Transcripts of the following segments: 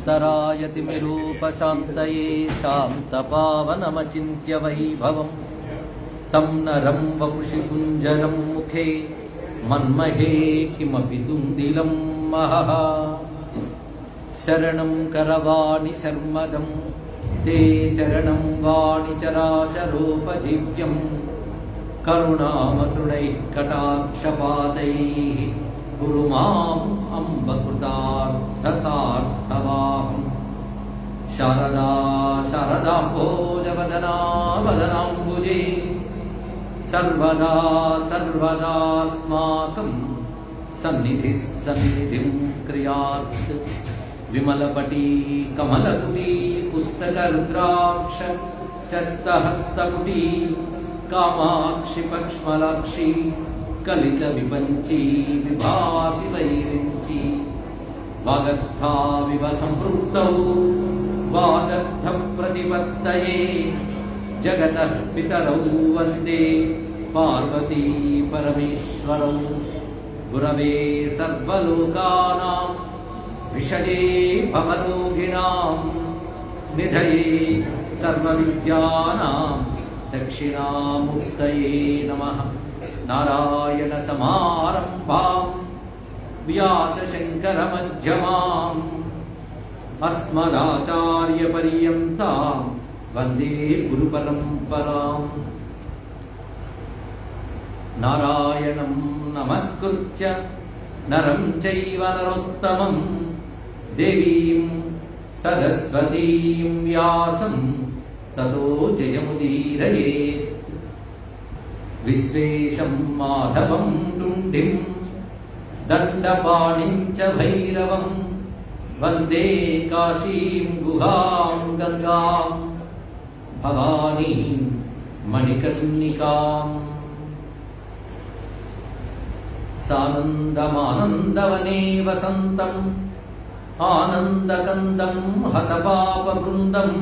शान्तरायतिमिरूपशान्तये शान्तपावनमचिन्त्य वैभवं तं नरं वपुषि कुञ्जरं मुखे मन्महे किमपि तुन्दिलं महः शरणं करवाणि शर्मदं ते चरणं वाणिचराचरोपजीव्यं करुणामसृणैः कटाक्षपातैः कुरु माम् अम्ब कृतार्थसार्थवाहम् शारदा शारदाम्भोजवदना वदनाम्बुजे सर्वदा सर्वदास्माकं सन्निधिः सन्निधिं क्रियात् विमलपटी कमलकुटी पुस्तकरुद्राक्ष शस्तहस्तकुटी कामाक्षि पक्ष्मलाक्षी कलित विपंची विभासि वैरिंची वागर्थाविव संपृक्तौ वागर्थ प्रतिपत्तये जगतः पितरौ वन्दे पार्वती परमेश्वरौ गुरवे सर्वलोकानां विषये भवरोगिणां निधये सर्वविद्यानां दक्षिणामूर्तये नमः। नारायण समारंभां व्यासशंकरमध्यमाम् अस्मदाचार्यपर्यन्तां वन्दे गुरुपरम्पराम्। नारायणं नमस्कृत्य नरं चैव नरोत्तमं देवीं सरस्वतीं व्यासं ततो जयमुदीरयेत्। विश्वेशं माधवं टुण्डिं दण्डपाणिं च भैरवं वन्दे काशीं गुहां गङ्गां भवानीं मणिकर्णिकाम्। सानन्दमानन्दवने वसन्तम् आनन्दकन्दं हतपापवृन्दं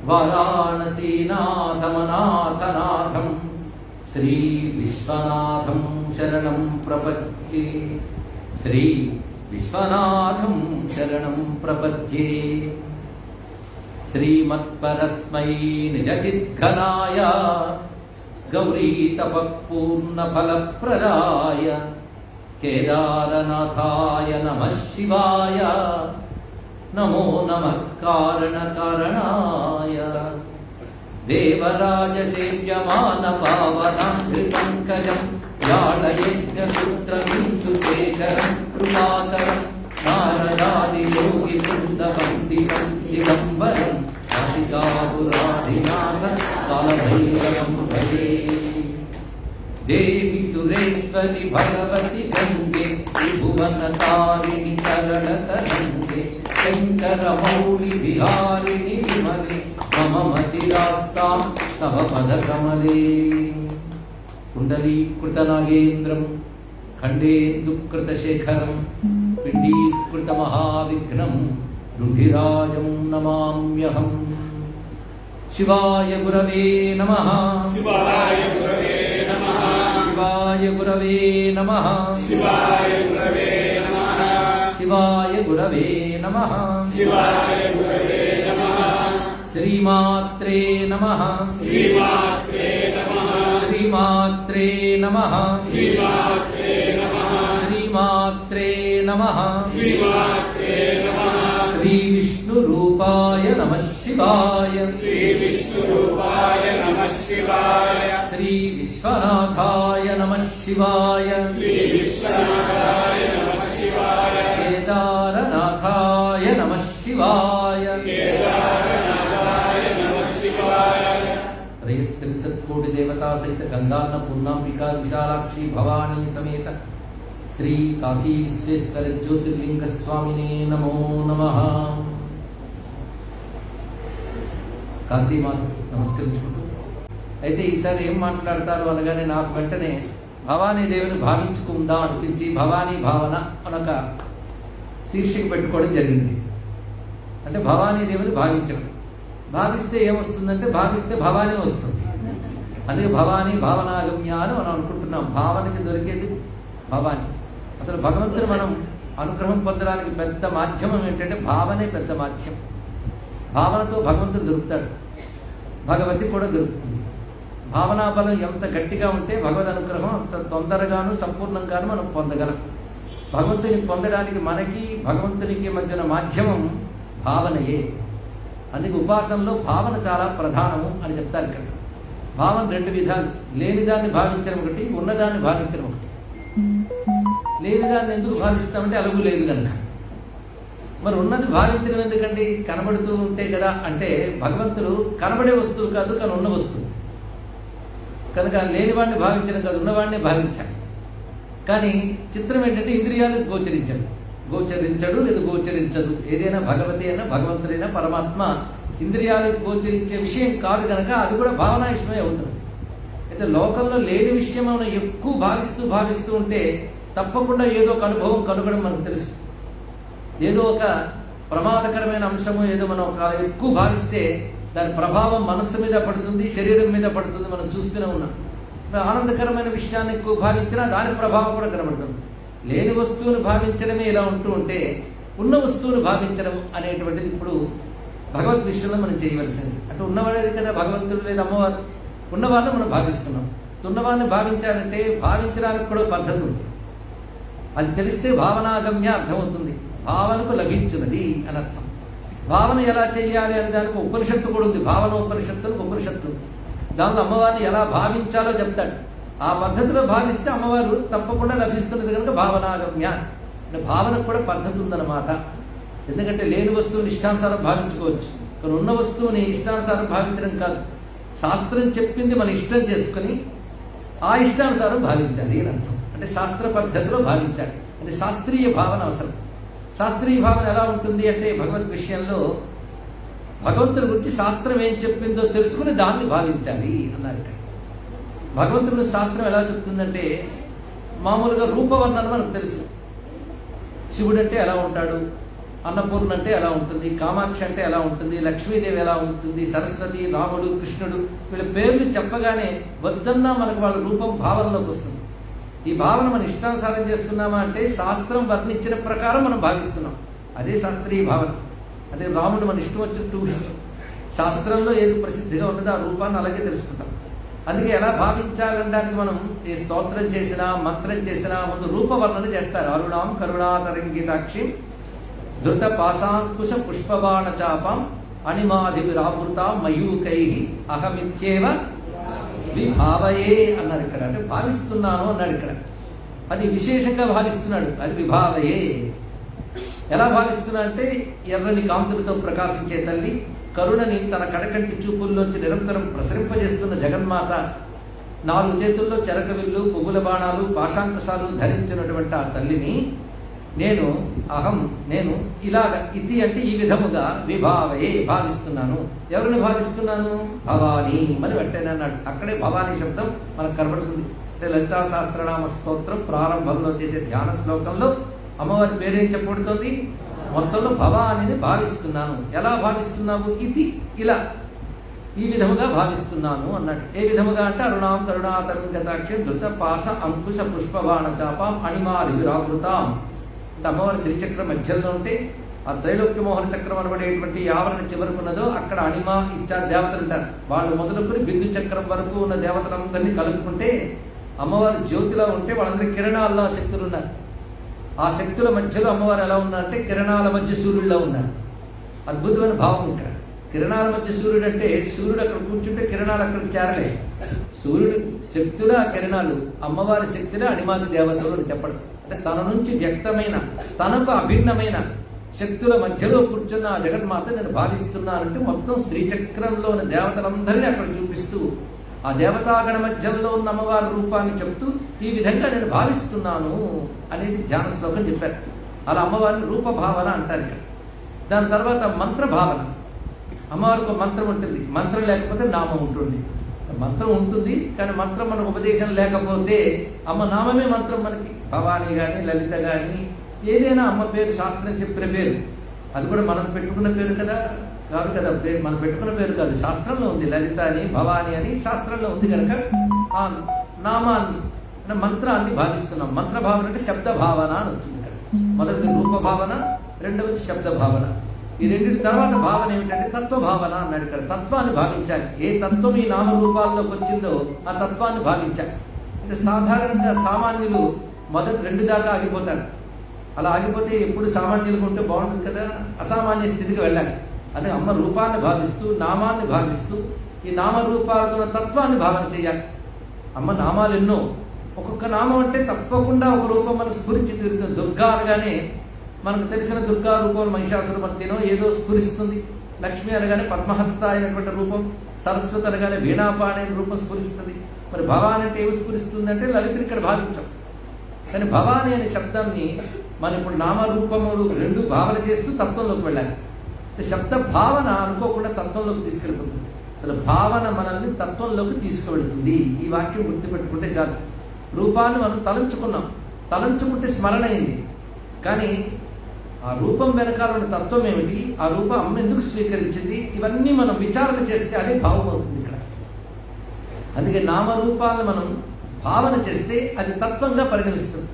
वाराणसीनाथमनाथनाथं श्री विश्वनाथं शरणं प्रपद्ये श्री विश्वनाथं शरणं प्रपद्ये। श्रीमत्परस्मै निजचिद्घनाय गौरीतपःपूर्णफलप्रदाय केदारनाथाय नमः शिवाय नमो नमः कारणकारणाय। देवराजसेव्यमानपावनाङ्घ्रिपङ्कजं व्याळयज्ञसूत्रबिन्दुशेखरं कृपाकरं नारदादियोगिवृन्दवन्दितं दिगम्बरं काशिकापुराधिनाथ कालभैरवं भजे। देवी सुरेश्वरि भगवति गङ्गे त्रिभुवनतारिणि चरणतरङ्गे शङ्करमौळि विहारिणि विमले मम मतिरास्तां तव पदकमले। कुण्डलीकृतनागेन्द्रं खण्डेन्दुकृतशेखरं पिण्डीकृतमहाविघ्नं रुधिराजं नमाम्यहम्। शिवाय गुरवे नमः शिवाय गुरवे नमः शिवाय गुरवे नमः शिवाय गुरवे नमः शिवाय गुरवे नमः शिवाय गुरवे नमः श्रीमात्रे नमः श्रीमात्रे नमः श्रीमात्रे नमः श्रीमात्रे नमः श्रीमात्रे नमः श्रीमात्रे नमः श्रीविष्णुरूपाय नमः शिवाय श्रीविष्णुरूपाय नमः शिवाय श्रीविश्वनाथाय नमः शिवाय श्रीविश्वनाथाय नमः शिवाय केदारनाथाय नमः शिवाय केदारनाथाय नमः शिवाय। त्रयस्त्रिंशत्कोटि देवता सहित गंगान्नपूर्णांबिका विशालाक्षी भवानी समेत श्री काशी विश्वेश्वर ज्योतिर्लिंग स्वामिने नमो नमः। కాశీ మాత నమస్కరించుకుంటూ అయితే ఈసారి ఏం మాట్లాడతారు అనగానే నాకు వెంటనే భవానీదేవిని భావించుకుందా అనిపించి భవానీ భావన అనొక శీర్షిక పెట్టుకోవడం జరిగింది. అంటే భవానీదేవిని భావించడం, భావిస్తే ఏమొస్తుందంటే భావిస్తే భవానీ వస్తుంది. అందుకే భవానీ భావనాగమ్య అని మనం అనుకుంటున్నాం. భావనకి దొరికేది భవానీ. అసలు భగవంతుని మనం అనుగ్రహం పొందడానికి పెద్ద మాధ్యమం ఏంటంటే భావనే పెద్ద మాధ్యమం. భావనతో భగవంతుడు దొరుకుతాడు, భగవతి కూడా దొరుకుతుంది. భావనా బలం ఎంత గట్టిగా ఉంటే భగవద్ అనుగ్రహం అంత తొందరగాను సంపూర్ణంగాను మనం పొందగలం. భగవంతుని పొందడానికి మనకి భగవంతునికి మధ్యన మాధ్యమం భావనయే. అందుకే ఉపాసనలో భావన చాలా ప్రధానము అని చెప్తారు ఇక్కడ. భావన రెండు విధాలు, లేనిదాన్ని భావించడం ఒకటి, ఉన్నదాన్ని భావించడం ఒకటి. లేనిదాన్ని ఎందుకు భావిస్తామంటే అలుగు లేదు కనుక. మరి ఉన్నది భావించడం ఎందుకండి? కనబడుతూ ఉంటే కదా. అంటే భగవంతుడు కనబడే వస్తువు కాదు, కానీ ఉన్న వస్తువు కనుక లేనివాడిని భావించడం కాదు, ఉన్నవాడిని భావించాలి. కానీ చిత్రం ఏంటంటే ఇంద్రియాలకు గోచరించడు లేదు గోచరించదు. ఏదైనా భగవతి అయినా భగవంతుడైనా పరమాత్మ ఇంద్రియాలకు గోచరించే విషయం కాదు కనుక అది కూడా భావనా విషయమే అవుతుంది. అయితే లోకంలో లేని విషయం మనం ఎక్కువ భావిస్తూ ఉంటే తప్పకుండా ఏదో ఒక అనుభవం కలగడం మనకు తెలుసు. ఏదో ఒక ప్రమాదకరమైన అంశము ఏదో మనం ఎక్కువ భావిస్తే దాని ప్రభావం మనస్సు మీద పడుతుంది, శరీరం మీద పడుతుంది. మనం చూస్తూనే ఉన్నాం. ఆనందకరమైన విషయాన్ని ఎక్కువ భావించినా దాని ప్రభావం కూడా కనబడుతుంది. లేని వస్తువును భావించడమే ఇలా ఉంటే ఉన్న వస్తువును భావించడం అనేటువంటిది ఇప్పుడు భగవద్ విషయంలో మనం చేయవలసింది. అంటే ఉన్నవాడేది కదా భగవంతుడు లేదు అమ్మవారు. ఉన్నవారిని మనం భావిస్తున్నాం. ఉన్నవారిని భావించాలంటే భావించడానికి కూడా పద్ధతి ఉంది. అది తెలిస్తే భావనాగమ్య అర్థమవుతుంది. భావనకు లభించున్నది అని అర్థం. భావన ఎలా చేయాలి అనే దానికి ఉపనిషత్తు కూడా ఉంది. భావన ఉపనిషత్తు దానిలో అమ్మవారిని ఎలా భావించాలో చెప్తాడు. ఆ పద్ధతిలో భావిస్తే అమ్మవారు తప్పకుండా లభిస్తున్నది కనుక భావనాగమ్య. అంటే భావనకు కూడా పద్ధతి ఉందన్నమాట. ఎందుకంటే లేని వస్తువుని ఇష్టానుసారం భావించుకోవచ్చు, కానీ ఉన్న వస్తువుని ఇష్టానుసారం భావించడం కాదు. శాస్త్రం చెప్పింది మన ఇష్టం చేసుకుని ఆ ఇష్టానుసారం భావించాలి అని అర్థం. అంటే శాస్త్ర పద్ధతిలో భావించాలి. అంటే శాస్త్రీయ భావన అవసరం. శాస్త్రీయ భావన ఎలా ఉంటుంది అంటే భగవద్ విషయంలో భగవంతుడి గురించి శాస్త్రం ఏం చెప్పిందో తెలుసుకుని దాన్ని భావించాలి అన్నారు ఇక్కడ. భగవంతుడి శాస్త్రం ఎలా చెప్తుందంటే మామూలుగా రూపవర్ణన మనకు తెలుసు. శివుడు అంటే ఎలా ఉంటాడు, అన్నపూర్ణ అంటే ఎలా ఉంటుంది, కామాక్షి అంటే ఎలా ఉంటుంది, లక్ష్మీదేవి ఎలా ఉంటుంది, సరస్వతి, రాముడు, కృష్ణుడు, వీళ్ళ పేర్లు చెప్పగానే వద్దన్నా మనకు వాళ్ళ రూపం భావనలోకి వస్తుంది. ఈ భావన మన ఇష్టానుసారం చేస్తున్నామా అంటే శాస్త్రం వర్ణించిన ప్రకారం మనం భావిస్తున్నాం. అదే శాస్త్రీయ భావన. అంటే రాముడు మన ఇష్టం వచ్చినట్టు ఊహించం. శాస్త్రంలో ఏది ప్రసిద్ధిగా ఉన్నదో ఆ రూపాన్ని అలాగే తెలుసుకుంటాం. అందుకే ఎలా భావించాలనడానికి మనం ఏ స్తోత్రం చేసినా మంత్రం చేసినా ముందు రూపవర్ణన చేస్తారు. అరుణాం కరుణాతరంగితాక్షిం ధృత పాశాంకుశ పుష్పబాణ చాపం అణిమాధివిరావృత మయూకై అహమిత్యేవ విభావయే అన్నాడు ఇక్కడ. అంటే భావిస్తున్నాను అన్నాడు ఇక్కడ. అది విశేషంగా భావిస్తున్నాడు. అది విభావయే. ఎలా భావిస్తున్నా అంటే ఎర్రని కాంతులతో ప్రకాశించే తల్లి, కరుణని తన కడకంటి చూపుల్లోంచి నిరంతరం ప్రసరింపజేస్తున్న జగన్మాత, 4 చేతుల్లో చెరకవిల్లు, పువ్వుల బాణాలు, పాశాంకుశాలు ధరించినటువంటి ఆ తల్లిని నేను ఇలాగ ఇతి అంటే ఈ విధముగా విభావయే భావిస్తున్నాను. ఎవరిని భావిస్తున్నాను? భవానీ అని పెట్టానన్నాడు. అక్కడే భవానీ శబ్దం మనకు కనబడుతుంది. అంటే లలితా సహస్రనామ స్తోత్రం ప్రారంభంలో చేసే ధ్యాన శ్లోకంలో అమ్మవారి పేరేం చెప్పబడుతుంది? మొత్తంలో భవానీని భావిస్తున్నాను. ఎలా భావిస్తున్నావు? ఇది ఇలా ఈ విధముగా భావిస్తున్నాను అన్నాడు. ఏ విధముగా అంటే అరుణాం కరుణాతరంగతాక్షి ధృత పాశ అంకుశ పుష్పబాణ చాపం అణిమాధివిరావృతాం. అంటే అమ్మవారి శ్రీచక్రం మధ్యలో ఉంటే ఆ త్రైలోక్య మోహన చక్రం అనబడేటువంటి ఆవరణ చివరకున్నదో అక్కడ అణిమ ఇత్యాది దేవతలు ఉంటారు. వాళ్ళు మొదలుకొని బిందు చక్రం వరకు ఉన్న దేవతలందరినీ కలుపుకుంటే అమ్మవారి జ్యోతిలో ఉంటే వాళ్ళందరికీ కిరణాల్లో శక్తులు ఉన్నారు. ఆ శక్తుల మధ్యలో అమ్మవారు ఎలా ఉన్నారంటే కిరణాల మధ్య సూర్యుడిలో ఉన్నారు. అద్భుతమైన భావం ఇక్కడ. కిరణాల మధ్య సూర్యుడు అంటే సూర్యుడు అక్కడ కూర్చుంటే కిరణాలు అక్కడికి చేరలే. సూర్యుడు శక్తుల కిరణాలు, అమ్మవారి శక్తుల అణిమాది దేవతలు అని చెప్పడం. అంటే తన నుంచి వ్యక్తమైన తనకు అభిన్నమైన శక్తుల మధ్యలో కూర్చున్న ఆ జగన్మాత నేను భావిస్తున్నానంటే మొత్తం శ్రీచక్రంలో ఉన్న దేవతలందరినీ అక్కడ చూపిస్తూ ఆ దేవతాగణ మధ్యంలో ఉన్న అమ్మవారి రూపాన్ని చెప్తూ ఈ విధంగా నేను భావిస్తున్నాను అనేది ధ్యాన శ్లోకం చెప్పారు. అలా అమ్మవారిని రూపభావన అంటారు ఇక్కడ. దాని తర్వాత మంత్రభావన. అమ్మవారికి ఒక మంత్రం ఉంటుంది. మంత్రం లేకపోతే నామం ఉంటుంది. మంత్రం ఉంటుంది కానీ మంత్రం మనకు ఉపదేశం లేకపోతే అమ్మ నామమే మంత్రం మనకి. భవానీ కానీ లలిత కానీ ఏదైనా అమ్మ పేరు శాస్త్రం చెప్పిన పేరు. అది కూడా మనం పెట్టుకున్న పేరు కదా కాదు కదా. మనం పెట్టుకున్న పేరు కాదు, శాస్త్రంలో ఉంది. లలిత అని భవానీ అని శాస్త్రంలో ఉంది కనుక ఆ నామాన్ని మంత్రాన్ని భావిస్తున్నాం. మంత్రభావన అంటే శబ్ద భావన అని వచ్చింది ఇక్కడ. మొదటిది రూప భావన, రెండవది శబ్ద భావన. ఈ రెండింటి తర్వాత భావన ఏమిటంటే తత్వ భావన అన్నాడు. ఇక్కడ తత్వాన్ని భావించాలి. ఏ తత్వం ఈ నామరూపాల్లోకి వచ్చిందో ఆ తత్వాన్ని భావించాలి. అంటే సాధారణంగా సామాన్యులు మొదటి 2 దాకా ఆగిపోతారు. అలా ఆగిపోతే ఎప్పుడు సామాన్యులకు ఉంటే బాగుంటుంది కదా, అసామాన్య స్థితికి వెళ్ళాలి. అదే అమ్మ రూపాన్ని భావిస్తూ, నామాన్ని భావిస్తూ, ఈ నామరూపాలతో తత్వాన్ని భావన చేయాలి. అమ్మ నామాలు ఎన్నో, ఒక్కొక్క నామం అంటే తప్పకుండా ఒక రూపం మనకు స్ఫురించి తీరుతుంది. దుర్గా అనగానే మనకు తెలిసిన దుర్గా రూపం మహిషాసురమర్దినో ఏదో స్ఫురిస్తుంది. లక్ష్మి అనగానే పద్మహస్త అయినటువంటి రూపం, సరస్వతి అనగానే వీణాపాణి అనే రూపం స్ఫురిస్తుంది. మరి భవాని అంటే ఏమి స్ఫురిస్తుంది అంటే లలితని ఇక్కడ భావించాం. కానీ భవాని అనే శబ్దాన్ని మనం ఇప్పుడు నామరూపములు 2 భావన చేస్తూ తత్వంలోకి వెళ్ళాలి. శబ్ద భావన అనుకోకుండా తత్వంలోకి తీసుకెళ్తుంది. అసలు భావన మనల్ని తత్వంలోకి తీసుకువెళుతుంది. ఈ వాక్యం గుర్తుపెట్టుకుంటే చాలు. రూపాన్ని మనం తలంచుకున్నాం, తలంచుకుంటే స్మరణ అయింది. కానీ ఆ రూపం వెనకాల ఉన్న తత్వం ఏమిటి, ఆ రూపం అమ్మ ఎందుకు స్వీకరించింది, ఇవన్నీ మనం విచారణ చేస్తే అదే భావం అవుతుంది ఇక్కడ. అందుకే నామరూపాలను మనం భావన చేస్తే అది తత్వంగా పరిగణిస్తుంది.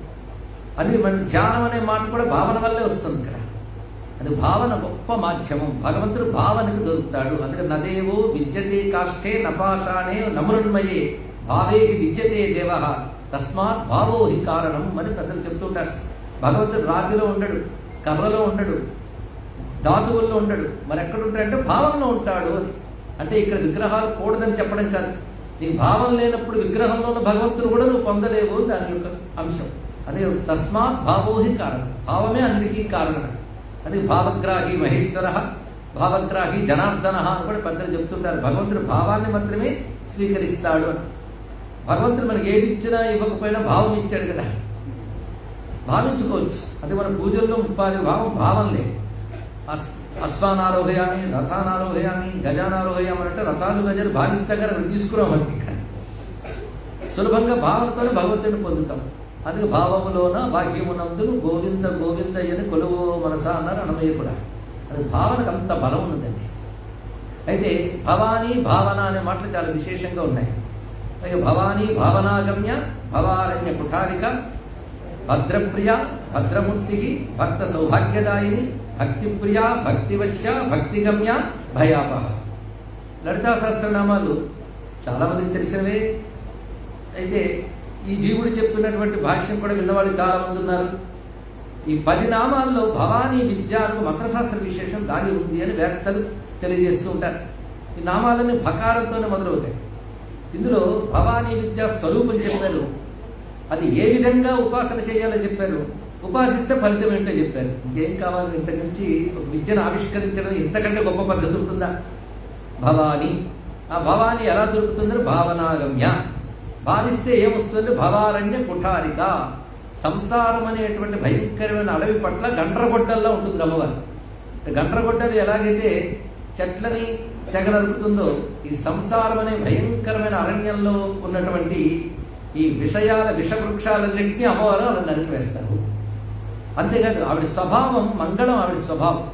అది మన ధ్యానం అనే మాట కూడా భావన వల్లే వస్తుంది ఇక్కడ. అది భావన గొప్ప మాధ్యమం. భగవంతుడు భావనకు దొరుకుతాడు. అందుకే నదేవో విద్యతే కాష్టే నపాషాణే నమృన్మయే భావే విద్యతే దేవ తస్మాత్ భావో హి కారణం అని పెద్దలు చెప్తుంటారు. భగవంతుడు రాతిలో ఉండడు, కర్రలో ఉండడు, ధాతువుల్లో ఉండడు, మరి ఎక్కడ ఉంటాడంటే భావంలో ఉంటాడు అని. అంటే ఇక్కడ విగ్రహాలు కూడదని చెప్పడం కాదు. నీ భావం లేనప్పుడు విగ్రహంలో ఉన్న భగవంతుడు కూడా నువ్వు పొందలేవు, దాని యొక్క అంశం. అదే తస్మాత్ భావోహి కారణం. భావమే అన్నిటికీ కారణం. అది భావగ్రాహి మహేశ్వర, భావగ్రాహి జనార్దన అని కూడా పెద్దలు చెప్తుంటారు. భగవంతుడు భావాన్ని మాత్రమే స్వీకరిస్తాడు అని. భగవంతుడు మనకి ఏది ఇచ్చినా ఇవ్వకపోయినా భావం ఇచ్చాడు కదా, భావించుకోవచ్చు. అది మన పూజల్లో 30 భావం లేదు. అశ్వానారోహయామి, రథానారోహయామి, గజానారోహయామి అంటే రథాలు గజాలు భావిస్తే కానీ మనం తీసుకురాం. మనకి ఇక్కడ సులభంగా భావంతో భగవంతుడిని పొందుతాం. అందుకే భావములోన భాగ్యమునందులు గోవింద గోవిందయ్యని కొలువు మనస అన్నారు అన్నమయ్య కూడా. అది భావనకు అంత బలం ఉన్నదండి. అయితే భవానీ భావన అనే మాటలు చాలా విశేషంగా ఉన్నాయి. అయితే భవానీ భావనాగమ్య, భవారణ్య కుఠారిక, భద్రప్రియ, భద్రమూర్తి, భక్త సౌభాగ్యదాయిని, భక్తిప్రియ, భక్తివశ్య, భక్తిగమ్య, భయాపహ. లలితా సహస్రనామాలు చాలా మందికి తెలిసినవే. అయితే ఈ జీవుడు చెప్తున్నటువంటి భాష్యం కూడా విన్నవాళ్ళు చాలా మంది ఉన్నారు. ఈ 10 నామాల్లో భవానీ విద్య అనే మంత్రశాస్త్ర విశేషం దాగి ఉంది అని వేత్తలు తెలియజేస్తూ ఉంటారు. ఈ నామాలన్నీ భకారంతోనే మొదలవుతాయి. ఇందులో భవానీ విద్య స్వరూపం చెప్పారు, అది ఏ విధంగా ఉపాసన చేయాలో చెప్పారు, ఉపాసిస్తే ఫలితం ఏంటో చెప్పారు. ఇంకేం కావాలి ఇంతకు నుంచి ఒక విద్యను ఆవిష్కరించడం ఇంతకంటే గొప్ప పద్ధతి ఉంటుందా? భవానీ, ఆ భవానీ ఎలా దొరుకుతుందని భావనాగమ్య, భావిస్తే ఏమొస్తుంది? భవారణ్య కుఠారిక, సంసారం అనేటువంటి భయంకరమైన అడవి పట్ల గండ్రగొడ్డల్లా ఉంటుంది అమ్మవారు. గండ్రగొడ్డలు ఎలాగైతే చెట్లని తెగ నరుకుతుందో, ఈ సంసారం అనే భయంకరమైన అరణ్యంలో ఉన్నటువంటి ఈ విషవృక్షాలన్నింటినీ అమ్మవారు అలా నరికివేస్తారు. అంతేకాదు ఆవిడ స్వభావం మంగళం. ఆవిడ స్వభావం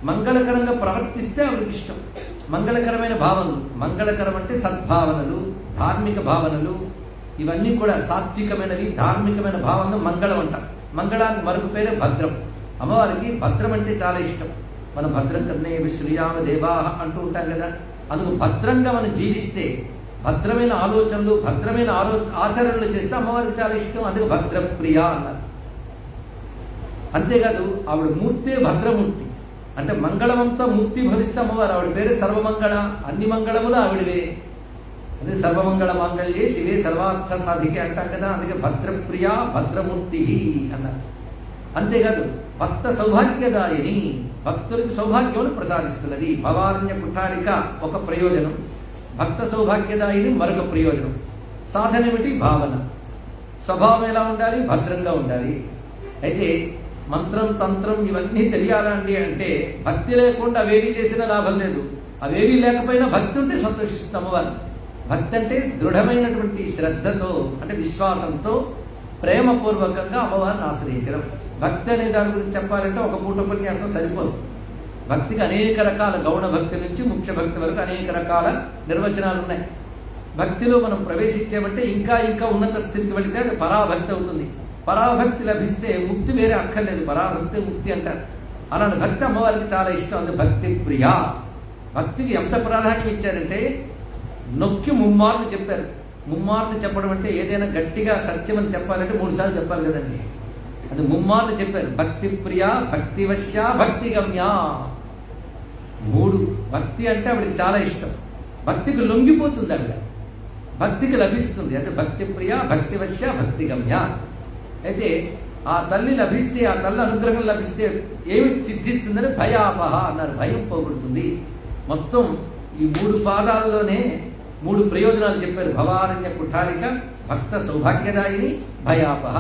మంగళకరంగా ప్రవర్తిస్తే ఆవిడకి ఇష్టం. మంగళకరమైన భావనలు, మంగళకరం అంటే సద్భావనలు, ధార్మిక భావనలు, ఇవన్నీ కూడా సాత్వికమైనవి, ధార్మికమైన భావనలు మంగళం అంట. మంగళానికి మరొక పేరే భద్రం. అమ్మవారికి భద్రం అంటే చాలా ఇష్టం. మనం భద్రం కన్నే శ్రీరామ దేవాహ అంటూ ఉంటాం కదా. అందుకు భద్రంగా మనం జీవిస్తే, భద్రమైన ఆలోచనలు, భద్రమైన ఆచరణలు చేస్తే అమ్మవారికి చాలా ఇష్టం. అందుకు భద్రప్రియ అన్నారు. అంతేకాదు ఆవిడ మూర్తే భద్రమూర్తి. అంటే మంగళమంతా మూర్తి భవిస్తే అమ్మవారు. ఆవిడ పేరు సర్వమంగళ, అన్ని మంగళములు ఆవిడవే. అదే సర్వమంగళ మాంగళ్యే శివే సర్వార్థ సాధికే అంటాం కదా. అందుకే భద్రప్రియ భద్రమూర్తి అన్నారు. అంతేకాదు భక్త సౌభాగ్యదాయిని, భక్తులకి సౌభాగ్యమును ప్రసాదిస్తున్నది. భవారణ్య కుఠారిక ఒక ప్రయోజనం, భక్త సౌభాగ్యదాయిని మరొక ప్రయోజనం. సాధన ఏమిటి? భావన. స్వభావం ఎలా ఉండాలి? భద్రంగా ఉండాలి. అయితే మంత్రం, తంత్రం ఇవన్నీ తెలియాలండి అంటే భక్తి లేకుండా అవేవి చేసినా లాభం లేదు. అవేవి లేకపోయినా భక్తి ఉంటే సంతోషిస్తుంది అమ్మవారు. భక్తి అంటే దృఢమైనటువంటి శ్రద్ధతో, అంటే విశ్వాసంతో, ప్రేమపూర్వకంగా అమ్మవారిని ఆశ్రయించడం. భక్తి అనే దాని గురించి చెప్పాలంటే ఒక పూట ఉపన్యాసం సరిపోదు. భక్తికి అనేక రకాల, గౌణ భక్తి నుంచి ముఖ్య భక్తి వరకు అనేక రకాల నిర్వచనాలు ఉన్నాయి. భక్తిలో మనం ప్రవేశించామంటే ఇంకా ఇంకా ఉన్నత స్థితికి వెళితే అది పరాభక్తి అవుతుంది. పరాభక్తి లభిస్తే ముక్తి వేరే అక్కర్లేదు, పరాభక్తి ముక్తి అంటారు. అలాంటి భక్తి అమ్మవారికి చాలా ఇష్టం. అది భక్తి ప్రియ. భక్తికి ఎంత ప్రాధాన్యం ఇచ్చారంటే నొక్కి ముమ్మార్లు చెప్పారు. ముమ్మార్లు చెప్పడం అంటే ఏదైనా గట్టిగా సత్యం అని చెప్పాలంటే 3 సార్లు చెప్పాలి కదండి. అది ముమ్మార్లు చెప్పారు. భక్తి ప్రియ, భక్తి వశ్య, భక్తి గమ్య. 3. భక్తి అంటే ఆవిడకి చాలా ఇష్టం. భక్తికి లొంగిపోతుంది ఆవిడ, భక్తికి లభిస్తుంది. అంటే భక్తి ప్రియ, భక్తి వశ్య, భక్తి గమ్య. అయితే ఆ తల్లి లభిస్తే, ఆ తల్లి అనుగ్రహం లభిస్తే ఏమి సిద్ధిస్తుందని భయాపహ అన్నారు. భయం పోగొడుతుంది. మొత్తం ఈ 3 పాదాల్లోనే 3 ప్రయోజనాలు చెప్పారు. భవారణ్య కుఠారిక, భక్త సౌభాగ్యదాయిని, భయాపహ.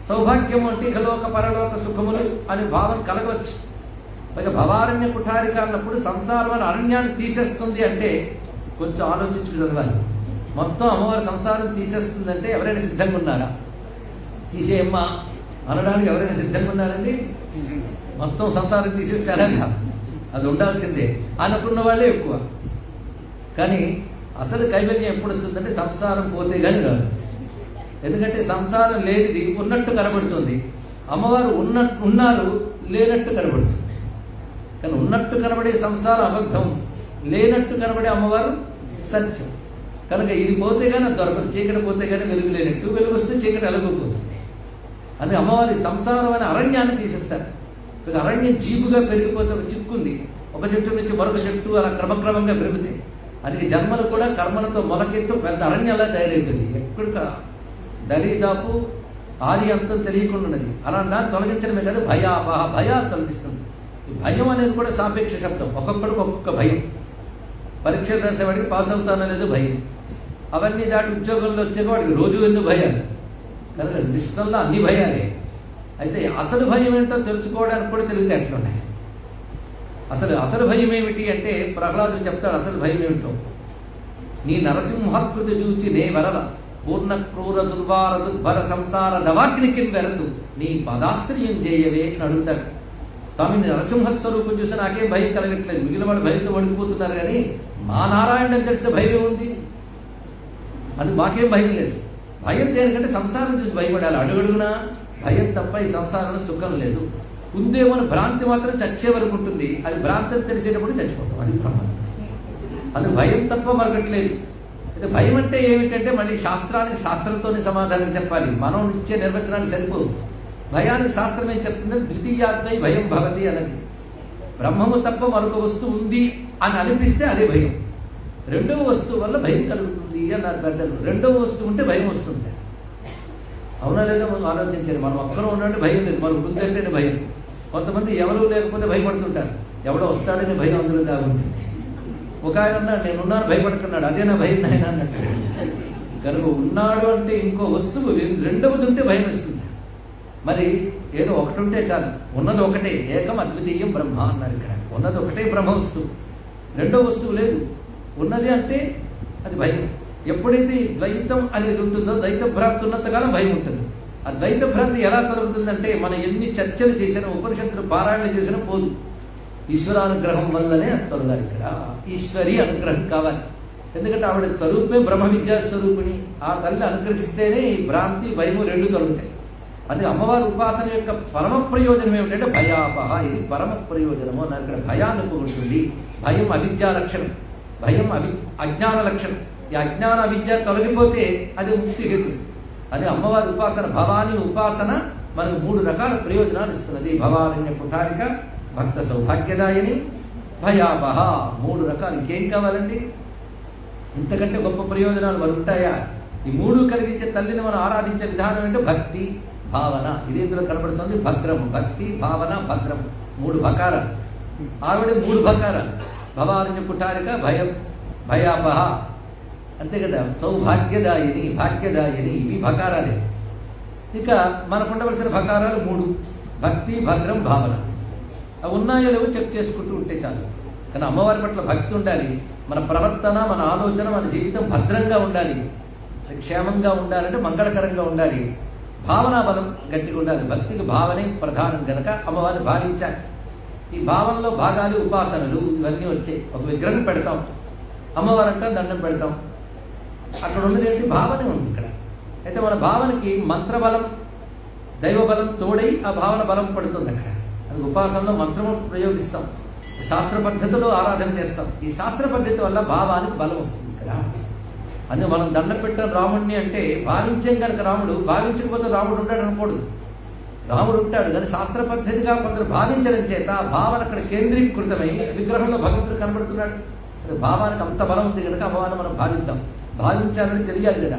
సౌభాగ్యం అంటే ఇహలోక పరలోక సుఖములు అని భావన కలగవచ్చు. పైగా భవారణ్య కుఠారిక అన్నప్పుడు సంసారం అని అరణ్యాన్ని తీసేస్తుంది అంటే కొంచెం ఆలోచించుకు చదవాలి. మొత్తం అమ్మవారి సంసారం తీసేస్తుందంటే ఎవరైనా సిద్ధంగా ఉన్నారా? తీసేయమ్మా అనడానికి ఎవరైనా సిద్ధంగా ఉన్నారండి? మొత్తం సంసారం తీసేస్తే అలాగా అది ఉండాల్సిందే అనుకున్న వాళ్ళే ఎక్కువ. కానీ అసలు కైవల్యం ఎప్పుడు వస్తుందంటే సంసారం పోతే కానీ రాదు. ఎందుకంటే సంసారం లేనిది ఉన్నట్టు కనబడుతుంది. అమ్మవారు ఉన్నారు లేనట్టు కనబడుతుంది. కానీ ఉన్నట్టు కనబడే సంసారం అబద్ధం, లేనట్టు కనబడే అమ్మవారు సత్యం. కనుక ఇది పోతే కానీ అది దొరకదు. చీకటి పోతే కానీ వెలుగు లేనట్టు, వెలుగు వస్తే చీకటి అలగకపోతుంది. అది అమ్మవారి సంసారం అనే అరణ్యాన్ని తీసేస్తారు. అరణ్యం జీబుగా పెరిగిపోతే ఒక చిక్కుంది, ఒక చెట్టు నుంచి మరొక చెట్టు అలా క్రమక్రమంగా పెరుగుతాయి. అది జన్మలు కూడా కర్మలతో మొలకెత్తు పెద్ద అరణ్యంలా తయారైపోయింది. ఎక్కడిక దరిదాపు ఆది అంతం తెలియకుండా ఉన్నది. అలా దాన్ని తొలగించడమే కాదు భయాపహ, భయాన్ని తొలగిస్తుంది. ఈ భయం అనేది కూడా సాపేక్ష శబ్దం. ఒక్కొక్కడికి ఒక్కొక్క భయం. పరీక్షలు రాసేవాడికి పాస్ అవుతాననేది భయం. అవన్నీ దాటి ఉద్యోగంలో వచ్చాక వాడికి రోజు ఎన్నో భయాలు. కనుక విశ్వంలో అన్ని భయాలే. అయితే అసలు భయం ఏంటో తెలుసుకోవడానికి కూడా తెలివితేటలున్నాయి. అసలు భయం ఏమిటి అంటే ప్రహ్లాదుడు చెప్తాడు అసలు భయం ఏమిటో. నీ నరసింహాకృతి చూచి నే వరద పూర్ణ క్రూర దుర్వార దుర్భర సంసార దవాగ్నికి వెరదు నీ పదాశ్రయం చేయవే అని అడుగుతాడు. స్వామి నరసింహస్వరూపం చూసి నాకేం భయం కలగట్లేదు, మిగిలిన వాళ్ళు భయంతో వణికిపోతున్నారు, కానీ మా నారాయణని తెలిస్తే భయం ఉంది. అది మాకేం భయం లేదు. భయం దేనికంటే సంసారం చూసి భయపడాలి. అడుగడుగునా భయం తప్ప ఈ సంసారంలో సుఖం లేదు. ఉందేమని భ్రాంతి మాత్రం చచ్చే వరకు ఉంటుంది. అది భ్రాంతి అని తెలిసేటప్పుడు చచ్చిపోతాం. అది ప్రమాదం. అది భయం తప్ప మరొకట్లేదు. అయితే భయం అంటే ఏమిటంటే మళ్ళీ శాస్త్రానికి శాస్త్రంతోనే సమాధానం చెప్పాలి. మనం ఇచ్చే నిర్వచనానికి సరిపోదు. భయానికి శాస్త్రం ఏం చెప్తుందంటే ద్వితీయాద్వై భయం భవతి అన్నది. బ్రహ్మము తప్ప మరొక వస్తువు ఉంది అని అనిపిస్తే అదే భయం. రెండవ వస్తువు వల్ల భయం కలుగుతుంది అన్నారు పెద్దలు. రెండవ వస్తువు ఉంటే భయం వస్తుంది. అవునా లేదా మనం ఆలోచించాలి. మనం ఒక్కరూ ఉన్నట్టు భయం లేదు, మనం గుర్తుంటేనే భయం. కొంతమంది ఎవరు లేకపోతే భయపడుతుంటారు. ఎవడో వస్తాడని భయం అందులో దాగుంటుంది. ఒక ఆయన అన్నాడు నేనున్నాను భయపడుతున్నాడు, అదే నా భయం నాయన అన్నట్టు. కనుక ఉన్నాడు అంటే ఇంకో వస్తువు రెండవది ఉంటే భయం వస్తుంది. మరి ఏదో ఒకటి ఉంటే చాలు. ఉన్నది ఒకటే, ఏకం అద్వితీయం బ్రహ్మ అన్నారు ఇక్కడ. ఉన్నది ఒకటే బ్రహ్మ వస్తువు, రెండో వస్తువు లేదు. ఉన్నది అంటే అది భయం. ఎప్పుడైతే ద్వైతం అనేది ఉంటుందో ద్వైత భ్రాంతి ఉన్నంతకాలం భయం ఉంటుంది. ఆ ద్వైత భ్రాంతి ఎలా కలుగుతుందంటే మనం ఎన్ని చర్చలు చేసినా, ఉపనిషత్తులు పారాయణ చేసినా పోదు. ఈశ్వరానుగ్రహం వల్లనే అంటున్నారు ఇక్కడ. ఈశ్వరి అనుగ్రహం కావాలి. ఎందుకంటే ఆవిడ స్వరూపమే బ్రహ్మ విద్యా స్వరూపిణి. ఆ తల్లి అనుగ్రహిస్తేనే ఈ భ్రాంతి భయము రెండు తొలగుతాయి. అది అమ్మవారి ఉపాసన యొక్క పరమ ప్రయోజనం ఏమిటంటే భయాపహ. ఇది పరమ ప్రయోజనము అన్నారు ఇక్కడ. భయాన్ని పోగొడుతుంది. భయం అవిద్యా లక్షణం, భయం అజ్ఞాన లక్షణం. ఈ అజ్ఞాన విద్య తొలగిపోతే అది ముక్తి హేతు. అది అమ్మవారి ఉపాసన. భవానీ ఉపాసన మనకు 3 రకాల ప్రయోజనాలు ఇస్తున్నది. భవారణ్య కుఠారిక, భక్త సౌభాగ్యదాయిని, భయాపహ. 3 రకాలు. ఇంకేం కావాలండి? ఇంతకంటే గొప్ప ప్రయోజనాలు మరి ఉంటాయా? ఈ 3 కలిగించే తల్లిని మనం ఆరాధించే విధానం ఏంటో భక్తి, భావన. ఇది ఇందులో కనబడుతుంది. భద్రం, భక్తి, భావన, భద్రం. 3 భకారాలు. ఆవిడ 3 భకారాలు. భవారణ్య కుఠారిక, భయాపహ, అంతే కదా. సౌభాగ్యదాయిని, భాగ్యదాయిని, ఇవి భకారాలే. ఇక మనకు ఉండవలసిన భకారాలు 3: భక్తి, భద్రం, భావన. అవి ఉన్నాయో లేవో చెక్ చేసుకుంటూ ఉంటే చాలు. కానీ అమ్మవారి పట్ల భక్తి ఉండాలి. మన ప్రవర్తన, మన ఆలోచన, మన జీవితం భద్రంగా ఉండాలి. క్షేమంగా ఉండాలంటే మంగళకరంగా ఉండాలి. భావనా బలం గట్టిగా ఉండాలి. భక్తికి భావనే ప్రధానం కనుక అమ్మవారిని భావించాలి. ఈ భావనలో భాగాలు, ఉపాసనలు ఇవన్నీ వచ్చాయి. ఒక విగ్రహం పెడతాం, అమ్మవారంట దండం పెడతాం. అక్కడ ఉన్నది ఏంటి? భావనే ఉంది ఇక్కడ. అయితే మన భావనకి మంత్రబలం, దైవ బలం తోడై ఆ భావన బలం పడుతుంది అక్కడ. అది ఉపాసనలో మంత్రము ప్రయోగిస్తాం, శాస్త్ర పద్ధతిలో ఆరాధన చేస్తాం. ఈ శాస్త్ర పద్ధతి వల్ల భావానికి బలం వస్తుంది ఇక్కడ. అందుకే మనం దండం పెట్టిన రాముడిని అంటే భావించాం కనుక రాముడు, భావించకపోతే రాముడు ఉంటాడు అనకూడదు. రాముడు ఉంటాడు కానీ శాస్త్ర పద్ధతిగా కొందరు భావించడం చేత ఆ భావన అక్కడ కేంద్రీకృతమై విగ్రహంలో భగవంతుడు కనబడుతున్నాడు. భావానికి అంత బలం ఉంది కనుక అమ్మవారిని మనం భావిద్దాం. భావించాలని తెలియాలి కదా,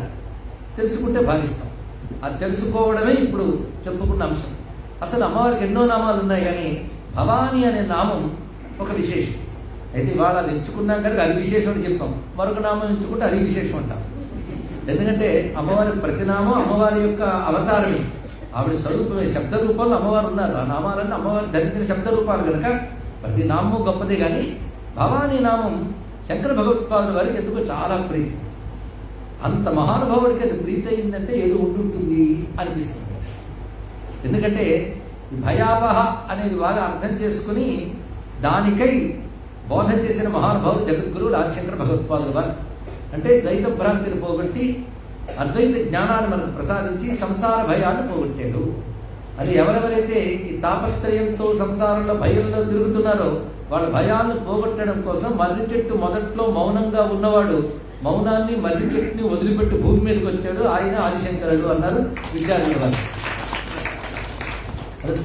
తెలుసుకుంటే భావిస్తాం. అది తెలుసుకోవడమే ఇప్పుడు చెప్పుకున్న అంశం. అసలు అమ్మవారికి ఎన్నో నామాలు ఉన్నాయి కానీ భవానీ అనే నామం ఒక విశేషం. అయితే ఇవాళ అది ఎంచుకున్నాం కనుక అది విశేషం అని చెప్తాం, మరొక నామం ఎంచుకుంటే అది విశేషం అంటాం. ఎందుకంటే అమ్మవారి ప్రతి నామం అమ్మవారి యొక్క అవతారమే, ఆవిడ స్వరూపమే. శబ్ద రూపంలో అమ్మవారు ఉన్నారు. ఆ నామాలన్నీ అమ్మవారు ధరించిన శబ్ద రూపాలు కనుక ప్రతి నామము గొప్పదే. కానీ భవానీ నామం శంకర భగవత్పాదుల వారికి ఎందుకో చాలా ప్రీతి. అంత మహానుభావుడికి అది ప్రీతి అయిందంటే ఏదో ఉంటుంటుంది అనిపిస్తుంది. ఎందుకంటే భయావహ అనేది బాగా అర్థం చేసుకుని దానికై బోధ చేసిన మహానుభావుడు జగద్గురువు ఆదిశంకర భగవత్పాదుల వారు. అంటే ద్వైత భ్రాంతిని పోగొట్టి అద్వైత జ్ఞానాన్ని మనకు ప్రసాదించి సంసార భయాన్ని పోగొట్టాడు. అది ఎవరెవరైతే ఈ తాపత్రయంతో సంసారంలో భయంలో తిరుగుతున్నారో వాళ్ళ భయాన్ని పోగొట్టడం కోసం మర్రి చెట్టు మొదట్లో మౌనంగా ఉన్నవాడు మౌనాన్ని మర్రి చెట్టుని వదిలిపెట్టి భూమి మీదకి వచ్చాడు, ఆయన ఆదిశంకరుడు అన్నారు విద్యార్థుల వారు.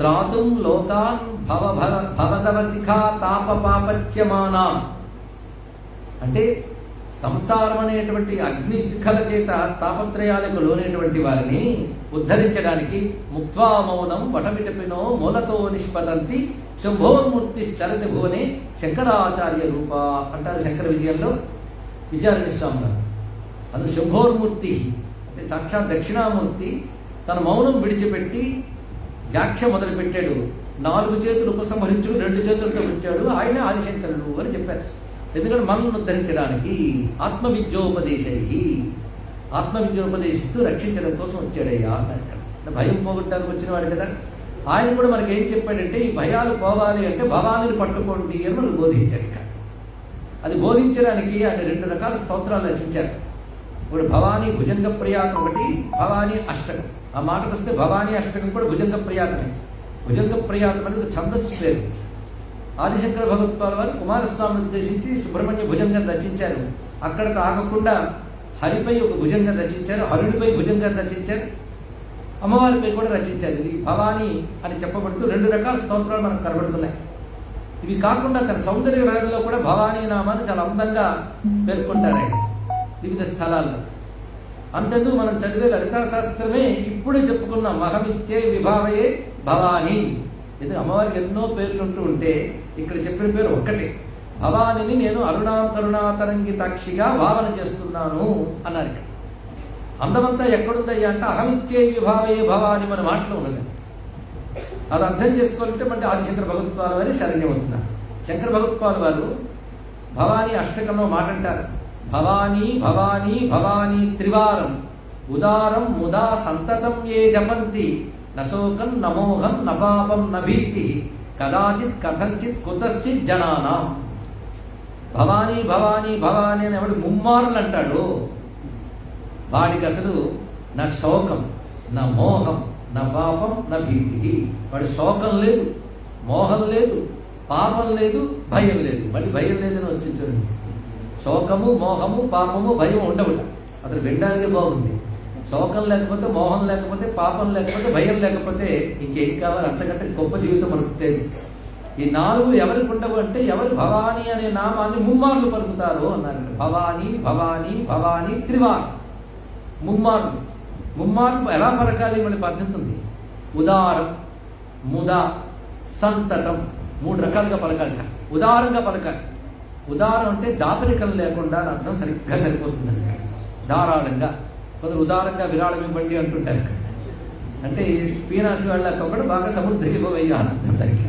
త్రాతుం లోకాన్ భవదవ శిఖా తాప పాపచ్యమానా అంటే సంసారం అనేటువంటి అగ్ని శిఖల చేత తాపత్రయాలకు లోనేటువంటి వారిని ఉద్ధరించడానికి ముక్త్వా మౌనం వటమిటపినో మూలతో నిష్పదంతి శంభోర్మూర్తి చరతి భువనే శంకరాచార్య రూప అంటారు శంకర విజయంలో విజయారణ్య స్వామి గారు. అది శంభోర్మూర్తి అంటే సాక్షాత్ దక్షిణామూర్తి తన మౌనం విడిచిపెట్టి వ్యాఖ్య మొదలుపెట్టాడు. 4 చేతులు ఉపసంహరించుడు 2 చేతులతో వచ్చాడు, ఆయన ఆదిశంకరుడు అని చెప్పారు. ఎందుకంటే మనల్ని ఉద్ధరించడానికి ఆత్మవిద్యోపదేశిస్తూ రక్షించడం కోసం వచ్చాడయ్యా అన్నాడు. భయం పోగొట్టడానికి వచ్చిన వాడు కదా. ఆయన కూడా మనకి ఏం చెప్పాడంటే ఈ భయాలు పోవాలి అంటే భవానీని పట్టుకోండి అని మనకు బోధించాడు. ఇక్కడ అది బోధించడానికి ఆయన 2 రకాల స్తోత్రాలు రచించారు. ఇప్పుడు భవానీ భుజంగ ప్రియాకం ఒకటి, భవానీ అష్టకం. ఆ మాటకు వస్తే భవానీ అష్టకం కూడా భుజంగ ప్రియాకమే. భుజంగ ప్రియాకం అనేది ఛందస్సు పేరు. ఆదిశంకర భగవత్పాదుల వారు కుమారస్వామిని ఉద్దేశించి సుబ్రహ్మణ్య భుజంగం రచించారు. అక్కడతో ఆగకుండా హరిపై ఒక భుజంగం రచించారు, హరుడిపై భుజంగం రచించారు, అమ్మవారిపై కూడా రచించారు. ఇది భవానీ అని చెప్పబడుతూ 2 రకాల స్తోత్రాలు మనకు కనబడుతున్నాయి. ఇవి కాకుండా తన సౌందర్య రాగంలో కూడా భవానీ నామాన్ని చాలా అందంగా పేర్కొంటారు ఆయన వివిధ స్థలాల్లో. అంతెందుకు మనం చదివే లలితా శాస్త్రమే ఇప్పుడు చెప్పుకున్నాం, మహమిచ్చే విభావయే భవానీ. ఇది అమ్మవారికి ఎన్నో పేర్లుంటూ ఉంటే ఇక్కడ చెప్పిన పేరు ఒక్కటే, భవానీని నేను అరుణాతరుణాతరంగితాక్షిగా భావన చేస్తున్నాను అన్నారు. అందమంతా ఎక్కడుందయ్యా అంటే అహమిచ్చే విభావయే భవాని మన మాటలో ఉన్నది. అది అర్థం చేసుకోవాలంటే మనకి ఆదిశంకర భగవత్పాదుల వారి శరణ్యం అవుతున్నారు. శంకర భగవత్పాదుల వారు భవానీ అష్టకంలో మాట అంటారు, భవానీ భవానీ భవానీ త్రివారం ఉదారం ముదా సంతతం ఏ జపంతి నశోకం నమోహం నపాపం నభీతి కదాచిత్ కథంచిత్ కుతశ్చిత్ జనానాం. భవానీ భవానీ భవానీ అని ఎవడు ముమ్మారులు అంటాడు వాడికి అసలు నా శోకం నా మోహం నా పాపం నా భీతి. వాడి శోకం లేదు, మోహం లేదు, పాపం లేదు, భయం లేదు. మళ్ళీ భయం లేదని వచ్చించండి. శోకము మోహము పాపము భయం ఉండవు. అసలు వినడానికి బాగుంది. శోకం లేకపోతే, మోహం లేకపోతే, పాపం లేకపోతే, భయం లేకపోతే ఇంకేం కావాలి? అంతకంటే గొప్ప జీవితం మనకు తెలియదు. ఈ 4 ఎవరికి ఉండవు అంటే ఎవరు భవానీ అనే నామాన్ని ముమ్మార్లు పలుకుతారో అన్నారు. భవానీ భవానీ భవానీ త్రివారం ముమ్మార్లు. ముమ్మార్లు ఎలా పలకాలి? మన పద్ధతి ఉంది. ఉదారం ముదా సంతతం 3 రకాలుగా పలకాలి. ఉదారంగా పలకాలి. ఉదారం అంటే దాపరికం లేకుండా అని అర్థం సరిగ్గా సరిపోతుందండి. ధారాళంగా కొందరు ఉదారంగా విరాళం ఇవ్వండి అంటుంటారు. అంటే పీనాసి వాళ్ళకి కూడా బాగా సముద్రీభవయ్యా అని అర్థం దానికి.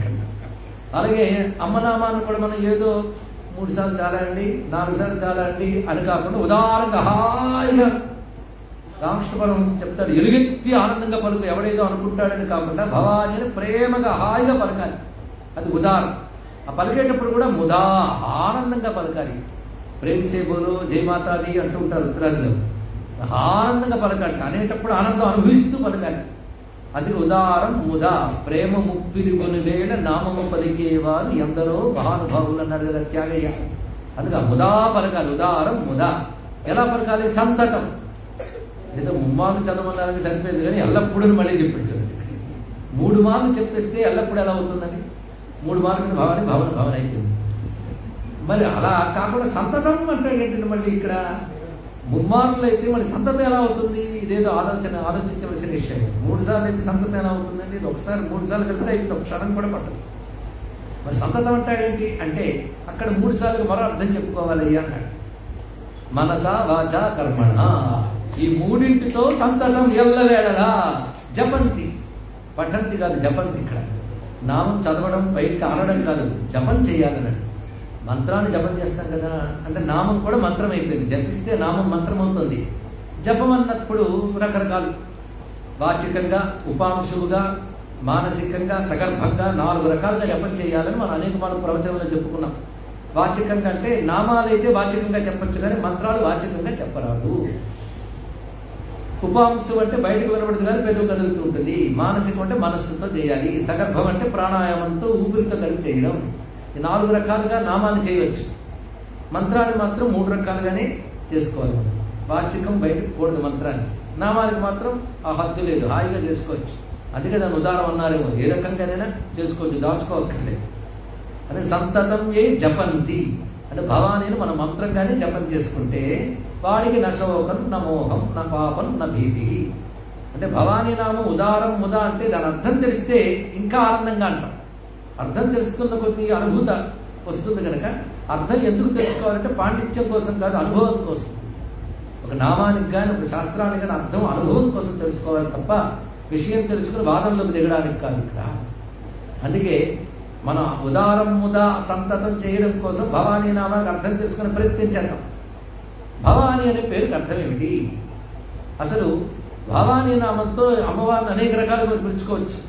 అలాగే అమ్మనామాన్ని కూడా మనం ఏదో 3 సార్లు చాలా అండి 4 సార్లు చాలా అండి అని కాకుండా ఉదారంగా హాయిగా రామకృష్ణ పరమహంస చెప్తాడు, ఎలుగెత్తి ఆనందంగా పలుకు. ఎవడేదో అనుకుంటాడని కాకుండా భవానీని ప్రేమగా హాయిగా పలకాలి. అది ఉదారం. ఆ పలికేటప్పుడు కూడా ముదా ఆనందంగా పలకాలి. ప్రేమిసే బోలు జయమాతాది అంటూ ఉంటారు ఉత్తరాదిలో. ఆనందంగా పలకాలి. అనేటప్పుడు ఆనందం అనుభవిస్తూ పలకాలి. అందుకే ఉదారం ముద ప్రేమ ముప్పిరిగొని వేళ నామము పలికేవారు ఎందరో మహానుభావులు అన్నారు కదా త్యాగయ్య. అందుకే ముదా పలకాలి, ఉదారం ముద. ఎలా పలకాలి? సంతతం. ఏదో ముమ్మాలు చదవమన్నారని సరిపోయింది కానీ ఎల్లప్పుడూ మళ్ళీ చెప్పించారు. 3 మార్లు చెప్పేస్తే ఎల్లప్పుడు ఎలా అవుతుందని 3 మార్లు భావన భావన భావన అయిపోయింది. మరి అలా కాకుండా సంతతం అంటే ఏంటంటే మళ్ళీ ఇక్కడ 3 మార్లు అయితే మళ్ళీ సంతతం ఎలా అవుతుంది? ఇదేదో ఆలోచించవలసిన విషయం. 3 సార్లు అయితే సంతతం ఎలా అవుతుందండి? ఇది ఒకసారి 3 సార్లు కలిపితే అయిపోయింది, ఒక క్షణం కూడా పట్టదు. మరి సంతతం అంటాడేంటి అంటే అక్కడ 3 సార్లు మరో అర్థం చెప్పుకోవాలి అన్నాడు. మనస వాచ కర్మణ, ఈ 3ంటితో సంతతం ఎల్లవేళలా జపంతి. పఠంతి కాదు, జపంతి. ఇక్కడ నామం చదవడం బయటకు అనడం కాదు, జపం చేయాలన్నాడు. మంత్రాన్ని జపం చేస్తాం కదా, అంటే నామం కూడా మంత్రం అయిపోయింది. జపిస్తే నామం మంత్రం అవుతుంది. జపం అన్నప్పుడు రకరకాలు వాచికంగా, ఉపాంశువుగా, మానసికంగా, సగర్భంగా 4 రకాలుగా జపం చేయాలని మనం అనేక ప్రవచనంలో చెప్పుకున్నాం. వాచికంగా అంటే నామాలైతే వాచికంగా చెప్పచ్చు కానీ మంత్రాలు వాచికంగా చెప్పరాదు. ఉపాంశం అంటే బయటకు వినబడదు కానీ పెరుగు కదులుతూ ఉంటుంది. మానసికం అంటే మనస్సుతో చేయాలి. సగర్భం అంటే ప్రాణాయామంతో ఊపిరితో కలిపి చేయడం. ఈ 4 రకాలుగా నామాన్ని చేయవచ్చు. మంత్రాన్ని మాత్రం 3 రకాలుగానే చేసుకోవాలి. వాచికం బయటకు కూడదు మంత్రాన్ని. నామానికి మాత్రం ఆ హద్దు లేదు, హాయిగా చేసుకోవచ్చు. అందుకే దాన్ని ఉదారం అన్నారేమో. ఏ రకంగానైనా చేసుకోవచ్చు, దాచుకోవక్కర్లేదు. అదే సంతతం ఏ జపంతి అంటే భవానీని మనం మంత్రంగానే జపం చేసుకుంటే వాడికి న శోకం న మోహం న పాపం న భీతి. అంటే భవానీ నామం ఉదారం ముద అంటే దాని అర్థం తెలిస్తే ఇంకా ఆనందంగా అంటాం. అర్థం తెలుసుకున్న కొద్ది అనుభూత వస్తుంది కనుక అర్థం ఎందుకు తెలుసుకోవాలంటే పాండిత్యం కోసం కాదు, అనుభవం కోసం. ఒక నామానికి కానీ ఒక శాస్త్రానికి కానీ అర్థం అనుభవం కోసం తెలుసుకోవాలి తప్ప విషయం తెలుసుకుని వాదంలోకి దిగడానికి కాదు ఇక్కడ. అందుకే మన ఉదారం ముద సంతతం చేయడం కోసం భవానీ నామానికి అర్థం తెలుసుకుని ప్రయత్నం చేద్దాం. భవానీ అనే పేరుకి అర్థం ఏమిటి? అసలు భవానీ నామంతో అమ్మవారిని అనేక రకాలుగా పిలుచుకోవచ్చు.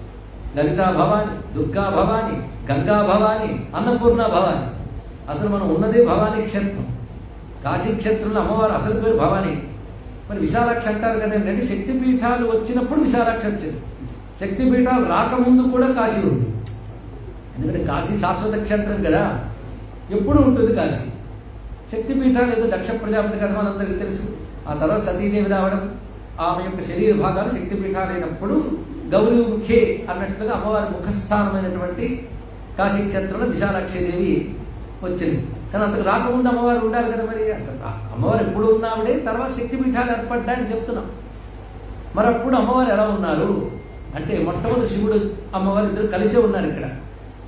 లలితా భవాని, దుర్గా భవాని, గంగా భవాని, అన్నపూర్ణ భవాని. అసలు మనం ఉన్నదే భవానీ క్షేత్రం. కాశీ క్షేత్రంలో అమ్మవారు అసలు పేరు భవానీ. మరి విశాలాక్షి అంటారు కదండి, అంటే శక్తిపీఠాలు వచ్చినప్పుడు విశాలాక్షి వచ్చింది. శక్తిపీఠాలు రాకముందు కూడా కాశీ ఉంది. ఎందుకంటే కాశీ శాశ్వత క్షేత్రం కదా, ఎప్పుడు ఉంటుంది కాశీ. శక్తిపీఠాలు ఏదో దక్ష ప్రజాపతి కదా మనందరికీ తెలుసు. ఆ తర్వాత సతీదేవి రావడం, ఆమె యొక్క శరీర భాగాలు శక్తిపీఠాలైనప్పుడు గౌరీ ముఖే అన్నట్లుగా అమ్మవారి ముఖస్థానమైనటువంటి కాశీ క్షేత్రంలో విశాలాక్షిదేవి వచ్చింది. కానీ అంతకు రాకముందు అమ్మవారు ఉండాలి కదా. మరి అమ్మవారు ఎప్పుడు ఉన్నావిడే, తర్వాత శక్తిపీఠాలు ఏర్పడ్డాయని చెప్తున్నాం. మరి అప్పుడు అమ్మవారు ఎలా ఉన్నారు అంటే మొట్టమొదటి శివుడు అమ్మవారు ఇద్దరు కలిసే ఉన్నారు ఇక్కడ.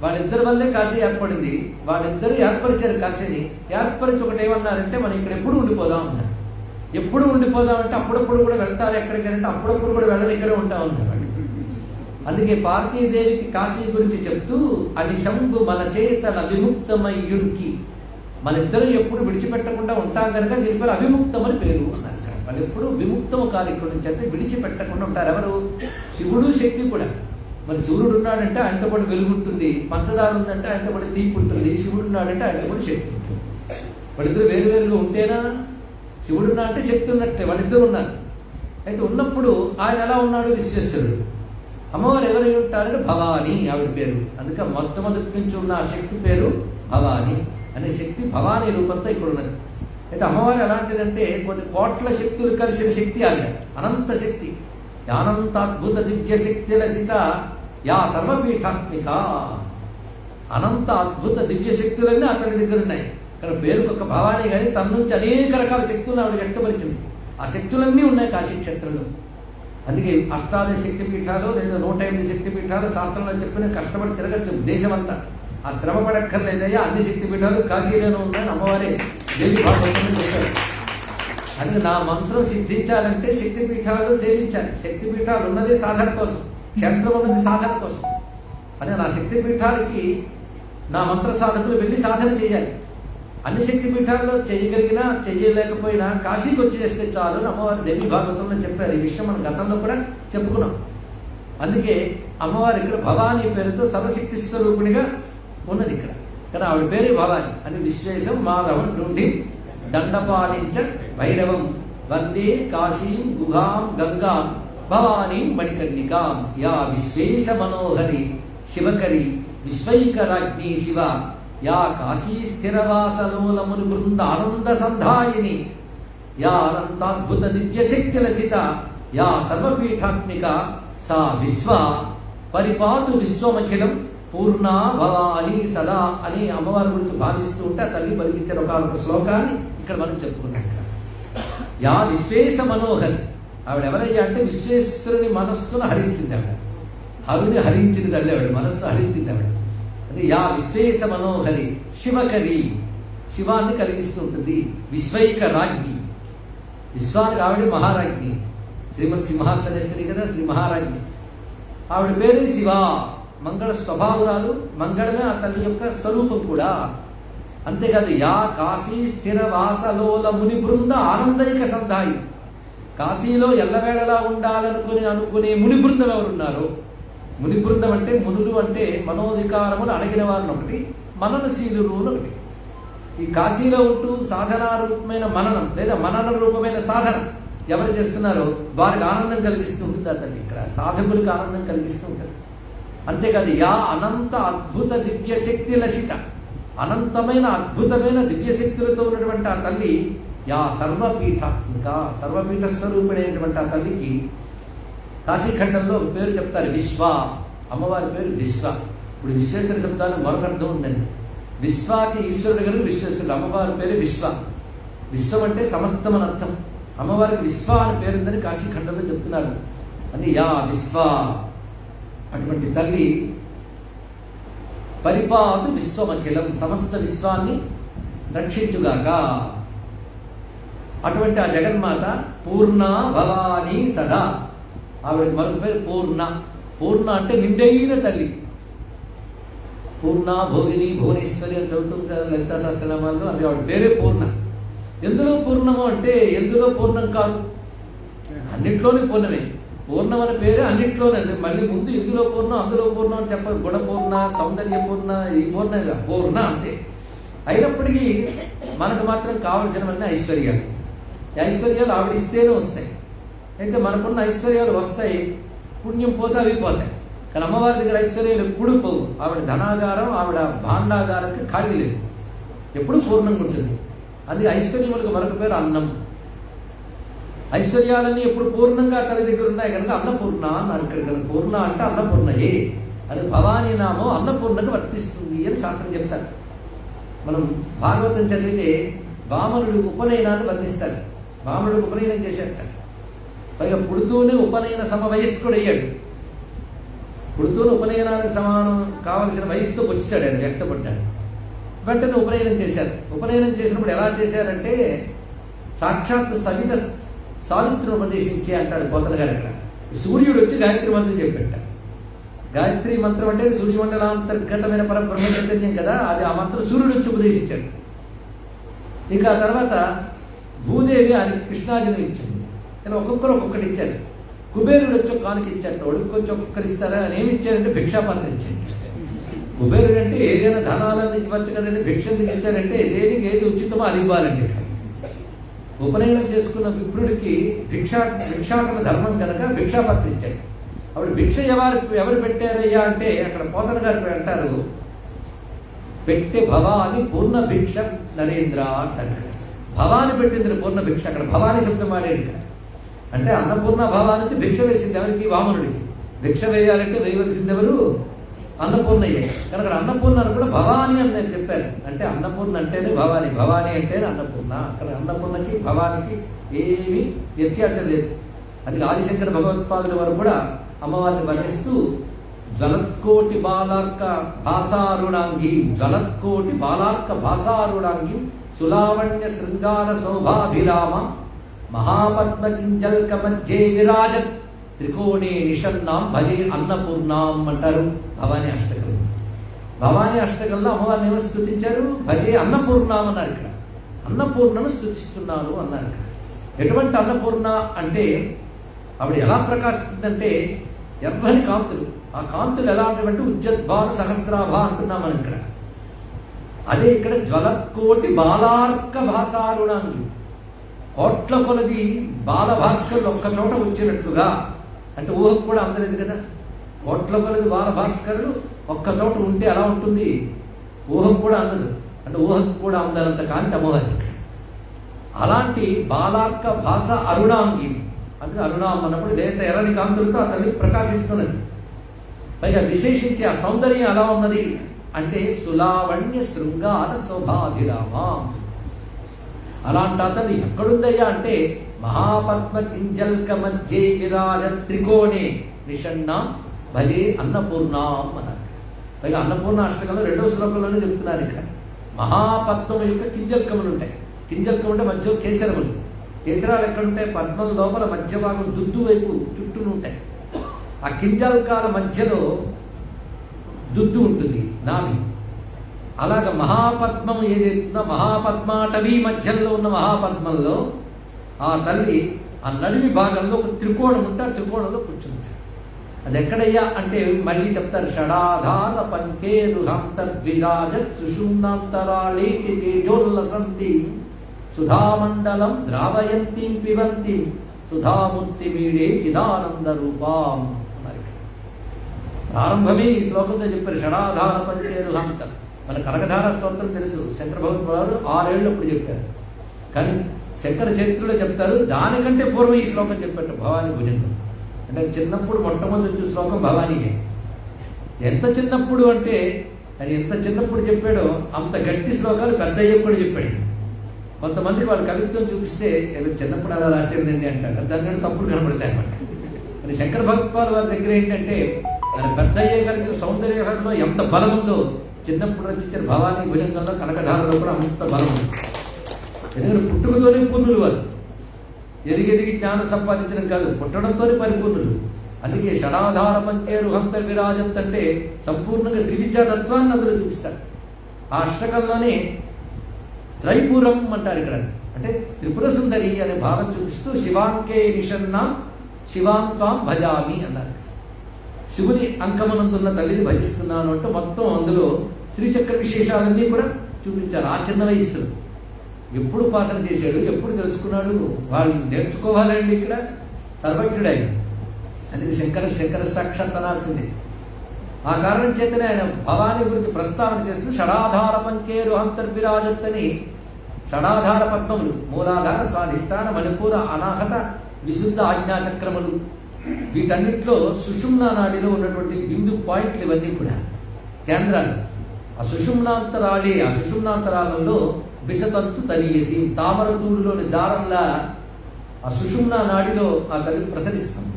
వాళ్ళిద్దరి వల్లే కాశీ ఏర్పడింది. వాళ్ళిద్దరూ ఏర్పరిచారు కాశీని. ఏర్పరిచి ఒకటి ఏమన్నారంటే మనం ఇక్కడ ఎప్పుడు ఉండిపోదాం అన్నారు. ఎప్పుడు ఉండిపోదాం అంటే అప్పుడప్పుడు కూడా వెళ్తారు ఎక్కడికంటే అప్పుడప్పుడు కూడా వెళ్ళని ఇక్కడే ఉంటా ఉన్నారు. అందుకే పార్వతీదేవికి కాశీ గురించి చెప్తూ అది శంభు మన చేతల విముక్తమయ్యుడికి, మన ఇద్దరు ఎప్పుడు విడిచిపెట్టకుండా ఉంటాం కనుక దీని పేరు అవిముక్తం అని పేరు అన్నారు. వాళ్ళు ఎప్పుడు విముక్తము కాదు ఇక్కడ నుంచి అంటే విడిచిపెట్టకుండా ఉంటారు. ఎవరు? శివుడు శక్తి కూడా. మరి సూర్యుడు ఉన్నాడంటే ఆయనతో పాటు వెలుగు ఉంటుంది, పంచదార ఉందంటే ఆయనతో పాటు తీపి ఉంటుంది, శివుడు ఉన్నాడంటే ఆయనతో పాటు శక్తి ఉంటుంది. వాళ్ళిద్దరు వేరు వేరుగా ఉంటేనా? శివుడు ఉన్నా అంటే శక్తి ఉన్నట్టే. వాళ్ళిద్దరు ఉన్నారు. అయితే ఉన్నప్పుడు ఆయన ఎలా ఉన్నాడు? విశ్వేశ్వరుడు. అమ్మవారు ఎవరై ఉంటారంటే భవాని ఆవిడ పేరు. అందుకే మొట్టమొదటి నుంచి ఉన్న ఆ శక్తి పేరు భవాని అనే శక్తి భవానీ రూపంతో ఇక్కడ ఉన్నది. అయితే అమ్మవారు ఎలాంటిదంటే కొన్ని కోట్ల శక్తులు కలిసిన శక్తి ఆవిడ. అనంత శక్తి, అనంత అద్భుత దివ్య శక్తి లసిత యా సర్వపీఠాత్మిక. అనంత అద్భుత దివ్య శక్తులన్నీ అతని దగ్గర ఉన్నాయి. ఇక్కడ పేరుకు ఒక భవానీ కానీ తన నుంచి అనేక రకాల శక్తులను ఆవిడ వ్యక్తపరిచింది. ఆ శక్తులన్నీ ఉన్నాయి కాశీ క్షేత్రంలో. అందుకే అష్టాదశ శక్తి పీఠాలు లేదా 108 శక్తి పీఠాలు శాస్త్రంలో చెప్పిన కష్టపడి తిరగచ్చు దేశమంతా. ఆ శ్రమ పడక్కర్లేదయ్యా, అన్ని శక్తి పీఠాలు కాశీలోనే ఉన్నాయని అమ్మవారే దేవి భాగవతంలో చెప్పారు. అందుకే నా మంత్రం సిద్ధించాలంటే శక్తి పీఠాలు సేవించాలి. శక్తి పీఠాలు ఉన్నదే సాధన కోసం, క్షేత్రం ఉన్నది సాధన కోసం. అని నా శక్తి పీఠాలకి నా మంత్ర సాధకులు వెళ్ళి సాధన చేయాలి. అన్ని శక్తి పీఠాల్లో చేయగలిగినా చేయలేకపోయినా కాశీకి వచ్చి చేస్తే చాలు అమ్మవారు దేవి భాగవతంలో చెప్పారు. ఈ విషయం మనం గతంలో కూడా చెప్పుకున్నాం. అందుకే అమ్మవారు ఇక్కడ భవానీ పేరుతో సర్వశక్తి స్వరూపునిగా ఉన్నది ఇక్కడ. కానీ ఆవిడ పేరే భవాని. అది విశ్వేశం మాధవం నుండి దండపాలించ భైరవం వందే కాశీం గుహాం గంగాం భవానీ మణికర్ణికాం యా విశ్వేశ మనోహరి శివకరి విశ్వైకరాజ్ఞీ శివ యా కాశీ స్థిరవాసలోలముని బృందానంద సంధాయిని యా అనంతాద్భుత దివ్యశక్తి లసిత యా సర్వపీఠాత్మిక సా విశ్వ పరిపాతు విశ్వమఖిలం పూర్ణ భవాని సదా అని అమ్మవారి గురించి భావిస్తూ ఉంటే ఆ తల్లి పలికించిన ఒక శ్లోకాన్ని ఇక్కడ మనం చెప్పుకున్నాం. యా విశ్వేశ మనోహరి, ఆవిడ ఎవరయ్యా అంటే విశ్వేశ్వరుని మనస్సును హరించింది ఆవిడ. హరుని హరించింది తల్లి, ఆవిడ మనస్సు హరించింది ఆవిడ. అంటే యా విశ్వేశ మనోహరి శివకరి, శివాన్ని కలిగిస్తూ ఉంటుంది. విశ్వైక రాజ్ఞి, విశ్వానికి ఆవిడ మహారాజ్ఞి, శ్రీమద్ సింహాసనేశ్వరి కదా, శ్రీ మహారాజ్ఞి. ఆవిడ పేరు శివ, మంగళ స్వభావురాలు, మంగళమే ఆ తల్లి యొక్క స్వరూపం కూడా. అంతేకాదు యా కాశీ స్థిర వాసలోల ముని బృంద ఆనందైక సంధాయి, కాశీలో ఎల్లవేళలా అనుకునే ముని బృందం ఎవరున్నారో, ముని బృందం అంటే మునులు అంటే మనోధికారములు అణగిన వారిని ఒకటి, మననశీలురు ఒకటి. ఈ కాశీలో ఉంటూ సాధనా రూపమైన మననం లేదా మనన రూపమైన సాధన ఎవరు చేస్తున్నారో వారికి ఆనందం కలిగిస్తూ ఉంటుంది ఆ తల్లి. ఇక్కడ సాధకులకు ఆనందం కలిగిస్తూ ఉంటుంది. అంతేకాదు యా అనంత అద్భుత దివ్యశక్తి లసిత, అనంతమైన అద్భుతమైన దివ్యశక్తులతో ఉన్నటువంటి ఆ తల్లి యా సర్వపీఠ, ఇంకా సర్వపీఠ స్వరూపిణైనటువంటి ఆ తల్లికి కాశీఖండంలో ఒక పేరు చెప్తారు విశ్వ, అమ్మవారి పేరు విశ్వ. ఇప్పుడు విశ్వేశ్వర శబ్దానికి మరొక అర్థం ఉందండి. విశ్వాకి ఈశ్వరుడు గారు విశ్వేశ్వరుడు, అమ్మవారి పేరు విశ్వ. విశ్వం అంటే సమస్తం అని అర్థం. అమ్మవారికి విశ్వ అని పేరుందని కాశీఖండంలో చెప్తున్నారు. అని యా విశ్వ, అటువంటి తల్లి పరిపాతు విశ్వమఖిలం, సమస్త విశ్వాన్ని రక్షించుగాక. అటువంటి ఆ జగన్మాత పూర్ణ భవానీ సదా, ఆవిడ మరొక పేరు పూర్ణ. పూర్ణ అంటే నిండైన తల్లి. పూర్ణ భోగిని భువనేశ్వరి అని చదువుతుంది కదా లలితా సహస్రనామాల్లో, అది ఆవిడ పేరే పూర్ణ. ఎందులో పూర్ణము అంటే ఎందులో పూర్ణం కాదు, అన్నిట్లోనే పూర్ణమే. పూర్ణం అనే పేరే అన్నిట్లోనే, మళ్ళీ ముందు ఇందులో పూర్ణం అందులో పూర్ణం అని చెప్పారు. గుణపూర్ణ, సౌందర్య పూర్ణ, ఈ పూర్ణంగా పూర్ణ అంతే. అయినప్పటికీ మనకు మాత్రం కావలసినవన్నీ ఐశ్వర్యాలు. ఈ ఐశ్వర్యాలు ఆవిడిస్తేనే వస్తాయి. అయితే మనకున్న ఐశ్వర్యాలు వస్తాయి, పుణ్యం పోతే అవి పోతాయి. కానీ అమ్మవారి దగ్గర ఐశ్వర్యాలు ఎప్పుడు పోవు. ఆవిడ ధనాగారం, ఆవిడ భాండాగారంకి ఖాళీ లేదు, ఎప్పుడు పూర్ణంగా ఉంటుంది. అది ఐశ్వర్యములకు మరొక పేరు అన్నం. ఐశ్వర్యాలన్నీ ఎప్పుడు పూర్ణంగా తల్లి దగ్గర ఉన్నాయి కనుక అన్నపూర్ణ అన్నారు. ఇక్కడ కనుక పూర్ణ అంటే అన్నపూర్ణయే, అది భవానీ నామం అన్నపూర్ణకు వర్తిస్తుంది అని శాస్త్రం చెప్తారు. మనం భాగవతం చదివితే వామనుడు ఉపనయనాన్ని వర్ణిస్తారు. వామనుడు ఉపనయనం చేశాడు, పైగా పుడుతూనే ఉపనయన సమవయస్కుడు అయ్యాడు. పుడుతూనే ఉపనయనానికి సమానం కావలసిన వయసుతో వచ్చాడు, ఆయన వ్యక్తపడ్డాడు. వెంటనే ఉపనయనం చేశారు. ఉపనయనం చేసినప్పుడు ఎలా చేశారంటే సాక్షాత్ సవిత సావిత్రిని ఉపదేశించే అంటాడు పోతన గారు. అక్కడ సూర్యుడు వచ్చి గాయత్రి మంత్రం చెప్పాట. గాయత్రి మంత్రం అంటే సూర్యమండలాంతర్గతమైన పరబ్రహ్మ చైతన్యం కదా, అది ఆ మంత్రం సూర్యుడు వచ్చి ఉపదేశించాడు. ఇక ఆ తర్వాత భూదేవి ఆయనకి కృష్ణార్జునం ఇచ్చింది. ఇలా ఒక్కొక్కరు ఒక్కొక్కటి ఇచ్చారు. కుబేరుడు వచ్చి ఒక కానుక ఇచ్చాడు. ఒడికి కొంచెం ఒక్కొక్కరు ఇస్తారా అని ఏమి ఇచ్చారంటే భిక్షాపాత్ర ఇచ్చాడు. కుబేరుడు అంటే ఏదైనా ధనాలను ఇవ్వచ్చు కదండి, భిక్ష ఎందుకు ఇచ్చారంటే దేనికి ఏది ఉచితమో అది ఇవ్వాలండి. ఉపనయనం చేసుకున్న విప్రుడికి భిక్షాటన ధర్మం కనుక భిక్షాపాత్ర ఇచ్చాడు. అప్పుడు భిక్ష ఎవరు పెట్టారయ్యా అంటే అక్కడ పోతన గారు అంటారు, పెట్టే భవాని పూర్ణ భిక్ష నరేంద్ర అంటారు. భవాని పెట్టింది పూర్ణ భిక్ష, అక్కడ భవాని శబ్దం వాడేది. అంటే అన్నపూర్ణ భవానికి భిక్ష వేసింది ఎవరికి? వామనుడికి. భిక్ష వేయాలంటే వేయవలసింది ఎవరు? అన్నపూర్ణయ్యే. కనుక అన్నపూర్ణ కూడా భవాని అని నేను చెప్పాను. అంటే అన్నపూర్ణ అంటేనే భవాని, భవాని అంటేనే అన్నపూర్ణ. అక్కడ అన్నపూర్ణకి భవానికి ఏమీ వ్యత్యాసం లేదు. అది ఆదిశంకర భగవత్పాదుల వారు కూడా అమ్మవారిని వర్ణిస్తూ జ్వలత్కోటి బాలార్క భాసారుడాంగి, జ్వలత్కోటి బాలార్క భాసారుడాంగి సులావణ్య శృంగార శోభాభిరామ మహాపద్మ కింజల్క మధ్యే విరాజత్ త్రికోణే నిషన్నాం భజే అన్నపూర్ణాం అంటారు భవానీ అష్టకం. భవానీ అష్టకంలో అమ్మవారిని ఏమో స్తుతించారు, భజే అన్నపూర్ణాం అన్నారు. ఇక్కడ అన్నపూర్ణను స్తుతిస్తున్నాను అన్నారు. ఎటువంటి అన్నపూర్ణ అంటే ఆవిడ ఎలా ప్రకాశిస్తుందంటే ఎర్రని కాంతులు. ఆ కాంతులు ఎలాంటివంటే ఉజ్జద్భాను సహస్రాభ అంటున్నాం మనం ఇక్కడ. అదే ఇక్కడ జ్వలత్కోటి బాలార్క భాసారుణాంగి, కోట్ల కొలది బాలభాస్కరులు ఒక్క చోట వచ్చినట్లుగా అంటే ఊహకు కూడా అందలేదు కదా. కోట్ల కొలది బాల భాస్కరుడు ఒక్క చోట ఉంటే ఎలా ఉంటుంది, ఊహకు కూడా అందదు. అంటే ఊహకు కూడా అందనంత కాంతి అమ్మవారి. అలాంటి బాలార్క భాష అరుణాంగి, అందుకే అరుణాం అన్నప్పుడు దేవత ఎర్రని కాంతులతో ఆ తల్లి ప్రకాశిస్తున్నది. పైగా విశేషించి ఆ సౌందర్యం ఎలా ఉన్నది అంటే సులావణ్య శృంగార శోభాభిరామ. అలాంటి అతను ఎక్కడుందయ్యా అంటే మహాపద్మ కింజల్క మధ్యే విరాజ త్రికోణే నిషన్న భలే అన్నపూర్ణాం అన్నారు. పైగా అన్నపూర్ణ అష్టకంలో 2వ శ్లోకంలోనే చెప్తున్నారు. ఇక్కడ మహాపద్మం యొక్క కింజల్కములు ఉంటాయి. కింజల్కం అంటే మధ్య కేసరములు. కేసరాలు ఎక్కడుంటాయి? పద్మం లోపల మధ్య భాగం దుద్దు వైపు చుట్టూను ఉంటాయి. ఆ కింజల్కాల మధ్యలో దుద్దు ఉంటుంది, నాభి. అలాగ మహాపద్మం ఏదైతుందో మహాపద్మాటవీ మధ్యంలో ఉన్న మహాపద్మంలో ఆ తల్లి ఆ నడిమి భాగంలో ఒక త్రికోణం ఉంటే ఆ త్రికోణంలో కూర్చుంటాడు. అది ఎక్కడయ్యా అంటే మళ్ళీ చెప్తారు. షడాధార పంకేరుహంతర్విరాజత్ సుషుమ్నాంతరాళేకి తేజోల్లసంతి సుధామండలం ద్రావయంతిం పిబంతిం సుధామూర్తి మీడే చిదానంద రూపాం. ప్రారంభమే ఈ శ్లోకంతో చెప్పారు. షడాధార పంచేరుహంత. మన కనకధార స్తోత్రం తెలుసు, శంకర భగవత్పాదులు 6 ఏళ్ళు అప్పుడు చెప్పారు. కానీ శంకర చరిత్రలో చెప్తారు దానికంటే పూర్వం ఈ శ్లోకం చెప్పారు, భవానీ భుజంగం. అంటే చిన్నప్పుడు మొట్టమొదటి శ్లోకం భవానీయే. ఎంత చిన్నప్పుడు అంటే అది ఎంత చిన్నప్పుడు చెప్పాడో అంత గట్టి శ్లోకాలు పెద్దయ్య కూడా చెప్పాడు. కొంతమందికి వాళ్ళ కవిత్వం చూపిస్తే ఏదో చిన్నప్పుడు అలా రాసేదండి అంటారు, దానికంటే తప్పుడు కనబడతాయి అన్నమాట. మరి శంకర భగవత్పాదుల వారి దగ్గర ఏంటంటే ఆయన పెద్దయ్యే కలిగిన సౌందర్యంలో ఎంత బలం ఉందో చిన్నప్పుడు రచించిన భవానీ భుజంగంలో కనకధారలో కూడా అంత బలం ఉంది. ఎందుకంటే పుట్టుకతోనే పూర్ణులు వారు, ఎదిగెదిగి జ్ఞానం సంపాదించడం కాదు, పుట్టడంతోనే పరిపూర్ణులు. అందుకే షడాధార పంచేరు హంత విరాజంత్ అంటే సంపూర్ణంగా శ్రీ విద్యాతత్వాన్ని అందులో చూపిస్తారు. ఆ అష్టకంలోనే త్రైపూరం అంటారు ఇక్కడ. అంటే త్రిపుర సుందరి అనే భావం చూపిస్తూ శివాంకే నిషన్న శివాంత్వాం భజామి అన్నారు. శివుని అంకమనందున్న తల్లిని భజిస్తున్నాను అంటే మొత్తం అందులో శ్రీచక్ర విశేషాలన్నీ కూడా చూపించారు. ఆ చిన్న వయస్సులో ఎప్పుడు ఉపాసన చేశాడు, ఎప్పుడు తెలుసుకున్నాడు, వాళ్ళు నేర్చుకోవాలండి. ఇక్కడ సర్వజ్ఞుడు. అందుకే శంకర సాక్షాత్ అనాల్సిందే. ఆ కారణం చేతనే ఆయన భవానీ గురించి ప్రస్తావన చేస్తూ షడాధార పంకేరు అంతర్విరాజత్ అని షడాధార పద్మములు మూలాధార స్వాధిష్టాన మణిపూర అనాహత విశుద్ధ ఆజ్ఞాచక్రములు, వీటన్నిటిలో సుషుమ్నా నాడిలో ఉన్నటువంటి బిందు పాయింట్లు ఇవన్నీ కూడా కేంద్రాలు. ఆ సుషుమ్నాంతరాళే, ఆ సుషుమ్నాంతరాలలో విసతంతు తలియేసి తామరతూడులోని దారంలా ఆ సుషుమ్నా నాడిలో ఆ తల్లి ప్రసరిస్తుంది.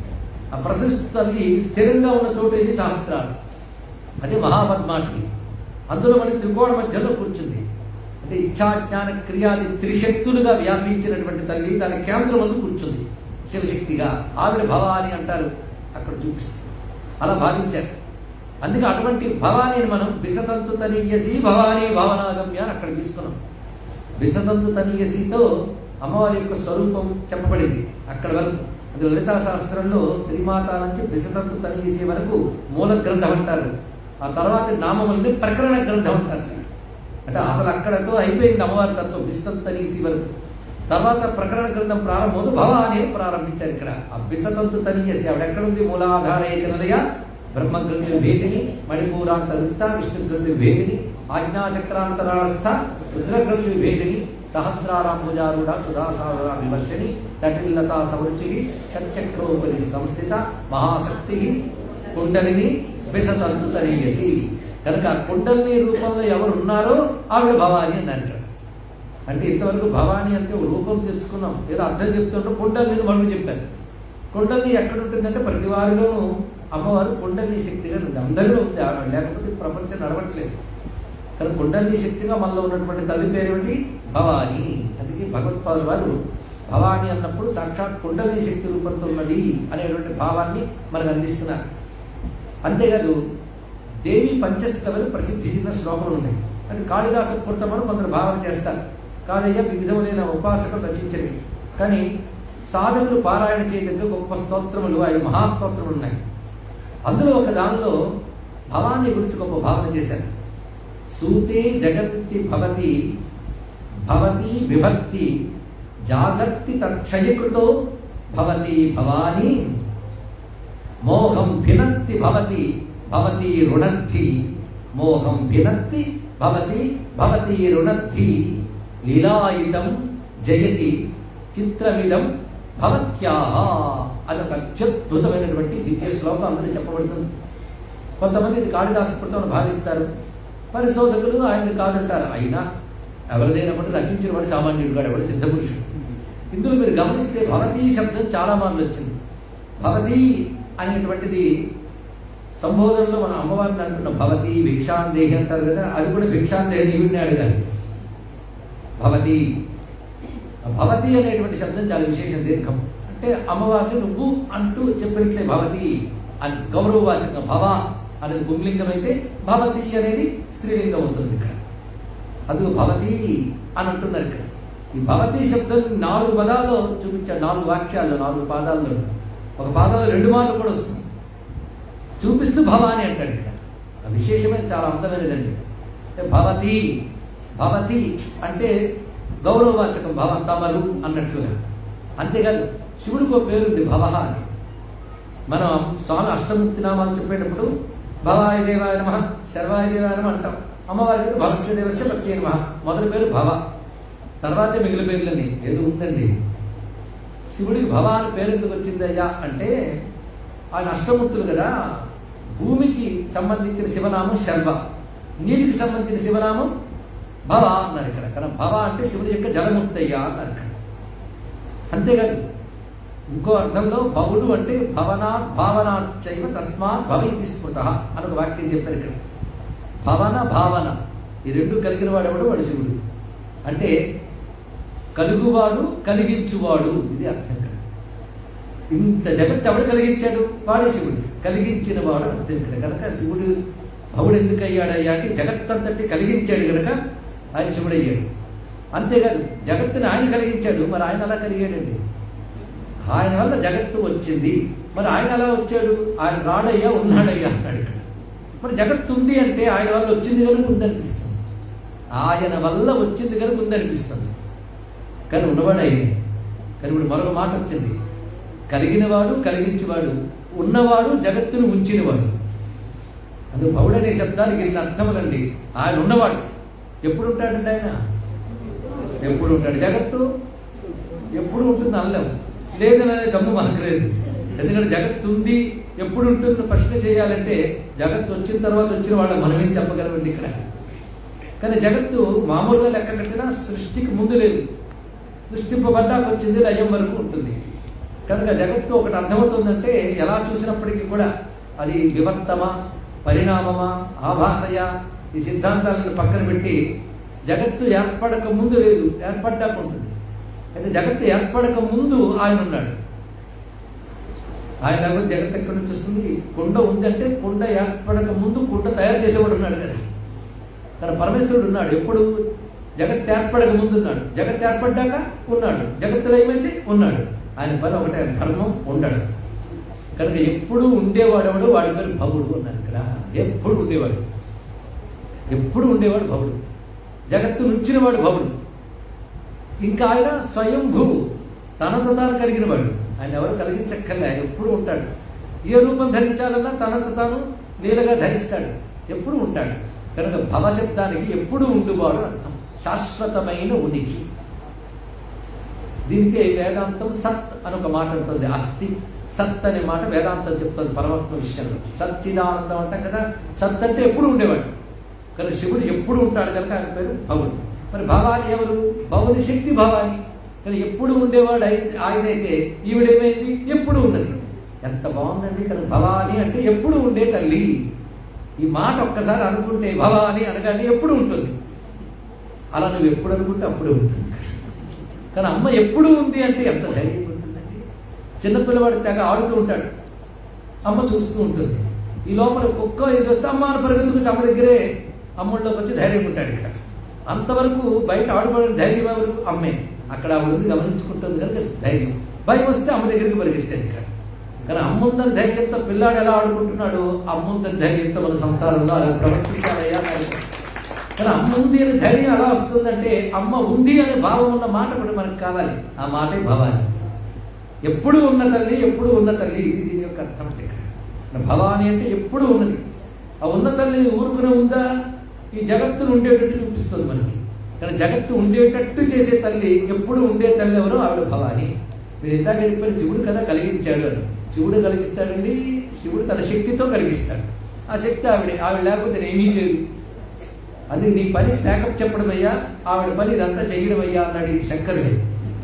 ఆ ప్రసరిస్తు తల్లి స్థిరంగా ఉన్న చోటు ఇది సహస్రాలు, అదే మహాపద్మాటవి. అందులో మనకి త్రికోణ మధ్యలో కూర్చుంది. అంటే ఇచ్ఛాజ్ఞాన క్రియాది త్రిశక్తులుగా వ్యాపించినటువంటి తల్లి దాని కేంద్రం ముందు కూర్చుంది శివశక్తిగా. ఆవిడ భవాని అంటారు అక్కడ చూపిస్తుంది. అలా భావించారు. అందుకే అటువంటి భవానీని మనం విసతంతు తనీయసి భవానీ భావనాగమ్య అని అక్కడ తీసుకున్నాం. విసతంతు తనీయసితో అమ్మవారి యొక్క స్వరూపం చెప్పబడింది అక్కడ వరకు. అది లలితా శాస్త్రంలో శ్రీమాత నుంచి విసతంతు తనీయసి వరకు మూల గ్రంథం అంటారు. ఆ తర్వాత నామముల్ని ప్రకరణ గ్రంథం అంటారు. అంటే అసలు అక్కడతో అయిపోయింది అమ్మవారి తత్వం విసతంతు తనీయసి వరకు. తర్వాత ప్రకరణ గ్రంథం ప్రారంభం భవాని ప్రారంభించారు. ఇక్కడ ఆ విసతంతు తనీయసి ఆవిడ ఎక్కడుంది? మూలాధార ఏకనలయ బ్రహ్మగ్రంథి భేదిని మణిపూరాంతరిత విష్ణుగ్రంథి భేదిని ఆజ్ఞాచక్రాంతరాస్థ రుద్రగ్రంథి భేదిని సహస్రారాంబుజారుడ సుధాసార వివర్షిణి తటిల్లతా సవృచి షట్చక్రోపరి సంస్థిత మహాశక్తి కుండలిని విసతంతు తనీయసి. కనుక కుండలిని రూపంలో ఎవరు ఉన్నారో ఆవిడ భవాని అని అంటారు. అంటే ఇంతవరకు భవాని అంటే రూపం తెలుసుకున్నాం, ఏదో అర్థం చెప్తుంటే కుండలిని మనం చెప్పారు. కుండలిని ఎక్కడుంటుందంటే ప్రతి వారిలోనూ అమ్మవారు కుండలిని శక్తిగా ఉంది. అందరిలో ఉంది ఆవిడ, లేకపోతే ప్రపంచం నడవట్లేదు. కానీ కుండలిని శక్తిగా మనలో ఉన్నటువంటి తల్లి పేరు ఏమిటి? భవాని. అందుకే భగవత్పాదుల వారు భవాని అన్నప్పుడు సాక్షాత్ కుండలిని శక్తి రూపంతో ఉన్నది అనేటువంటి భావాన్ని మనకు అందిస్తున్నారు. అంతేకాదు దేవి పంచస్తవలు ప్రసిద్ధి చెందిన శ్లోకములు ఉన్నాయి. అది కాళిదాస పుట్టమని కొందరు భావన చేస్తారు. కాదయ్య వివిధములైన ఉపాసకులు రచించినవి. కానీ సాధకులు పారాయణ చేయదగ్గ గొప్ప స్తోత్రములు, 5 మహాస్తోత్రములు ఉన్నాయి. అందులో ఒక దానిలో భవానీ గురించి గొప్ప భావన చేశారు. సూతే జగత్తి భవతి భవతి విభక్తి జాగర్తి తక్షయకృతో భవతి భవానీ మోహం భినత్తి భవతి భవతి రుణద్ధి, మోహం భినత్తి భవతి భవతి రుణద్ధి, లీలాయుధం జయతి చిత్రమిదం భవత్యాహ. అదొక అత్యద్భుతమైనటువంటి దివ్య శ్లోకం అందరూ చెప్పబడుతుంది. కొంతమంది ఇది కాళిదాసకృతం భావిస్తారు, పరిశోధకులు ఆయనది కాదంటారు. అయినా ఎవరిదైనప్పుడు రచించిన వాడు సామాన్యుడు కాడు, ఎవడు సిద్ధపురుషుడు. ఇందులో మీరు గమనిస్తే భవతీ శబ్దం చాలా మార్లు వచ్చింది. భవతి అనేటువంటిది సంబోధనలో మనం అమ్మవారిని అంటున్నాం. భవతి భిక్షాందేహి అంటారు కదా, అది కూడా భిక్షాందేహి నీవుడిని అడగాలి. భవతి భవతి అనేటువంటి శబ్దం చాలా విశేషం, దీర్ఘం. అంటే అమ్మవారిని నువ్వు అంటూ చెప్పినట్లే భవతి అని గౌరవవాచకం. భవ అనేది పుంలింగం అయితే భవతి అనేది స్త్రీలింగం అవుతుంది. ఇక్కడ అది భవతి అని అంటున్నారు. ఇక్కడ ఈ భవతి శబ్దం 4 పదాల్లో చూపించాడు, 4 వాక్యాల్లో 4 పాదాల్లో. ఒక పాదంలో 2 మార్లు కూడా వస్తుంది, చూపిస్తూ భవాని అంటాడు. ఇక్కడ ఆ విశేషమైన చాలా అందమైనదండి. అంటే భవతి భవతి అంటే గౌరవవాచకం, భవ తమరు అన్నట్లుగా. అంతేకాదు శివుడికి ఒక పేరుంది భవ అని. మనం స్వామి అష్టమూర్తి నామాలు చెప్పేటప్పుడు భవాయ దేవాయ నమః, శర్వాయ దేవాయ నమః అంటాం. అమ్మవారి పేరు భవస్య దేవస్య పత్యే నమః. మొదటి పేరు భవ, తర్వాతే మిగిలిన పేర్లని. ఏదో ఉందండి. శివుడికి భవ అని పేరు ఎందుకు వచ్చిందయ్యా అంటే ఆయన అష్టమూర్తులు కదా. భూమికి సంబంధించిన శివనామం శర్వ, నీటికి సంబంధించిన శివనామం భవ అన్నారు ఇక్కడ. కానీ భవ అంటే శివుడి యొక్క జలముక్తయ్య అన్నారు ఇక్కడ. అంతేకాదు ఇంకో అర్థంలో భవుడు అంటే భవనా భావనాచైవ తస్మాత్ భవైతి స్మృత అని ఒక వాక్యం చెప్పారు ఇక్కడ. భవన భావన ఈ 2 కలిగిన వాడు ఎవడు? వాడు శివుడు. అంటే కలుగువాడు కలిగించువాడు, ఇది అర్థం ఇక్కడ. ఇంత జగత్తు ఎవడు కలిగించాడు? వాడే శివుడు. కలిగించిన వాడు అర్థం ఇక్కడ. కనుక శివుడు భవుడు ఎందుకు అయ్యాడయ్యా అంటే జగత్తంతటి కలిగించాడు కనుక ఆయన శివుడు అయ్యాడు. అంతేకాదు జగత్తుని ఆయన కలిగించాడు, మరి ఆయన అలా కలిగాడండి. ఆయన వల్ల జగత్తు వచ్చింది, మరి ఆయన ఎలా వచ్చాడు? ఆయన రాడయ్యా ఉన్నాడయ్యా అన్నాడు ఇక్కడ. మరి జగత్తు ఉంది అంటే ఆయన వల్ల వచ్చింది కనుక ఉందనిపిస్తుంది, ఆయన వల్ల వచ్చింది కనుక ఉందనిపిస్తుంది. కానీ ఉన్నవాడు ఆయనే. కానీ ఇప్పుడు మరొక మాట వచ్చింది, కలిగినవాడు కలిగించేవాడు, ఉన్నవాడు జగత్తును ఉంచినవాడు. అందుకు భవుడు అనే శబ్దానికి ఇది అర్థమదండి. ఆయన ఉన్నవాడు. ఎప్పుడు ఉంటాడంటే ఆయన ఎప్పుడు ఉంటాడు. జగత్తు ఎప్పుడు ఉంటుంది అల్లం లేదనే గమ్ము మనకు లేదు. ఎందుకంటే జగత్తు ఉంది ఎప్పుడు ఉంటుందో ప్రశ్న చేయాలంటే జగత్తు వచ్చిన తర్వాత వచ్చిన వాళ్ళకి మనం ఏం చెప్పగలమండి ఇక్కడ. కానీ జగత్తు మామూలుగా లెక్క కట్టినా సృష్టికి ముందు లేదు, సృష్టింపబడ్డాక వచ్చింది, లయం వరకు ఉంటుంది. కనుక జగత్తు ఒకటి అర్థమవుతుందంటే ఎలా చూసినప్పటికీ కూడా అది వివర్తమా, పరిణామమా, ఆభాసయ, ఈ సిద్ధాంతాలను పక్కన పెట్టి జగత్తు ఏర్పడక ముందు లేదు, ఏర్పడ్డాక ఉంటుంది. అయితే జగత్తు ఏర్పడక ముందు ఆయన ఉన్నాడు. ఆయన లేకపోతే జగత్తు ఎక్కడి నుంచి వస్తుంది? కుండ ఉందంటే కుండ ఏర్పడక ముందు కుండ తయారు చేసేవాడు ఉన్నాడు కదా. కానీ పరమేశ్వరుడు ఉన్నాడు. ఎప్పుడు? జగత్తు ఏర్పడక ముందు ఉన్నాడు, జగత్తు ఏర్పడ్డాక ఉన్నాడు, జగత్తులో ఏమైంది? ఉన్నాడు. ఆయన పని ఒకటే, ధర్మం ఉండడు. కనుక ఎప్పుడు ఉండేవాడెవడు? వాడి పేరు భవుడు అన్నారు ఇక్కడ. ఎప్పుడు ఉండేవాడు, ఎప్పుడు ఉండేవాడు భవుడు. జగత్తు నుంచినవాడు భవుడు. ఇంకా ఆయన స్వయంభూ, తనంత తాను కలిగిన వాడు. ఆయన ఎవరు కలిగించక్కర్లే, ఆయన ఎప్పుడు ఉంటాడు. ఏ రూపం ధరించాలన్నా తనంత తాను లీలగా ధరిస్తాడు, ఎప్పుడు ఉంటాడు. కనుక భవశబ్దానికి ఎప్పుడు ఉండువాడు అర్థం, శాశ్వతమైన ఉనికి. దీనికే వేదాంతం సత్ అని ఒక మాట ఉంటుంది. అస్థి సత్ అనే మాట వేదాంతం చెప్తుంది పరమాత్మ విషయంలో. సచ్చిదానందం అంటాం కదా. సత్ అంటే ఎప్పుడు ఉండేవాడు. కానీ శివుడు ఎప్పుడు ఉంటాడు కనుక ఆయన పేరు భవుడు. మరి భవాని ఎవరు? భవుని శక్తి భవాని. కానీ ఎప్పుడు ఉండేవాడు ఆయనైతే ఈవిడేమైంది? ఎప్పుడు ఉన్నది. ఎంత బాగుందండి. కానీ భవాని అంటే ఎప్పుడు ఉండే తల్లి. ఈ మాట ఒక్కసారి అనుకుంటే భవాని అనగానే ఎప్పుడు ఉంటుంది. అలా నువ్వు ఎప్పుడు అనుకుంటే అప్పుడే ఉంటుంది. కానీ అమ్మ ఎప్పుడు ఉంది అంటే ఎంత ధైర్యం ఉంటుందండి. చిన్నపిల్లవాడు తెగ ఆడుతూ ఉంటాడు, అమ్మ చూస్తూ ఉంటుంది. ఈ లోపల కుక్క ఇది వస్తే అమ్మ అని పరిగెత్తుకుంటే అమ్మ దగ్గరే అమ్మళ్ళలోకి వచ్చి ధైర్యం ఉంటాడు. ఇక్కడ అంతవరకు బయట ఆడుకోవడానికి ధైర్యం ఎవరు? అమ్మే. అక్కడ ఆవిడ గమనించుకుంటుంది కనుక ధైర్యం. భయం వస్తే అమ్మ దగ్గరికి పరిగిస్తాడు ఇక్కడ. కానీ అమ్ముందని ధైర్యంతో పిల్లాడు ఎలా ఆడుకుంటున్నాడు, అమ్ముందని ధైర్యంతో మన సంసారంలో అలా ప్రవర్తించాలయ్యా. కానీ అమ్మ ఉంది అనే ధైర్యం ఎలా వస్తుందంటే అమ్మ ఉంది అనే భావం ఉన్న మాట కూడా మనకు కావాలి. ఆ మాటే భవాని. ఎప్పుడు ఉన్న తల్లి, ఎప్పుడు ఉన్న తల్లి. ఇది దీని యొక్క అర్థం అంటే ఇక్కడ భవాని అంటే ఎప్పుడు ఉన్నది. ఆ ఉన్న తల్లి ఊరుకునే ఉందా? ఈ జగత్తును ఉండేటట్టు చూపిస్తుంది మనకి. కానీ జగత్తు ఉండేటట్టు చేసే తల్లి, ఎప్పుడు ఉండే తల్లి ఎవరో ఆవిడ భవాని. మీరు ఇందాక చెప్పారు శివుడు కదా కలిగించాడు అని. శివుడు కలిగిస్తాడండి, శివుడు తన శక్తితో కలిగిస్తాడు. ఆ శక్తి ఆవిడ లేకపోతే ఏమీ చేయదు. అది నీ పని బ్యాకప్ చెప్పడమయ్యా, ఆవిడ పని ఇదంతా చేయడమయ్యా అన్నాడు ఈ శంకరుడే.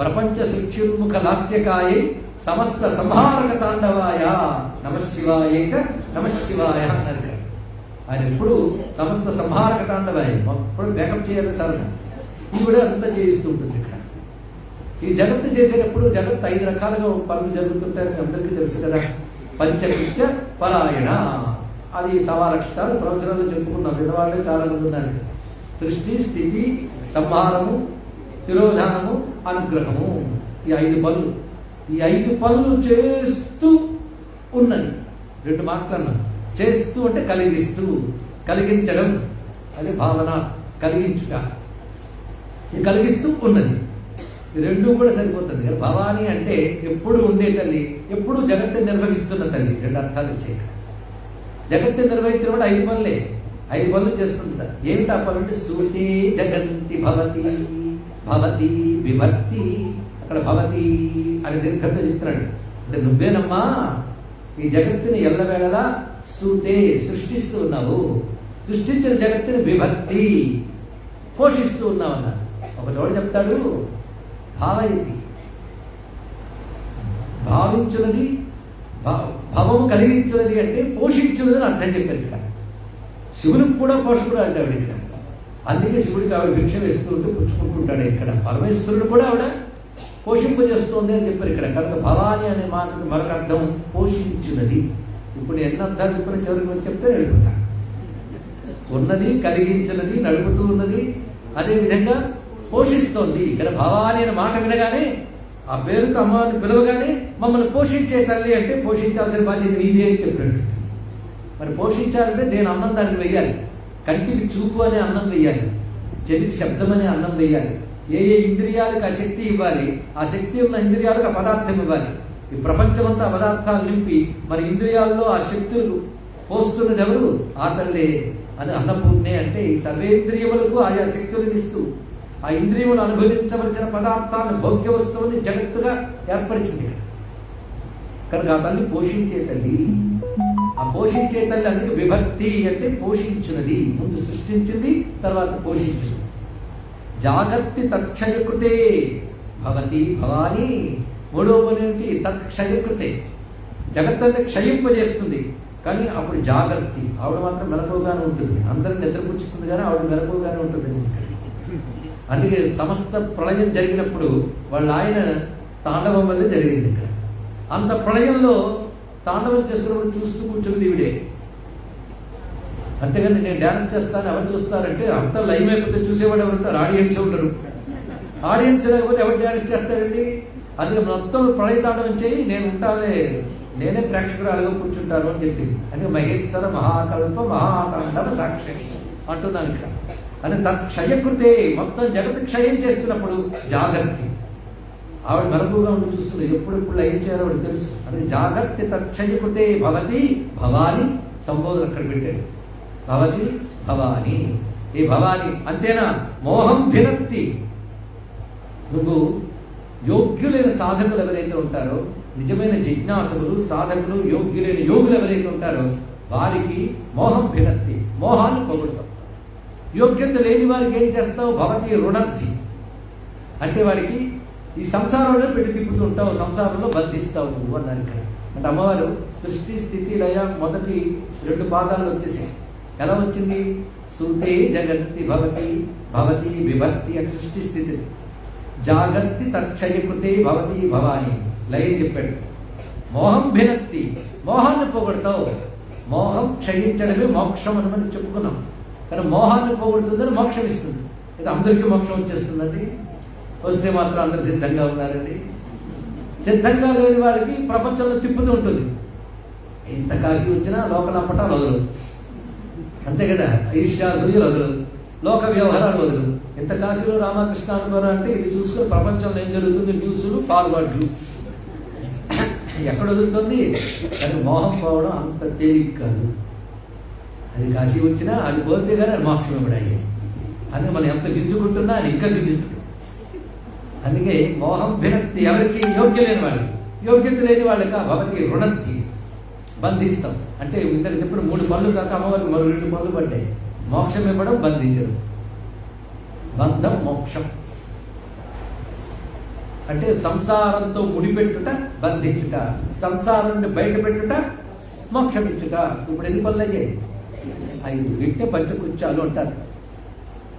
ప్రపంచ సృష్టిముఖ లాస్యకాయ సమస్త సంహారక తాండవాయ నమశివాయ నమశివాయ అన్నారు. ఆయన ఎప్పుడు సమస్త సంహారక తాండవాయ, ఎప్పుడు బ్యాకప్ చేయాలి సార్. ఈవిడ అంతా చేయిస్తూ ఉంటుంది. ఇక్కడ ఈ జగత్తు చేసేటప్పుడు జగత్తు 5 రకాలుగా పనులు జరుగుతుంటాయని అందరికీ తెలుసు కదా. పంచకృత్య పరాయణ, అది 1.25 లక్షలు ప్రవచనాలు చెప్పుకున్నాం. విధవాళ్ళే చాలా మంది ఉన్నారు. సృష్టి, స్థితి, సంహారము, తిరోధానము, అనుగ్రహము, ఈ 5 పనులు. ఈ 5 పనులు చేస్తూ ఉన్నది. 2 మాటలన్నా. చేస్తూ అంటే కలిగిస్తూ, కలిగించడం, అది భావన, కలిగించుట. ఇది కలిగిస్తూ ఉన్నది. ఈ 2 కూడా సరిపోతుంది కదా. భవాని అంటే ఎప్పుడు ఉండే తల్లి, ఎప్పుడు జగత్తుని నిర్వహిస్తున్న తల్లి. 2 అర్థాలు వచ్చాయి. జగత్తుని నిర్వహించిన వాడు 5 పనులే, 5 పనులు చేస్తుంటా. ఏమిటి ఆ పనులు? సూతి జగంతి భవతి, భవతి విభక్తి. అక్కడ భవతి అని దీర్ఘంగా చెప్తున్నాడు. అంటే నువ్వేనమ్మా ఈ జగత్తుని ఎల్లవేళలా సూతే సృష్టిస్తూ ఉన్నావు. సృష్టించిన జగత్తుని విభక్తి పోషిస్తూ ఉన్నావు అన్న. ఒక చోట చెప్తాడు, భావయతి, భావించున్నది, భవం కలిగించున్నది అంటే పోషించున్నది అర్థం చెప్పారు ఇక్కడ. శివునికి కూడా పోషకుడు అంటే ఆవిడ ఇక్కడ. అందుకే శివుడికి ఆవిడ భిక్ష వేస్తూ ఉంటూ పుచ్చుకుంటుంటాడు. ఇక్కడ పరమేశ్వరుడు కూడా ఆవిడ పోషింపజేస్తుంది అని చెప్పారు ఇక్కడ. కనుక భవాని అనే మాటకు మరొక అర్థం పోషించున్నది. ఇప్పుడు ఎన్ని అర్థాలు చెప్పిన చివరికి చెప్తే నడుపుతా. ఉన్నది, కలిగించినది, నడుపుతూ ఉన్నది, అదేవిధంగా పోషిస్తోంది. ఇక్కడ భవాని అనే మాట వినగానే, ఆ పేరుకు అమ్మని పిలవగానే మమ్మల్ని పోషించే తల్లి అంటే పోషించాల్సిన బాధ్యత నీదే అని చెప్పాడు. మరి పోషించాలంటే నేను అన్నం దానికి వెయ్యాలి. కంటికి చూపు అనే అన్నం వెయ్యాలి, చెవికి శబ్దం అనే అన్నం వెయ్యాలి. ఏ ఇంద్రియాలకు ఆ శక్తి ఇవ్వాలి, ఆ శక్తి ఉన్న ఇంద్రియాలకు ఆ పదార్థం ఇవ్వాలి. ఈ ప్రపంచమంతా పదార్థాలు నింపి మరి ఇంద్రియాల్లో ఆ శక్తులు పోస్తున్నది ఎవరు? ఆ తల్లే. అని అన్నపూర్ణే అంటే ఈ సర్వేంద్రియములకు ఆయా శక్తులను ఇస్తూ ఆ ఇంద్రియములు అనుభవించవలసిన పదార్థాలను, భోగ్య వస్తువుని జగత్తుగా ఏర్పరిచింది. కనుక ఆ తల్లి పోషించే తల్లి. ఆ పోషించే తల్లి అందుకే విభక్తి అంటే పోషించినది. ముందు సృష్టించింది, తర్వాత పోషించింది. జాగర్తి తత్క్షయకృతే భవతి భవాని. 3వ పని ఏంటి? తత్క్షయకృతే. జగత్తంతా క్షయింపజేస్తుంది. కానీ అప్పుడు జాగర్తి, ఆవిడ మాత్రం మెలకువగానే ఉంటుంది. అందరిని నిద్రపుచ్చుతుంది కానీ ఆవిడ మెలకువగానే ఉంటుంది. అందుకే సమస్త ప్రళయం జరిగినప్పుడు వాళ్ళ ఆయన తాండవం వల్లే జరిగింది ఇక్కడ. అంత ప్రళయంలో తాండవం చేస్తున్నప్పుడు చూస్తూ కూర్చుంది ఈవిడే. అంతేగాని నేను డ్యాన్స్ చేస్తాను ఎవరు చూస్తారంటే అంతా లైవ్ అయిపోతే చూసేవాడు ఎవరు ఉంటారు? ఆడియన్స్ ఉండరు. ఆడియన్స్ లేకపోతే ఎవరు డ్యాన్స్ చేస్తారండి? అందుకే మొత్తం ప్రళయ తాండవం చేయి, నేను ఉంటానే, నేనే ప్రేక్షకురాలుగా కూర్చుంటాను అని చెప్పింది. అందుకే మహేశ్వర మహాకల్ప మహాకాండవ సాక్షి అంటున్నాను ఇక్కడ. అని తత్క్షయకృతే, మొత్తం జగత్ క్షయం చేస్తున్నప్పుడు జాగర్తి. ఆవిడ మెలకుగా ఉండి చూస్తుంది. ఎప్పుడెప్పుడు లయం చేయాలో ఆవిడ తెలుసు. అది జాగర్తి తత్క్షయకృతే భవతి భవాని సంబోధన అక్కడ పెట్టాడు. భవతి భవాని. ఈ భవాని అంతేనా? మోహం భినత్తి. నువ్వు యోగ్యులైన సాధకులు ఎవరైతే ఉంటారో, నిజమైన జిజ్ఞాసులు, సాధకులు, యోగ్యులైన యోగులు ఎవరైతే ఉంటారో వారికి మోహం భినత్తి, మోహాన్ని పోగొడతావు. యోగ్యత లేని వారికి ఏం చేస్తావు? భవతి రుణద్ధి అంటే వాడికి ఈ సంసారంలో పెట్టి తిప్పుతూ ఉంటావు, సంసారంలో బంధిస్తావు అన్నారు ఇక్కడ. అంటే అమ్మవారు సృష్టి స్థితి లయ మొదటి 2 పాదాలు వచ్చేసాయి. ఎలా వచ్చింది? సూతే జగత్తి భవతి, భవతి విభక్తి అని సృష్టి స్థితి. జాగర్తి తత్క్షయకృతే భవతి భవాని లయం చెప్పాడు. మోహం భినత్తి, మోహాన్ని పోగొడతావు. మోహం క్షయించడమే మోక్షం అని మనం చెప్పుకున్నాం. కానీ మోహాన్ని పోగొడుతుందని మోక్షం ఇస్తుంది. ఇది అందరికీ మోక్షం వచ్చేస్తుందండి? వస్తే మాత్రం అందరు సిద్ధంగా ఉన్నారండి. సిద్ధంగా లేని వారికి ప్రపంచంలో తిప్పుతూ ఉంటుంది. ఎంత కాశీ వచ్చినా లోకల అప్పటాలు వదలదు, అంతే కదా. ఈర్ష్యాసూయులు వదలదు, లోక వ్యవహారాలు వదలదు. ఎంత కాశీలో రామకృష్ణ అనుకోరా అంటే ఇది చూసుకుని ప్రపంచంలో ఏం జరుగుతుంది న్యూస్లు ఫార్వర్డ్లు. ఎక్కడ వదులుతుంది? కానీ మోహం పోవడం అంత తేలిక కాదు. అది కాశీ వచ్చినా అది పోతే కానీ అది మోక్షం ఇవ్వడాయి. అందుకే మనం ఎంత గింజుకుంటున్నా అది ఇంకా గింజుకుంటాం. అందుకే మోహం వినక్తి ఎవరికి యోగ్య లేని వాళ్ళకి, యోగ్యత లేని వాళ్ళకి భవతి రుణంతి బంధిస్తాం. అంటే ఇందాక చెప్పిన 3 పనులు కాక అమ్మవారికి మరో 2 పనులు పడ్డాయి. మోక్షం ఇవ్వడం, బంధించడం. బంధం మోక్షం అంటే సంసారంతో ముడిపెట్టుట బంధించుట, సంసారాన్ని బయట పెట్టుట మోక్షం ఇచ్చుట. ఇప్పుడు ఎన్ని పనులు అయ్యాయి? 5. వీటినే పంచకృత్యాలు అంటారు.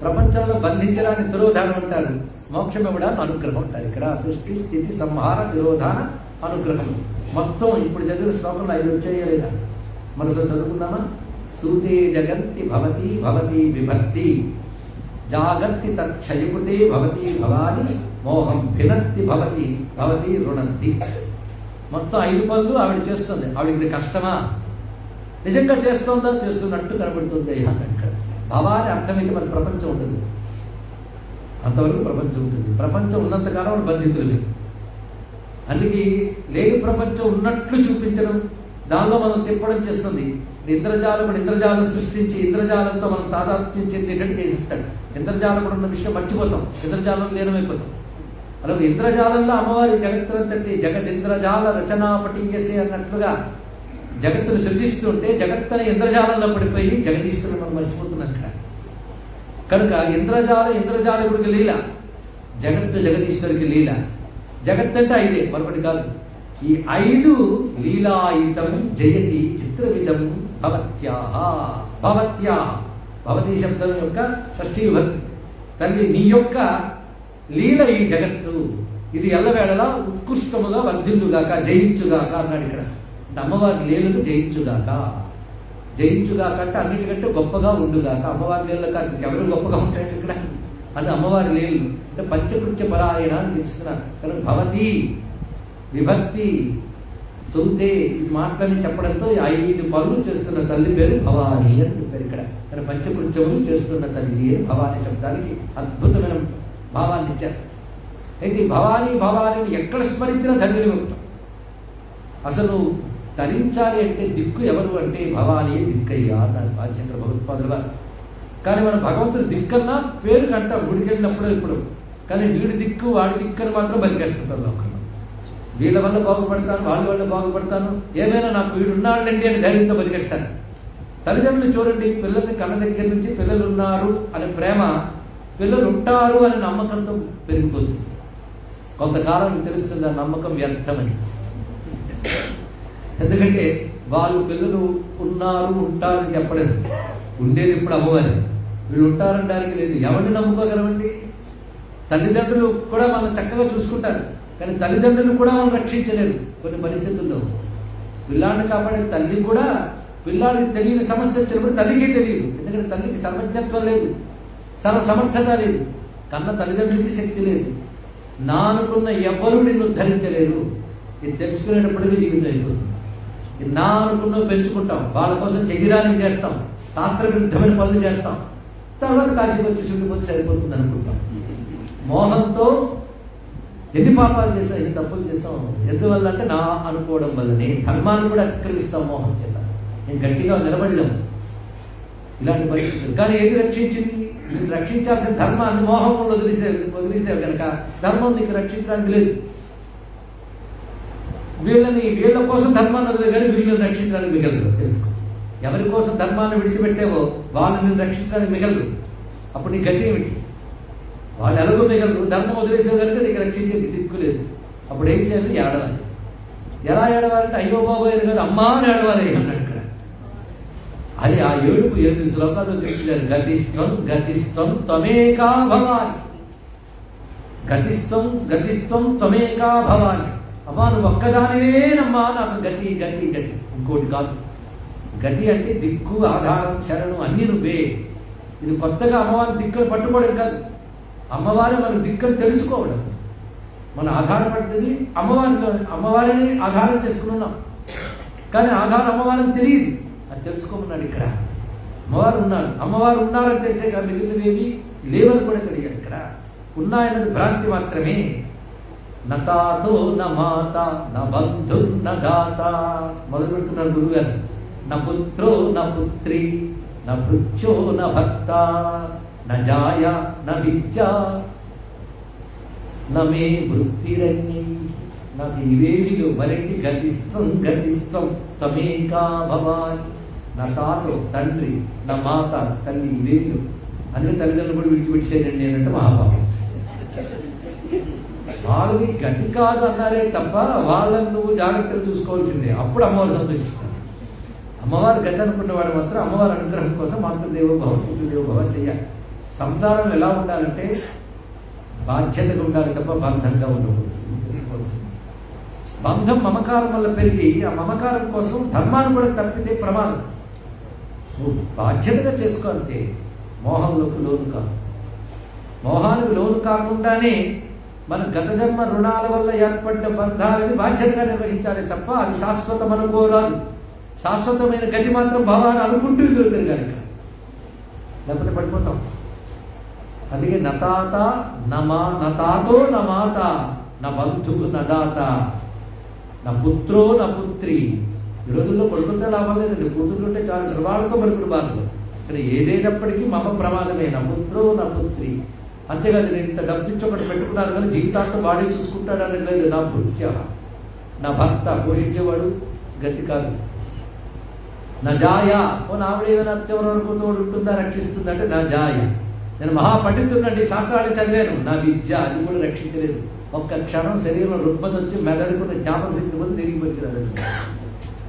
ప్రపంచంలో బంధించడాన్ని తిరోధానం అంటారు, మోక్షం ఇవ్వడాన్ని అనుగ్రహం అంటారు. ఇక్కడ సృష్టి స్థితి సంహార తిరోధాన అనుగ్రహం మొత్తం ఇప్పుడు చదివిన శ్లోకంలో 5 వచ్చాయో లేదా? మనసు చదువుకుందామా? సూతే జగంతి భవతి భవతి విభక్తి జాగర్తి తచ్చయకుతే భవతి భవాని మోహం భినత్తి భవతి భవతి రుణంతి. మొత్తం 5 పనులు ఆవిడ చేస్తుంది. ఆవిడకి కష్టమా? నిజంగా చేస్తుందా? చేస్తున్నట్టు కనబడుతుంది. ఇక్కడ భవాని అర్థమైతే మన ప్రపంచం ఉండదు. అంతవరకు ప్రపంచం ఉంటుంది. ప్రపంచం ఉన్నంతకాలం వాళ్ళు బంధితులు. అందుకే లేని ప్రపంచం ఉన్నట్లు చూపించడం, దానిలో మనం తిప్పడం చేస్తుంది. ఇంద్రజాలం సృష్టించి ఇంద్రజాలంతో మనం తాదాత్మ్యం చెందేటట్టు చేసిస్తాడు. ఇంద్రజాలకుడు ఉన్న విషయం మర్చిపోతాం, ఇంద్రజాలం లీనమైపోతాం. అలాగే ఇంద్రజాలంలో అమ్మవారి జగత్తులంతటి జగదింద్రజాల రచనాపటీయసే అన్నట్లుగా జగత్తును సృజిస్తుంటే జగత్తని ఇంద్రజాలంలో పడిపోయి జగదీశ్వరుని మనం మర్చిపోతున్నాం ఇక్కడ. కనుక ఇంద్రజాలకుడికి లీల, జగదీశ్వరికి లీల. జగత్ అంటే 5 మరొకటి కాదు. ఈ 5 లీలాయుతం జయతి చిత్రవిధం భవత్యాః. భవతి శబ్దం యొక్క షష్ఠీ విభక్తి. తల్లి నీ యొక్క లీల ఈ జగత్తు, ఇది ఎల్లవేళలా ఉత్కృష్టముగా వర్ధిల్లుగాక, జయించుగాక అన్నాడు ఇక్కడ. అంటే అమ్మవారి లీలను జయించుగాక. జయించుగాక అంటే అన్నిటికంటే గొప్పగా ఉండుగాక. అమ్మవారి లీలలో కాదు ఎవరు గొప్పగా ఉంటాయండి ఇక్కడ? అది అమ్మవారి లీలలు అంటే పంచకృత్య పరాయణ అని తెలుస్తున్నారు. కానీ భవతి విభక్తి సూతే ఈ మాటలని చెప్పడంతో 5 పనులు చేస్తున్న తల్లి పేరు భవాని అని చెప్పారు ఇక్కడ. కానీ పంచకృత్యములు చేస్తున్న తల్లి భవాని శబ్దానికి అద్భుతమైన భావాన్ని ఇచ్చారు. అయితే భవాని ఎక్కడ స్మరించినా ధన్యులు. అసలు తరించాలి అంటే దిక్కు ఎవరు అంటే భవానీ దిక్కయ్యా అన్నారు ఆదిశంకర భగవత్పాదులు గారు. కానీ మనం భగవంతుడు దిక్కన్నా పేరు కంటాం గుడికి వెళ్ళినప్పుడు ఇప్పుడు. కానీ వీడి దిక్కు వాడి దిక్కని మాత్రం బతికేస్తుంటారు లోకంలో. వీళ్ళ వల్ల బాగుపడతాను, వాళ్ళ వల్ల బాగుపడతాను, ఏమైనా నాకు వీడున్నాడండి అని ధైర్యంతో బతికేస్తాను. తల్లిదండ్రులు చూడండి, పిల్లల్ని కన్న దగ్గర నుంచి పిల్లలు ఉన్నారు అనే ప్రేమ, పిల్లలు ఉంటారు అనే నమ్మకంతో పెరిగిపోతుంది. కొంతకాలం తెలుస్తుంది ఆ నమ్మకం వ్యర్థమని. ఎందుకంటే వాళ్ళు పిల్లలు ఉన్నారు ఉంటారని చెప్పలేదు. ఉండేది ఇప్పుడు అమ్మవారి. వీళ్ళు ఉంటారనడానికి లేదు. ఎవరిని నమ్ముకోగలమండి? తల్లిదండ్రులు కూడా మనం చక్కగా చూసుకుంటారు, కానీ తల్లిదండ్రులు కూడా మనం రక్షించలేదు కొన్ని పరిస్థితుల్లో. పిల్లాడిని కాపాడే తల్లి కూడా పిల్లాడికి తెలియని సమస్య వచ్చినప్పుడు తల్లికి తెలియదు. ఎందుకంటే తల్లికి సర్వజ్ఞత్వం లేదు, సమర్థత లేదు, కన్న తల్లిదండ్రులకి శక్తి లేదు. నా అనుకున్న ఎవరు నిన్ను ఉద్ధరించలేరు. ఇది తెలుసుకునేటప్పటికీ జీవితం అయిపోతుంది. నా అనుకున్నవి పెంచుకుంటాం, వాళ్ళ కోసం చెగిరానికి చేస్తాం, శాస్త్ర విరుద్ధమైన పనులు చేస్తాం, తర్వాత కాశీకి వచ్చి చుట్టుపోతే సరిపోతుంది అనుకుంటాం. మోహంతో ఎన్ని పాపాలు చేస్తాం, ఎన్ని తప్పులు చేస్తాం. ఎందువల్ల అంటే నా అనుకోవడం వల్లనే. ధర్మాన్ని కూడా అతిక్రమిస్తాం మోహం చేత. నేను గట్టిగా నిలబడలేము ఇలాంటి పరిస్థితులు. కానీ ఏది రక్షించింది? మీరు రక్షించాల్సిన ధర్మాన్ని మోహంలో వదిలేసావు కనుక ధర్మం నీకు రక్షించడానికి లేదు. వీళ్ళ కోసం ధర్మాన్ని వదిలే కానీ వీళ్ళని రక్షించడానికి మిగలదు. తెలుసుకో, ఎవరి కోసం ధర్మాన్ని విడిచిపెట్టావో వాళ్ళని రక్షించడానికి మిగలదు. అప్పుడు నీ గతి ఏమిటి? వాళ్ళు ఎలాగో మిగలరు. ధర్మం వదిలేసే కనుక నీకు రక్షించేది దిక్కు లేదు. అప్పుడు ఏం చేయాలి? ఏడవాలి. ఎలా ఏడవాలంటే అయ్యో బాబోయేది కాదు, అమ్మా అని ఏడవాలి అన్నాడు ఇక్కడ. అది ఆ ఏడుపు 8 శ్లోకాల్లో చెప్తున్నారు. గతిస్త్వం త్వమేకా భవాని. గతిస్త్వం త్వమేకా భవాని. అమ్మా నువ్వు ఒక్కదానివేనమ్మా నాకు గతి. ఇంకోటి కాదు. గతి అంటే దిక్కు, ఆధారం, శరణం అన్ని నువ్వే. ఇది కొత్తగా అమ్మవారి దిక్కులు పట్టుకోవడం కాదు, అమ్మవారి మన దిక్కులు తెలుసుకోవడం. మనం ఆధారపడ్డది అమ్మవారిని ఆధారం చేసుకున్నాం. కానీ ఆధారం అమ్మవారిని తెలియదు, అది తెలుసుకోమన్నాడు ఇక్కడ. అమ్మవారు ఉన్నారని తెలిసే మిగిలినవేవి లేవని కూడా తెలియాలి. ఇక్కడ ఉన్నాయన్నది భ్రాంతి మాత్రమే. నతాతో న మాత న బంధు న దాత. మొదలు పెడుతున్నారు గురుగారు. న పుత్రో న పుత్రి న భృత్యో న భర్త న జాయ న విద్య న మే వృత్తిరన్యై. నాకు ఇవేవిలు మరెంటి గతిస్త్వం గతిస్త్వం త్వమేకా భవాని. నా తాతో తండ్రి, నా మాత తల్లి ఇవేవిలు. అందుకే తల్లిదండ్రులు కూడా విడిచిపెట్టేయండి నేనంటే మహాభావం. వాళ్ళని గతి కాదు అన్నారే తప్ప వాళ్ళని నువ్వు జాగ్రత్తగా చూసుకోవాల్సిందే. అప్పుడు అమ్మవారు సంతోషిస్తారు. అమ్మవారు గతి అనుకున్నవాడు మాత్రం అమ్మవారి అనుగ్రహం కోసం మాతృదేవోభవ పితృదేవోభవ చెయ్యాలి. సంసారం ఎలా ఉండాలంటే బాధ్యతగా ఉండాలి తప్ప బంధంగా ఉండకూడదు. బంధం మమకారం వల్ల పెరిగి ఆ మమకారం కోసం ధర్మాన్ని కూడా తప్పితే ప్రమాదం. నువ్వు బాధ్యతగా చేసుకో అంతే. మోహంలోకి లోను కాదు. మోహానికి లోను కాకుండానే మన గత జన్మ రుణాల వల్ల ఏర్పడ్డ బంధాలని బాధ్యతగా నిర్వహించాలి తప్ప అది శాశ్వతం అనుకోరాదు. శాశ్వతమైన గతి మాత్రం భావాన్ని అనుకుంటూ తిరగాలి, లేకపోతే పడిపోతాం. అందుకే నతాత నమా నతాతో నమాత నా బంధువు నదాత నా పుత్రో నా పుత్రి. ఈ రోజుల్లో కొడుకుంటే లాభం లేదండి. కూతురుంటే చాలా నిర్వాళ్ళతో పడుకుడు బాధలు. కానీ ఏదైనప్పటికీ మమ ప్రమాదమే. నా పుత్రో నా పుత్రి. అంతేకాదు నేను ఇంత డబ్బిచ్చి ఒకటి పెట్టుకున్నాను కానీ జీవితాంతం వాడే చూసుకుంటాడు అనేది లేదు. నా భృత్య నా భర్త పోషించేవాడు గతి కాదు. నా జాయ ఓ ఆవిడేమైనా చివరి వరకు తోడు ఉంటుందా రక్షిస్తుందంటే నా జాయ. నేను మహాపండితుడండి, శాస్త్రాలు చదివాను. నా విద్య అది కూడా రక్షించలేదు. ఒక్క క్షణం శరీరంలో రుగ్మత వచ్చి మెదడుకున్న జ్ఞాపక శక్తి పోతే తిరిగి పనికిరాదు.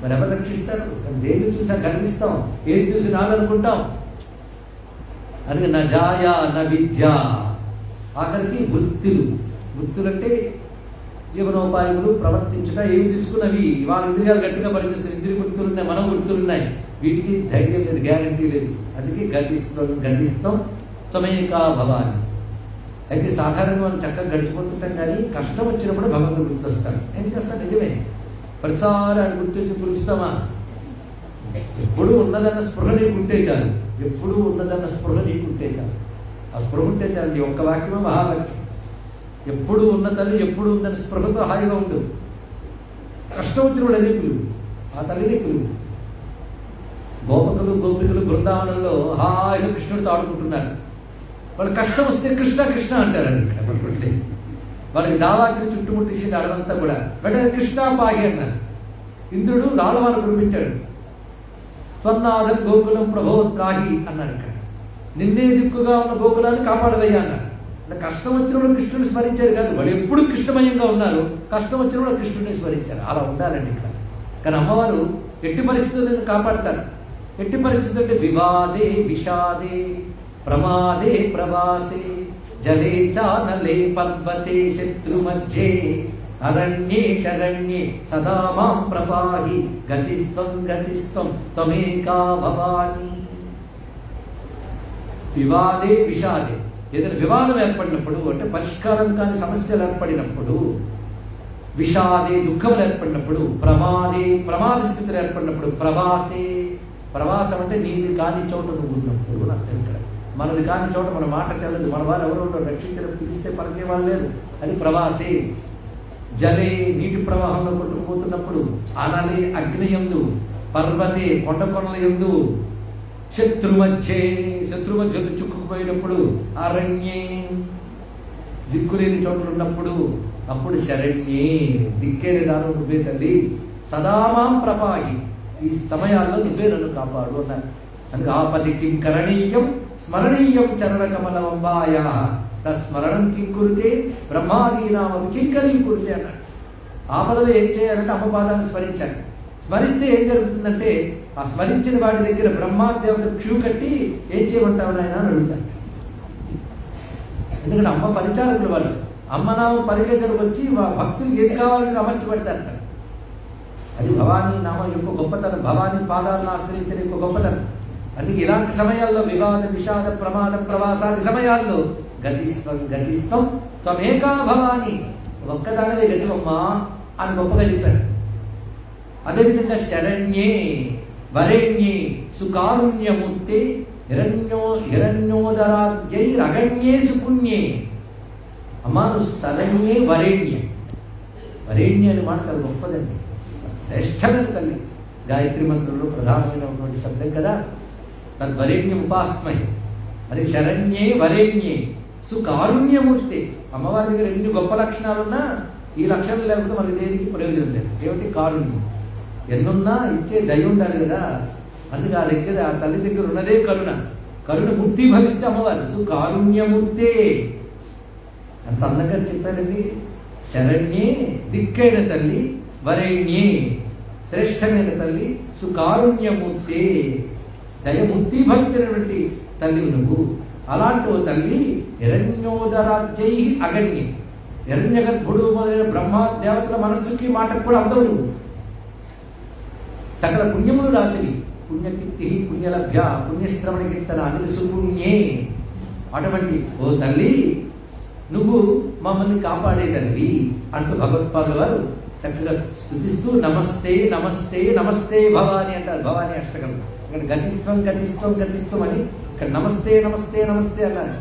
మరి ఎవరు రక్షిస్తారు? దేన్ని చూసా కలిగిస్తాం, ఏది చూసి నాదనుకుంటాం. అందుకే నా జాయ నా విద్య. ఆఖరికి వృత్తులు. వృత్తులంటే జీవనోపాయములు ప్రవర్తించట ఏవి తీసుకున్నవి. వాళ్ళ ఇంద్రియాలు గట్టిగా పనిచేస్తున్న ఇంద్రియ వృత్తులున్నాయి, మనం వృత్తులున్నాయి. వీటికి ధైర్యం లేదు, గ్యారంటీ లేదు. అందుకే గతిస్తాం త్వమేకా భవాని. అయితే సాధారణంగా మనం చక్కగా గడిచిపోతుంటాం కానీ కష్టం వచ్చినప్పుడు భగవంతుడు గుర్తొస్తాడు. ఎందుకు వస్తాడు? నిజమే. ప్రతిసారి ఆయన గుర్తొచ్చి పిలుస్తామా? ఎప్పుడు ఉన్నదన్న స్పృహ నీకుంటే చాలు. ఎప్పుడు ఉన్నదన్న స్పృహ నీకుంటే చాలు. ఆ స్పృహ ఉంటే చాలు. ఒక్క వాక్యమే మహావాక్యం. ఎప్పుడు ఉన్న తల్లి ఎప్పుడు ఉందని స్పృహతో హాయిగా ఉండు. కష్టం వచ్చినప్పుడు అదే పిలువు, ఆ తల్లిని పిలువు. గోపకులు గోపికలు బృందావనంలో హాయిగా కృష్ణుడితో ఆడుకుంటున్నారు. వాళ్ళు కష్టం వస్తే కృష్ణ కృష్ణ అంటారండి. ఇక్కడ పడుకుంటే వాళ్ళకి దావాకిని చుట్టుముట్టేసింది అడవంతా కూడా. వెంటనే కృష్ణ పాగి అన్నారు. ఇంద్రుడు రాళ్ళవారు కురిపించాడు. త్వన్నాదం గోకులం ప్రభో త్రాహి అన్నాడు. ఇక్కడ నిన్నే దిక్కుగా ఉన్న గోకులాన్ని కాపాడవయ్యా అన్నాడు. కష్టం వచ్చినప్పుడు కృష్ణుని స్మరించారు కాదు, వాళ్ళు ఎప్పుడు కృష్ణమయంగా ఉన్నారు. కష్టం వచ్చినప్పుడు కృష్ణుడిని స్మరించారు. అలా ఉండాలండి ఇక్కడ. కానీ అమ్మవారు ఎట్టి పరిస్థితులను కాపాడతారు. ఎట్టి పరిస్థితులు అంటే వివాదే విషాదే ప్రమాదే ప్రవాసే జలే చానలే పర్వతే శత్రు మధ్యే అరణ్యే శరణ్యే సదా మాం ప్రపాహి గతిస్త్వం గతిస్త్వం త్వమేకా భవాని. వివాదే విషాదే. ఏదైనా వివాదం ఏర్పడినప్పుడు అంటే పరిష్కారం కాని సమస్యలు ఏర్పడినప్పుడు, విషాదే దుఃఖములు ఏర్పడినప్పుడు, ప్రమాదే ప్రమాద స్థితులు ఏర్పడినప్పుడు, ప్రవాసే ప్రవాసం అంటే నీది కాని చోట నువ్వు ఉన్నప్పుడు. నాకు ఇక్కడ మనది కాని చోట మన మాట తెల్లదు. మన వారు ఎవరు రక్షించడం పిలిస్తే పలికే వాళ్ళు లేదు. అది ప్రవాసే. జలే నీటి ప్రవాహంలో కొట్టుకుపోతున్నప్పుడు, అనలే అగ్నియందు, పర్వతే కొండ కొనల యందు, శత్రుమధ్యే శత్రుమధ్యలు చుక్కుపోయినప్పుడు, అరణ్యే దిక్కులేని చోట్ల ఉన్నప్పుడు, అప్పుడు శరణ్యే దిక్కేని దానం నువ్వే తల్లి. సదామాం ప్రపాహి ఈ సమయాల్లో నువ్వే నన్ను కాపాడు అన్నారు. అందుకే ఆపది కిం కరణీయం స్మరణీయం చరణ కమలవంబాయ తత్స్మరణం కిం కురితే బ్రహ్మాదీనామం కింకరీ కురితే అన్నాడు. ఆపదలో ఏం చేయాలంటే అమ్మపాదాన్ని స్మరించాలి. స్మరిస్తే ఏం జరుగుతుందంటే ఆ స్మరించిన వాడి దగ్గర బ్రహ్మాదేవత క్యూ కట్టి ఏం చేయమంటావు నాయన అని అడుగుతారు. ఎందుకంటే అమ్మ పరిచారకులు వాళ్ళు. అమ్మనామం పరిగెత్తడానికి వచ్చి భక్తులు ఏం కావాలని అమర్చిపెడతారట. అది భవానీ నామం యొక్క గొప్పతనం. భవానీ పాదాలను ఆశ్రయించిన యొక్క గొప్పతనం. అందుకే ఇలాంటి సమయాల్లో వివాద విషాద ప్రమాద ప్రవాసాది సమయాల్లో గతిస్త్వం గతిస్త్వం త్వమేకా భవాని. ఒక్కదానివే గతివమ్మా అని గొప్పగా చెప్పారు. అదేవిధంగా శరణ్యే వరేణ్యే సుకారుణ్యమూర్తే హిరణ్యోదరాద్యై రగణ్యే సుపుణ్యే. అమ్మా నువ్వు శరణ్యే వరేణ్య వరేణ్య అనే మాట చాలా గొప్పదండి, శ్రేష్టమైన తల్లి. గాయత్రి మంత్రంలో ప్రధానమైనటువంటి శబ్దం కదా. తద్వరేణ్యం ఉపాస్మై, అది శరణ్యే వరేణ్యే సుకారుణ్యమూర్తి. అమ్మవారి దగ్గర ఎన్ని గొప్ప లక్షణాలున్నా ఈ లక్షణం లేకపోతే మనకి దేనికి ప్రయోజనం లేదు. ఏమిటి? కారుణ్యం. ఎన్నున్నా ఇచ్చే దయ ఉండాలి కదా. అందుకే ఆ దగ్గర ఆ తల్లి దగ్గర ఉన్నదే కరుణ. కరుణ మూర్తి భవిస్తే అమ్మవారు సుకారుణ్యమూర్తే. అంత అందంగా చెప్పారండి. శరణ్యే దిక్కైన తల్లి, వరేణ్యే శ్రేష్టమైన తల్లి, సుకారుణ్యమూర్తే దయమూర్తి భవించినటువంటి తల్లి నువ్వు. అలాంటి ఓ తల్లి హిరణ్యోదరాజ్యై అగణ్యం, హిరణ్య గర్భుడు మొదలైన బ్రహ్మ దేవతల మనస్సుకి మాటకు కూడా అందవు నువ్వు. సకల పుణ్యములు రాసివి. పుణ్యకీర్తి పుణ్యలభ్య పుణ్యశ్రవణ కీర్తన అనిల్ సుపుణ్యే. అటువంటి ఓ తల్లి నువ్వు మమ్మల్ని కాపాడే తల్లి అంటూ భగవత్పాదుల వారు చక్కగా స్తుతిస్తూ నమస్తే నమస్తే నమస్తే భవాని అంటారు. భవాని అష్టకం. ఇక్కడ గతిస్త్వం గతిస్త్వం గతిస్త్వం అని, ఇక్కడ నమస్తే నమస్తే నమస్తే అన్నారు.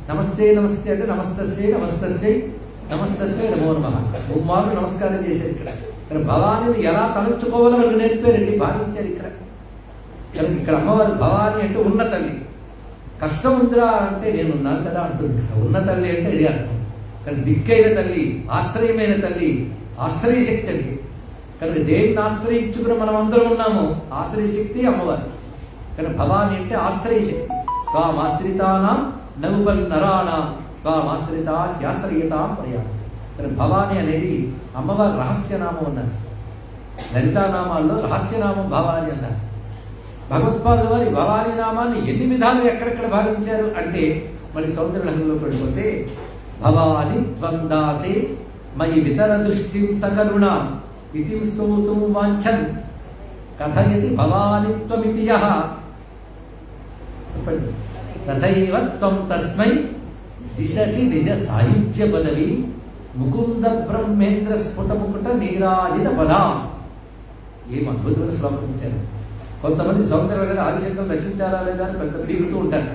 నమస్తే నమస్తే అంటే నమస్తస్యై నమస్తస్యై నమస్తస్యై నమో నమః. ముమ్మార్లు నమస్కారం చేశారు. ఇక్కడ భవానిని ఎలా తలంచుకోవాలో వాళ్ళు నేర్పారండి, భావించారు. ఇక్కడ అమ్మవారు భవాని అంటే ఉన్న తల్లి. కష్టం ఉందిరా అంటే నేనున్నాను కదా అంటుంది. ఉన్న తల్లి అంటే ఇది అర్థం. కానీ దిక్కైన తల్లి, ఆశ్రయమైన తల్లి, ఆశ్రయశక్తి అంటే కనుక దేన్ని ఆశ్రయించుకుని మనం అందరం ఉన్నామో ఆశ్రయశక్తి అమ్మవారు. కానీ భవాని అంటే ఆశ్రయశక్తి. త్వామాశ్రితానాం నగుబల్ నరాణాం త్వామాశ్రితా యాశ్రయతాం ప్రయాణం. కానీ భవాని అనేది అమ్మవారి రహస్యనామం అన్నారు. లలితానామాల్లో రహస్యనామం భవాని అన్నారు. భగవత్పాదుల వారి భవానీ నామాన్ని ఎన్ని విధాలు ఎక్కడెక్కడ భావించారు అంటే మరి సౌందర్యలహరిలో పడిపోతే భవాని త్వందాసే మయి వితర దృష్టిం సకరుణ ఇతిం స్తోతుం వాంఛన్ కథయతి భవానిత్వమితి యః. తథైవ త్వం తస్మై దిశసి నిజ సాయుజ్య బదలి ముకుంద బ్రహ్మేంద్ర స్ఫుటముకుట నీరాజిత పదా. ఏం అద్భుతమైన శ్లోకం ఇచ్చారు. కొంతమంది సౌందర్య గారు ఆదిశంకరం రచించారా లేదా అని పెద్ద పీకుతూ ఉంటారు.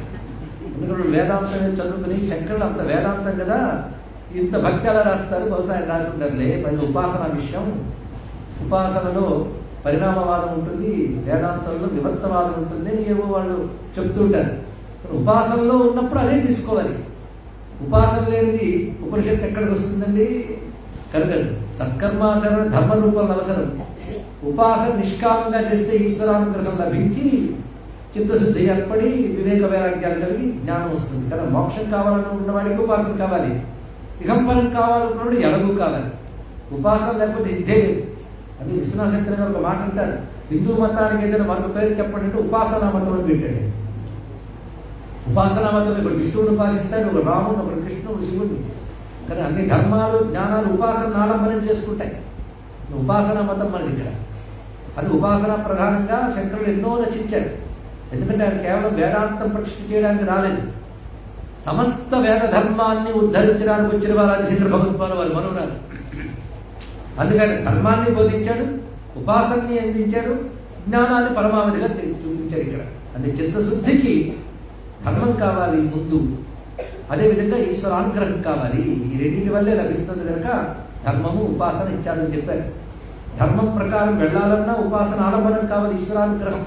ఎందుకంటే వేదాంతం చదువుకుని శంకరుడు అంత వేదాంతం కదా, ఇంత భక్తి అలా రాస్తారు. బహుశా ఆయన రాసి ఉంటారులే. పైన ఉపాసన విషయం, ఉపాసనలో పరిణామవాదం ఉంటుంది, వేదాంతంలో వివర్తవాదం ఉంటుంది అని ఏవో వాళ్ళు చెప్తూ ఉంటారు. ఉపాసనలో ఉన్నప్పుడు అదే తీసుకోవాలి. ఉపాసన లేనిది ఉపనిషత్తు ఎక్కడికి వస్తుందండి? కలగదు. సత్కర్మాచరణ ధర్మ రూపంలో అవసరం. ఉపాసన నిష్కామంగా చేస్తే ఈశ్వరానుగ్రహం లభించి చిత్తశుద్ధి ఏర్పడి వివేక వైరాగ్యాలు కలిగి జ్ఞానం వస్తుంది కదా. మోక్షం కావాలనుకున్న వాడికి ఉపాసన కావాలి, ఇహంపరం కావాలనుకున్నవాడు ఎలాగూ కావాలి. ఉపాసన లేకపోతే ఇదే లేదు. అది విశ్వనాథ శంకర గారు ఒక మాట అంటారు, హిందూ మతానికి ఏదైనా మరొక పేరు చెప్పండి అంటే ఉపాసనా మతం అని పెట్టాడు. ఉపాసనా మతం ఇప్పుడు విష్ణువుని ఉపాసిస్తాడు, ఒక రాముడు, ఒక కృష్ణుడు, శివుడిని. కానీ అన్ని ధర్మాలు జ్ఞానాలు ఉపాసన ఆలంబనం చేసుకుంటాయి. ఉపాసనా మతం మనది ఇక్కడ. అది ఉపాసన ప్రధానంగా శంకరుడు ఎన్నో రచించారు. ఎందుకంటే ఆయన కేవలం వేదాంతం ప్రతిష్ఠ చేయడానికి రాలేదు, సమస్త వేద ధర్మాన్ని ఉద్ధరించడానికి వచ్చిన వారు ఆదిశంకర భగవత్పాదుల వారు మనోరాలు. అందుకని ధర్మాన్ని బోధించాడు, ఉపాసనని అందించాడు, జ్ఞానాన్ని పరమావధిగా చూపించాడు ఇక్కడ. అంటే చిత్తశుద్ధికి ధర్మం కావాలి ముందు, అదేవిధంగా ఈశ్వరానుగ్రహం కావాలి. ఈ రెండింటి వల్లే లభిస్తుంది కనుక ధర్మము ఉపాసన ఇచ్చాడని చెప్పారు. ధర్మం ప్రకారం వెళ్ళాలన్నా ఉపాసన ఆలంబనం కావాలి, ఈశ్వరానుగ్రహం.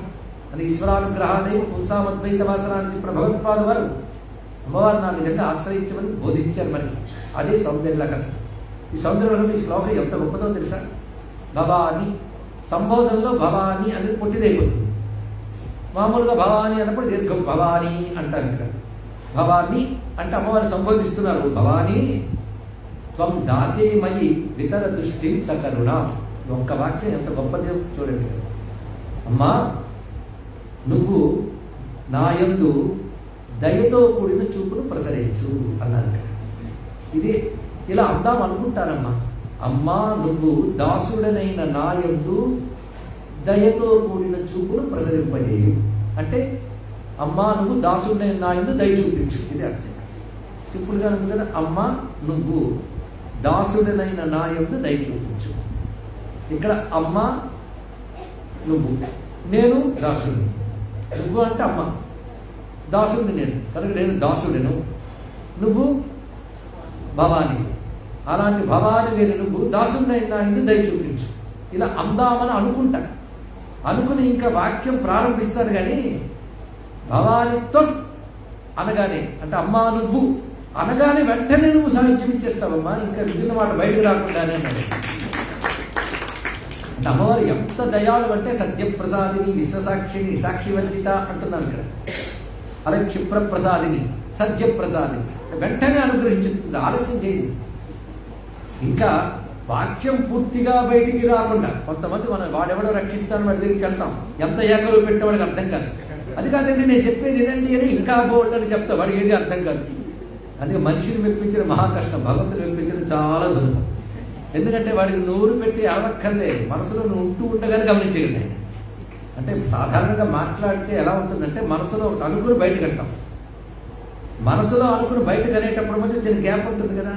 అది ఈశ్వరానుగ్రహాన్ని పుంసామద్వైత వాసనాన్ని భగవత్పాదుల వారు అమ్మవారిని ఆ విధంగా ఆశ్రయించమని బోధించారు మనకి. అదే సౌందర్యలహరి. ఈ సౌందర్యలహరి ఈ శ్లోకం ఎంత గొప్పదో తెలుసా? భవాని సంబోధనలో భవాని అనేది పొట్టిదైపోతుంది. మామూలుగా భవాని అన్నప్పుడు దీర్ఘం భవాని అంటారు. ఇక్కడ భవాని అంటే అమ్మవారిని సంబోధిస్తున్నారు. భవాని త్వం దాసేమయి వితర దృష్టి సకరుణ. ఒక్క వాక్యం ఎంత గొప్పది చూడండి. అమ్మా నువ్వు నా యందు దయతో కూడిన చూపును ప్రసరించు అన్నారు. ఇది ఇలా అందాం అనుకుంటానమ్మా. అమ్మా నువ్వు దాసుడనైన నా యందు దయతో కూడిన చూపును ప్రసరింపజేయు అంటే అమ్మా నువ్వు దాసుడైన నా యందు దయ చూపించు. ఇది అర్థం. సింపుల్గా ఉంది కదా. అమ్మా నువ్వు దాసుడనైన నా యందు దయ చూపించు. ఇక్కడ అమ్మ నువ్వు, నేను దాసుడిని. నువ్వు అంటే అమ్మ, దాసుడిని నేను కనుక నేను దాసుడను, నువ్వు భవాని. అలాంటి భవాని లేని నువ్వు దాసున్నైనా ఇందు దయ చూపించు. ఇలా అందామని అనుకుంటా, అనుకుని ఇంకా వాక్యం ప్రారంభిస్తాను కానీ భవానిత్వం అనగానే, అంటే అమ్మా నువ్వు అనగానే వెంటనే నువ్వు సాహిత్యం ఇచ్చేస్తావమ్మా, ఇంకా మిగిలిన మాట బయటకు రాకుండానే అన్నాడు. అంటే అమ్మవారు ఎంత దయాలు అంటే సత్యప్రసాదిని, విశ్వసాక్షిని, సాక్షివర్జిత అంటున్నాను ఇక్కడ. అలాగే క్షిప్రప్రసాదిని, సత్యప్రసాదిని వెంటనే అనుగ్రహించుతుంది, ఆలస్యం చేయదు. ఇంకా వాక్యం పూర్తిగా బయటికి రాకుండా కొంతమంది మనం వాడెవడో రక్షిస్తాను వాడి దగ్గరికి వెళ్తాం, ఎంత ఏకలు పెట్టేవాడికి అర్థం కాదు. అది కాదండి నేను చెప్పేది వినండి అని ఇంకా బోల్డ్ అని చెప్తా, వాడికి ఏది అర్థం కాదు. అందుకే మనిషిని మెప్పించడం మహా కష్టం, భగవంతుని మెప్పించడం చాలా సులభం. ఎందుకంటే వాడికి నోరు పెట్టి అడవక్కర్లే, మనసులో నువ్వు ఉంటూ ఉండగానే గమనించగలి. అంటే సాధారణంగా మాట్లాడితే ఎలా ఉంటుందంటే మనసులో అనుకుని బయటకు అంటాం, మనసులో అనుకుని బయటకు అనేటప్పుడు మధ్య చిన్న గ్యాప్ ఉంటుంది కదా,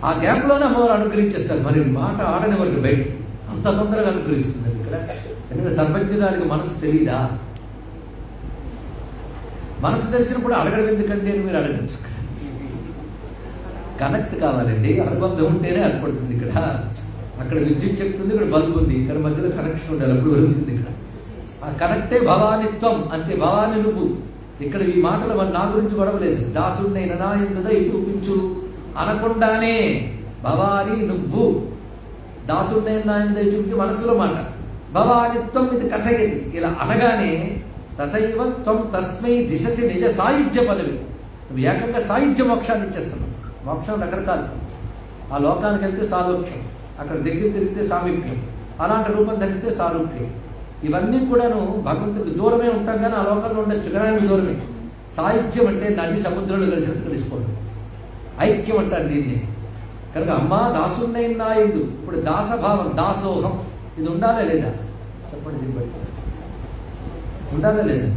ఆ గ్యాప్లోనే అమ్మవారు అనుగ్రహించేస్తారు. మరి మాట ఆడని వరకు బయట అంత తొందరగా అనుగ్రహిస్తుంది ఇక్కడ. ఎందుకంటే సర్వజ్ఞానికి మనసు తెలియదా? మనసు తెలిసినప్పుడు అడగడం ఎందుకంటే మీరు అడగచ్చు. కనెక్ట్ కావాలండి, అనుబంధం ఉంటేనే ఏర్పడుతుంది. ఇక్కడ అక్కడ విద్యుత్ చెప్తుంది, ఇక్కడ బల్బు ఉంది, ఇక్కడ మధ్యలో కనెక్షన్ ఉండాలి, అప్పుడు వెలుగుతుంది. ఇక్కడ ఆ కనెక్టే భవానిత్వం అంటే భవాని నువ్వు. ఇక్కడ ఈ మాటలు మన నా గురించి గొడవలేదు, దాసుడినైనా నా ఎందుదా చూపించు అనకుండానే భవాని నువ్వు, దాసుడినైనా నా ఎందు చూపించి మనసులో మాట. భవానిత్వం ఇది కథయది, ఇలా అనగానే తథైవ త్వం తస్మై దిశసి నిజ సాయుధ్య పదవి. నువ్వు ఏకంగా సాయుధ్య మోక్షాన్ని ఇచ్చేస్తున్నావు. మోక్షం రకరకాలు, ఆ లోకానికి వెళ్తే సాలోక్యం, అక్కడ దగ్గర తిరిగితే సామీప్యం, అలాంటి రూపం ధరిస్తే సారూప్యం. ఇవన్నీ కూడాను భగవంతుడికి దూరమే ఉంటాం కానీ ఆ లోకంలో ఉండొచ్చు కానీ దూరమే. సాయుధ్యం అంటే నది సముద్రంలో కలిసినట్టు కలిసిపోవడం, ఐక్యం అంటారు దీన్ని. కనుక అమ్మా దాసున్నైనా ఎందు, ఇప్పుడు దాసభావం, దాసోహం ఇది ఉండాలా లేదా చెప్పండి, దీన్ని బట్టి ఉండాలా లేదా?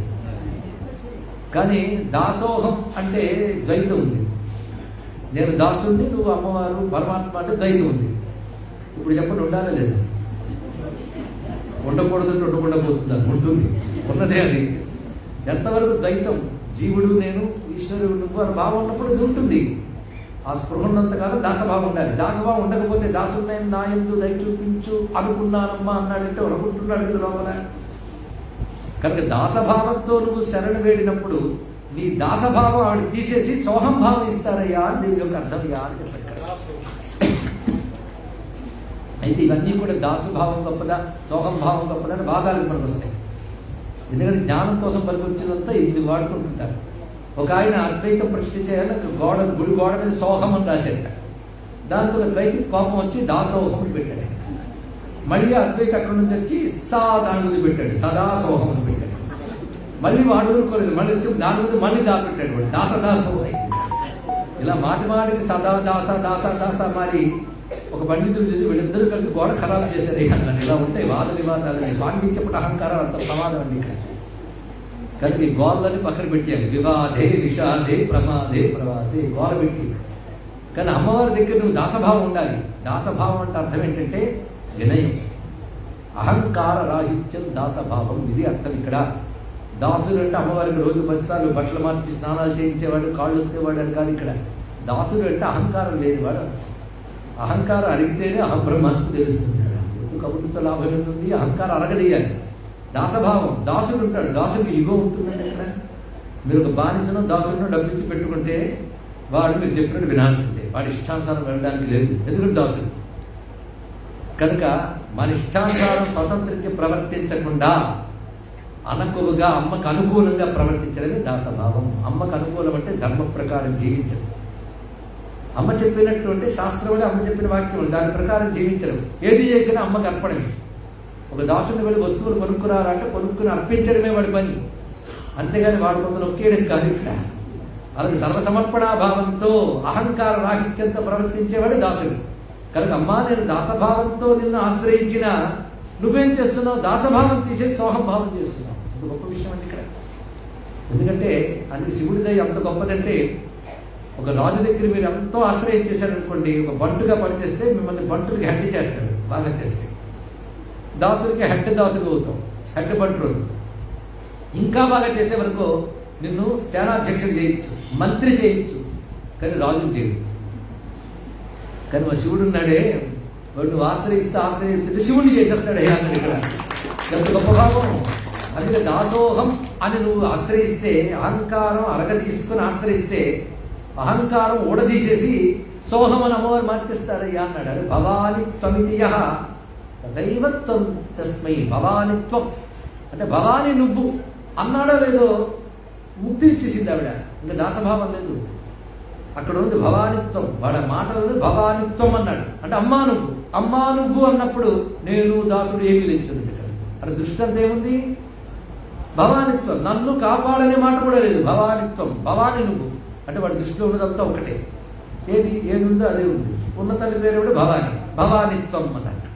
కానీ దాసోహం అంటే ద్వైతం ఉంది. నేను దాసుని, నువ్వు అమ్మవారు, పరమాత్మ అంటే ద్వైతం ఉంది. ఇప్పుడు చెప్పండి ఉండాలా లేదా? ఉండకూడదు, ఉండకుండా పోతుందా? ఉంటుంది, ఉన్నదే అది. ఎంతవరకు ద్వైతం, జీవుడు నేను, ఈశ్వరుడు నువ్వు అని భావం ఉన్నప్పుడు ఇది ఉంటుంది. ఆ స్పృహ ఉన్నంతకాలం దాసభావం ఉండాలి. దాసభావం ఉండకపోతే దాసున్నాయి నా ఎందు దయ చూపించు అనుకున్నానమ్మా అన్నాడంటే అనుకుంటున్నాడు కదా లోపల. కనుక దాసభావంతో నువ్వు శరణు వేడినప్పుడు నీ దాసభావం ఆవిడ తీసేసి సోహం భావం ఇస్తారయ్యా అని దీని యొక్క అర్థమయ్యా అని చెప్పాడు. అయితే ఇవన్నీ కూడా దాసభావం గొప్పదా, సోహం భావం గొప్పదా అని భాగాలకు మనకు వస్తాయి. ఎందుకంటే జ్ఞానం కోసం పనికొచ్చినంతా ఇది వాడుకుంటుంటారు. ఒక ఆయన అద్వైతం ప్రశ్న చేయాలని గుడి గోడ మీద సోహం అని రాశాట. దాంతో ద్వైతం కోపం వచ్చి దాసోహం అని పెట్టాడు. మళ్ళీ అద్వైత అక్కడ నుంచి వచ్చి సా దాని ముందు పెట్టాడు, సదా సోహం అని పెట్టాడు. మళ్ళీ వాడు ఊరుకోలేదు, మళ్ళీ వచ్చి దాని ముందు మళ్ళీ పెట్టాడు వాడు, దాసదాసోహం. ఇలా మాటి మాటికి సదా దాస దాస దాస మరి ఒక పండితులు చూసి వీళ్ళిద్దరూ కలిసి గోడ ఖరాబు చేశారు అన్నాడు. ఇలా ఉంటాయి వాద వివాదాలని, పాండిత్యపట అహంకారం అంత ప్రమాదం అండి ఇక్కడ. కనుక ఈ గోళ్ళని పక్కన పెట్టాను, వివాదే విషాదే ప్రమాదే ప్రవాసే గోల పెట్టి. కానీ అమ్మవారి దగ్గర నువ్వు దాసభావం ఉండాలి. దాసభావం అంటే అర్థం ఏంటంటే వినయం, అహంకార రాహిత్యం, దాసభావం, ఇది అర్థం ఇక్కడ. దాసుడు అంటే అమ్మవారికి రోజు 10 సార్లు బట్టలు మార్చి స్నానాలు చేయించేవాడు, కాళ్ళు ఎత్తేవాడు అని కాదు ఇక్కడ. దాసుడు అంటే అహంకారం లేనివాడు. అహంకారం అరిగితేనే అహం బ్రహ్మాస్మి తెలుస్తుంది. కబుర్తో లాభం ఉంటుంది, అహంకారం అరగదీయాలి. దాసభావం, దాసుడు ఉంటాడు, దాసుడికి ఇగో ఉంటుందండి ఇక్కడ. మీరు ఒక బానిసను దాసుడిని డబ్బించి పెట్టుకుంటే వాడు మీరు చెప్పినట్టు వినాల్సిందే, వాడి ఇష్టానుసారం వెళ్ళడానికి లేదు, ఎందుకంటే దాసుడు. కనుక మన ఇష్టానుసారం స్వతంత్రించి ప్రవర్తించకుండా అనకులుగా అమ్మకు అనుకూలంగా ప్రవర్తించడమే దాసభావం. అమ్మకు అనుకూలం అంటే ధర్మ ప్రకారం జీవించడం. అమ్మ చెప్పినట్టు అంటే శాస్త్రం వల్ల అమ్మ చెప్పిన వాక్యం దాని ప్రకారం జీవించడం. ఏది చేసినా అమ్మకు అర్పణమే. ఒక దాసుని వెళ్ళి వస్తువులు కొనుక్కురారా అంటే కొనుక్కుని అర్పించడమే వాడి పని, అంతేగాని వాడు కొంత నొక్కేయడం కాదు ఇక్కడ. అలాగే సర్వసమర్పణాభావంతో అహంకార రాహిత్యంతో ప్రవర్తించేవాడు దాసుడు. కనుక అమ్మా నేను దాసభావంతో నిన్ను ఆశ్రయించిన నువ్వేం చేస్తున్నావు? దాసభావం తీసేసి సోహంభావం చేస్తున్నావు. ఇది గొప్ప విషయం అండి ఇక్కడ. ఎందుకంటే అందుకే శివుడి దయ ఎంత గొప్పదంటే, ఒక రాజు దగ్గర మీరు ఎంతో ఆశ్రయం చేశారనుకోండి, ఒక బంటుగా పనిచేస్తే మిమ్మల్ని బంటులకి హెడ్ చేస్తాడు, బాగా చేస్తే. దాసుడికి హెడ్ దాసుడు అవుతాం, హెడ్ బంటు రోజు. ఇంకా బాగా చేసే వరకు నిన్ను సేనాధ్యక్షుడు చేయొచ్చు, మంత్రి చేయొచ్చు, కానీ రాజుని చేయడు. కానీ మా శివుడు ఉన్నాడే, వాడు నువ్వు ఆశ్రయిస్తే శివుడిని చేసేస్తాడే అన్నాడు. ఇక్కడ ఎంత గొప్ప భావం! అందుకే దాసోహం అని నువ్వు ఆశ్రయిస్తే, అహంకారం అరగ తీసుకుని ఆశ్రయిస్తే అహంకారం ఊడదీసేసి సోహం అని అమ్మవారు మార్చేస్తారయ్యా అన్నాడు. అది భవానిత్వమితియ దైవత్వం తస్మై భవానిత్వం అంటే భవాని నువ్వు అన్నాడో లేదో ముక్తి ఇచ్చేసింది ఆవిడ. ఇంకా దాసభావం లేదు. అక్కడ ఉంది భవానిత్వం. వాడి మాటలు భవానిత్వం అన్నాడు అంటే అమ్మా నువ్వు అన్నప్పుడు నేను దాసుడు ఏమీ లేచుంది. అక్కడ దృష్టి అంతా ఏముంది? భవానిత్వం. నన్ను కాపాడనే మాట కూడా లేదు. భవానిత్వం, భవాని నువ్వు అంటే వాడి దృష్టిలో ఉన్నదంతా ఒకటే. ఏది ఉందో అదే ఉంది. ఉన్న తల్లి పేరు కూడా భవాని, భవానిత్వం అన్నట్టు.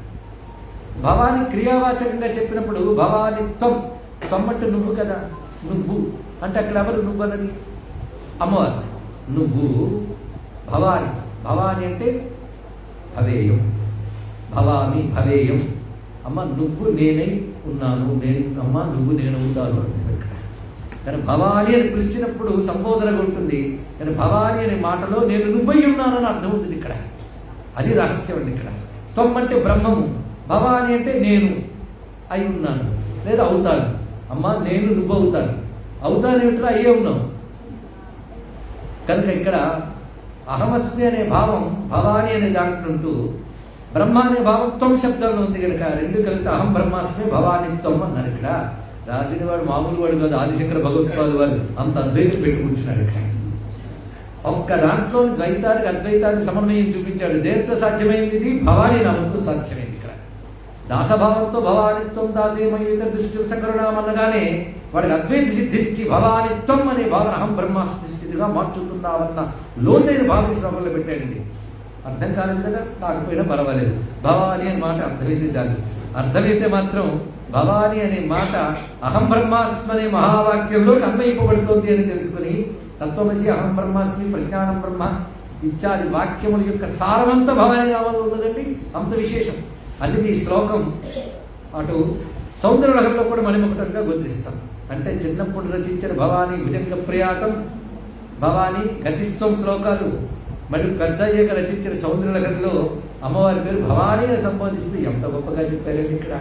భవాని క్రియావాచకంగా చెప్పినప్పుడు భవానిత్వం, త్వం అంటే నువ్వు కదా. నువ్వు అంటే అక్కడ ఎవరు నువ్వు అన్నది? అమ్మవారు. నువ్వు భవాని. భవాని అంటే భవేయం, భవామి భవేయం. అమ్మ నువ్వు నేనై ఉన్నాను, అమ్మ నువ్వు నేను ఉంటాను అంటే. కానీ భవాని అని పిలిచినప్పుడు సంబోధనగా ఉంటుంది. కానీ భవాని అనే మాటలో నేను నువ్వై ఉన్నానని అర్థం అవుతుంది ఇక్కడ. అది రహస్యం అండి ఇక్కడ. త్వం అంటే బ్రహ్మము, భవాని అంటే నేను అయి ఉన్నాను లేదా అవుతాను. అమ్మ నేను నువ్వు అవుతాను ఏమిటో అయ్యే ఉన్నావు. కనుక ఇక్కడ అహమస్మి అనే భావం భవాని అనే దాంట్లో బ్రహ్మ అనే భావం త్వం శబ్దంలో ఉంది కనుక రెండు కలిపితే అహం బ్రహ్మాస్మి భవానిత్వం అన్నారు. ఇక్కడ రాసిన వాడు మామూలు వాడు కాదు, ఆదిశంకర భగవత్పాదు వారు అంత అద్వైతం పెట్టి కూర్చున్నాడు. ఇక్కడ ఒక్క దాంట్లో ద్వైతానికి అద్వైతానికి సమన్వయం చూపించాడు. దేంతో సాధ్యమైంది? ఇది భవాని నామంతో సాధ్యమైంది. ఇక్కడ దాసభావంతో భవానిత్వం దాసేమయుత దృష్టి సంకరణమనగానే వాడికి అద్వైత సిద్ధించి భవానిత్వం అనే భావన అహం బ్రహ్మాస్మి స్థితిగా మార్చుతున్నావన్న లోతైన భావం శ్లోకంలో పెట్టాడండి. అర్థం కాలేదు కదా, కాకపోయినా పర్వాలేదు. భవాని అనే మాట అర్థమైతే చాలు. అర్థమైతే మాత్రం భవాని అనే మాట అహం బ్రహ్మాస్మి అనే మహావాక్యంలోకి అన్వయింపబడుతోంది అని తెలుసుకుని తత్వమసి అహం బ్రహ్మాస్మి ప్రజ్ఞానం బ్రహ్మ ఇత్యాది వాక్యముల యొక్క సారమంతా భవాని నామంలో ఉన్నదండి. అంత విశేషం. అందుకే ఈ శ్లోకం అటు సౌందర్యలహరిలో కూడా మణిమకుటంగా గుర్తిస్తాం. అంటే చిన్నప్పుడు రచించిన భవాని భుజంగ ప్రయాతం, భవాని గతిస్త్వం శ్లోకాలు మరియు పెద్ద అయ్యాక రచించిన సౌందర్యలహరిలో అమ్మవారి పేరు భవాని అని సంబోధిస్తూ ఎంత గొప్పగా చెప్పారండి ఇక్కడ.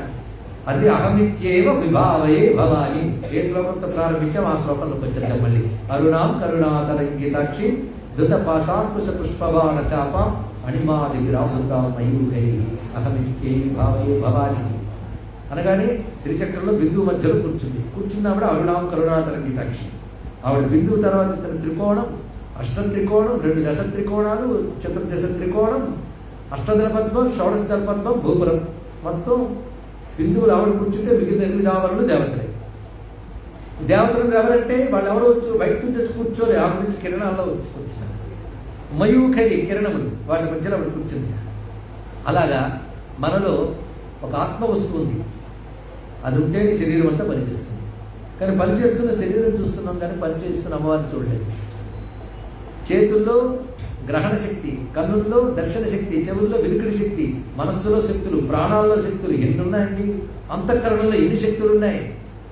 అది అహమిత్యేవ విభావయే భవాని. ఏ శ్లోకంతో ప్రారంభించాం ఆ శ్లోకంలోకి వచ్చేద్దాం మళ్ళీ. అరుణాం కరుణాతరంగితాక్షి ధృత పాశాంకుశ పుష్పబాణ చాప అణిమాది విరామృత మయూరై అహమిత్యే విభావయే భవాని అనగానే శ్రీచక్రంలో బిందువు మధ్యలో కూర్చున్నప్పుడు అరుణాం కరుణాతరంగితాక్షి. ఆవిడ బిందువు తర్వాత ఇతర త్రికోణం, అష్ట త్రికోణం, 2 దశ త్రికోణాలు, చతుర్దశ త్రికోణం, అష్టదళ పద్మం, షోడశ దళ పద్మం, భూపురం. మొత్తం బిందువులు ఆవిడ కూర్చుంటే మిగిలిన 8 ఆవరణలు దేవతలే. దేవతలు ఎవరంటే వాళ్ళు ఎవరు వచ్చు బయట నుంచి వచ్చి కూర్చోలే, ఆవిడ నుంచి కిరణాల్లో వచ్చి కూర్చున్నారు. మయూఖై కిరణములు వాటి మధ్యలో ఆవిడ కూర్చుంది. అలాగా మనలో ఒక ఆత్మ వస్తువు ఉంది. అది ఉంటేనే శరీరం అంతా పనిచేస్తుంది. కానీ పనిచేస్తున్న శరీరం చూస్తున్నాం కానీ పనిచేస్తున్న అమ్మవారిని చూడలేదు. చేతుల్లో గ్రహణ శక్తి, కన్నుల్లో దర్శన శక్తి, చెవుల్లో వినికిడి శక్తి, మనస్సులో శక్తులు, ప్రాణాల్లో శక్తులు ఎన్ని ఉన్నాయండి. అంతఃకరణలో ఎన్ని శక్తులు ఉన్నాయి.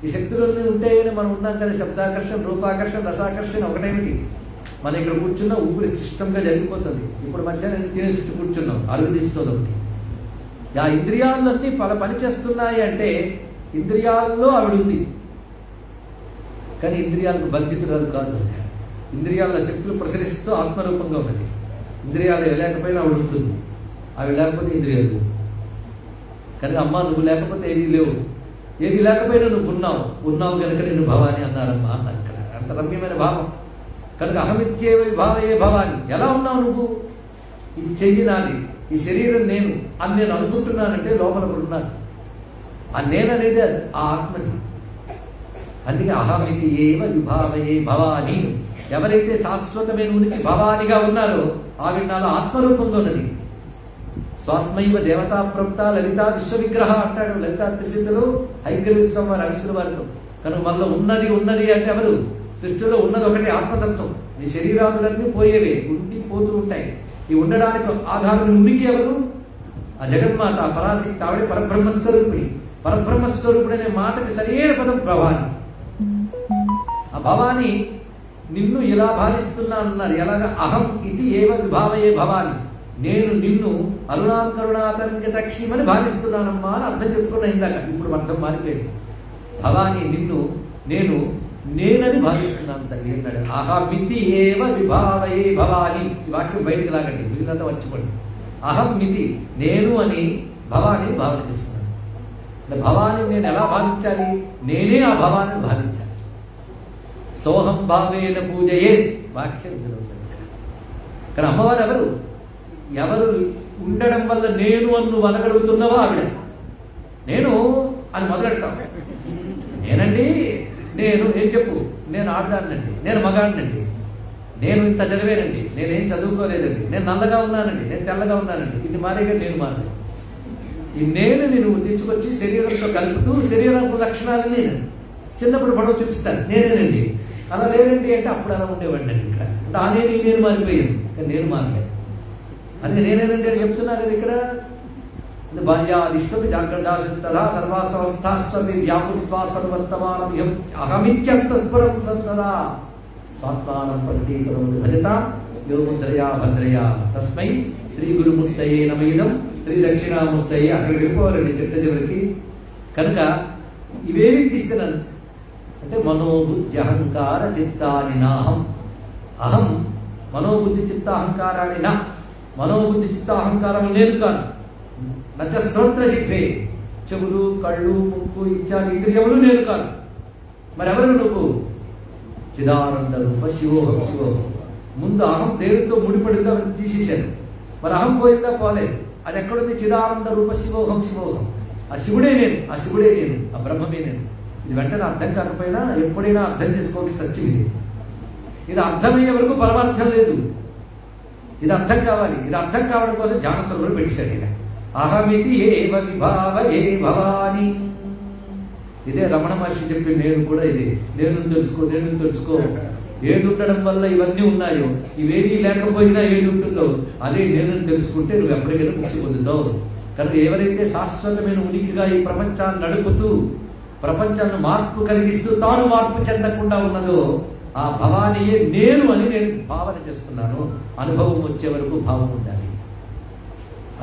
ఈ శక్తులన్నీ ఉంటాయని మనం ఉన్నాం కదా. శబ్దాకర్షణ, రూపాకర్షణ, రసాకర్షణ ఒకటేమిటి. మనం ఇక్కడ కూర్చున్నా ఊపిరి సిస్టంగా జరిగిపోతుంది. ఇప్పుడు మధ్యాహ్నం తినేసి కూర్చున్నాం, అరుగుదిస్తుంది ఒకటి. ఆ ఇంద్రియాలన్నీ పని చేస్తున్నాయి అంటే ఇంద్రియాల్లో ఆవిడ ఉంది. కానీ ఇంద్రియాలకు బంధితురాలు కాదు. ఇంద్రియాల శక్తులు ప్రసరిస్తూ ఆత్మరూపంగా ఉన్నది. ఇంద్రియాలు లేకపోయినా ఆవిడ ఉంటుంది. అవి లేకపోతే ఇంద్రియాలు. కనుక అమ్మ నువ్వు లేకపోతే ఏది లేవు, ఏది లేకపోయినా నువ్వు ఉన్నావు కనుక నేను భవాని అన్నారమ్మా అన్నారు. అంత రమ్యమైన భావం. కనుక అహమిత్యే భావయే భవాని. ఎలా ఉన్నావు నువ్వు? ఈ చెయ్యి నాది, ఈ శరీరం నేను అని నేను అనుకుంటున్నానంటే లోపల ఉన్నాను. ఆ నేననేది ఆ ఆత్మని. అందుకే అహమితి ఏవ విభావయే భవాని. ఎవరైతే శాశ్వతమైన ఉనికి భవానిగా ఉన్నారో ఆవిడ నాలో ఆత్మరూపంలో ఉన్నది. స్వాత్మైవ దేవతా ప్రోక్త లలితా విశ్వవిగ్రహ అంటాడు లలితా త్రిశితులు హైగ్రీవ వారి అవిశ్వ వారితో. కనుక మనలో ఉన్నది అంటే ఎవరు? సృష్టిలో ఉన్నది ఒకటి ఆత్మతత్వం. ఈ శరీరాదులన్నీ పోయేవే, పోతూ ఉంటాయి. ఈ ఉండడానికి ఆధారం ఉనికి ఎవరు? ఆ జగన్మాత, ఆ పరాశక్తి, ఆవిడే పరబ్రహ్మస్వరూపిణి. పరబ్రహ్మస్వరూపుడు అనే మాటకి సరైన పదం భవాని. ఆ భవాని నిన్ను ఇలా భావిస్తున్నానన్నారు. ఎలాగా? అహం ఇది ఏవ విభావయే భవాని. నేను నిన్ను అరుణాకరుణాతరంగటక్షిమని భావిస్తున్నానమ్మా అని అర్థం చెప్పుకున్నా ఇందాక. ఇప్పుడు అర్థం మారిపోయింది. భవాని నిన్ను నేనని భావిస్తున్నాను తల్లి అన్నాడు. అహమితి ఏవ విభావయే భవాని. ఈ వాక్యం బయటికి లాగండి, మిగిలినంతా మర్చిపోండి. అహం మితి, నేను అని భవాని భావన చేస్తున్నాను. భవాని నేను ఎలా భావించాలి? నేనే ఆ భవాని భావించాలి. సోహం భావేన పూజయే వాక్యం కానీ అమ్మవారు ఎవరు ఉండడం వల్ల నేను అని నువ్వు అనగలుగుతున్నావో ఆవిడ. నేను అని మొదలెడతాం. నేనండి, నేను ఏం చెప్పు, నేను ఆడదాన్నండి, నేను మగాడినండి, నేను ఇంత చదివేనండి, నేనేం చదువుకోలేదండి, నేను నల్లగా ఉన్నానండి, నేను తెల్లగా ఉన్నానండి, ఇది మారేగా నేను మారలేదు. ఈ నేను నువ్వు తీసుకొచ్చి శరీరంతో కలుపుతూ శరీరపు లక్షణాలని నేను చిన్నప్పుడు పడవ చూపిస్తాను నేనేనండి. అలా లేదండి అంటే అప్పుడు అలా ఉండేవాడిని అండి. ఇక్కడ అంటే ఆ నేను మారిపోయాను, కానీ నేను మారలేదు. అందుకే నేనేనండి అని చెప్తున్నా కదా ఇక్కడ. బాల్యాదిష్టమి జాగ్రత్తా సర్వాసవస్థాస్వమి వ్యాపృత్వా సర్వర్తమానం అహమిత్యంతస్ఫురం సంసదా స్వాత్మానం పరిటీకరం భజతా యోముద్రయా భద్రయా తస్మై శ్రీ గురుమూర్తయే నమైదం శ్రీ దక్షిణామూర్తయే. అక్కడ వెళ్ళిపోవాలండి చిట్ట చివరికి. కనుక ఇవేమి తీస్తున్నాను అంటే మనోబుద్ధి అహంకార చిత్తాని నాహం. అహం మనోబుద్ధి చిత్త అహంకారాన్ని నా. మనోబుద్ధి చిత్త అహంకారం నేను కాను. నచ్చ స్తోత్ర జిహ్వే, చెవులు కళ్ళు ముక్కు ఇత్యాది ఇంద్రియములు నేను కాను. మరెవరు నువ్వు? చిదానంద రూప శివోహం శివోహం. ముందు అహం దేవుడితో ముడిపడిందా తీసేశాను. మరి అహం పోయిందా? పోలేదు. అది ఎక్కడుంది? చిదానంద రూప శివోహం శివోహం. ఆ శివుడే నేను, ఆ శివుడే నేను, ఆ బ్రహ్మమే నేను. ఇది వెంటనే అర్థం కాకపోయినా ఎప్పుడైనా అర్థం చేసుకోవాలి. సత్యం ఇది అర్థమయ్యే వరకు పరమార్థం లేదు. ఇది అర్థం కావాలి. ఇది అర్థం కావడం కోసం జ్ఞానస్వరూపుడు పెట్టేశారు. ఇలా అహమితి ఏవ విభావయే భవాని. ఇదే రమణ మహర్షి చెప్పి నేను కూడా ఇదే. నేను తెలుసుకో. ఏది ఉండడం వల్ల ఇవన్నీ ఉన్నాయో, ఇవేమీ లేకపోయినా ఏది ఉంటుందో అదే నేను తెలుసుకుంటే నువ్వు ఎప్పటికైనా ముక్తి పొందుతావు. కనుక ఎవరైతే శాశ్వతమైన ఉనికిగా ఈ ప్రపంచాన్ని నడుపుతూ ప్రపంచాన్ని మార్పు కలిగిస్తూ తాను మార్పు చెందకుండా ఉన్నదో ఆ భవానీయే నేను అని నేను భావన చేస్తున్నాను. అనుభవం వచ్చే వరకు భావం ఉండాలి.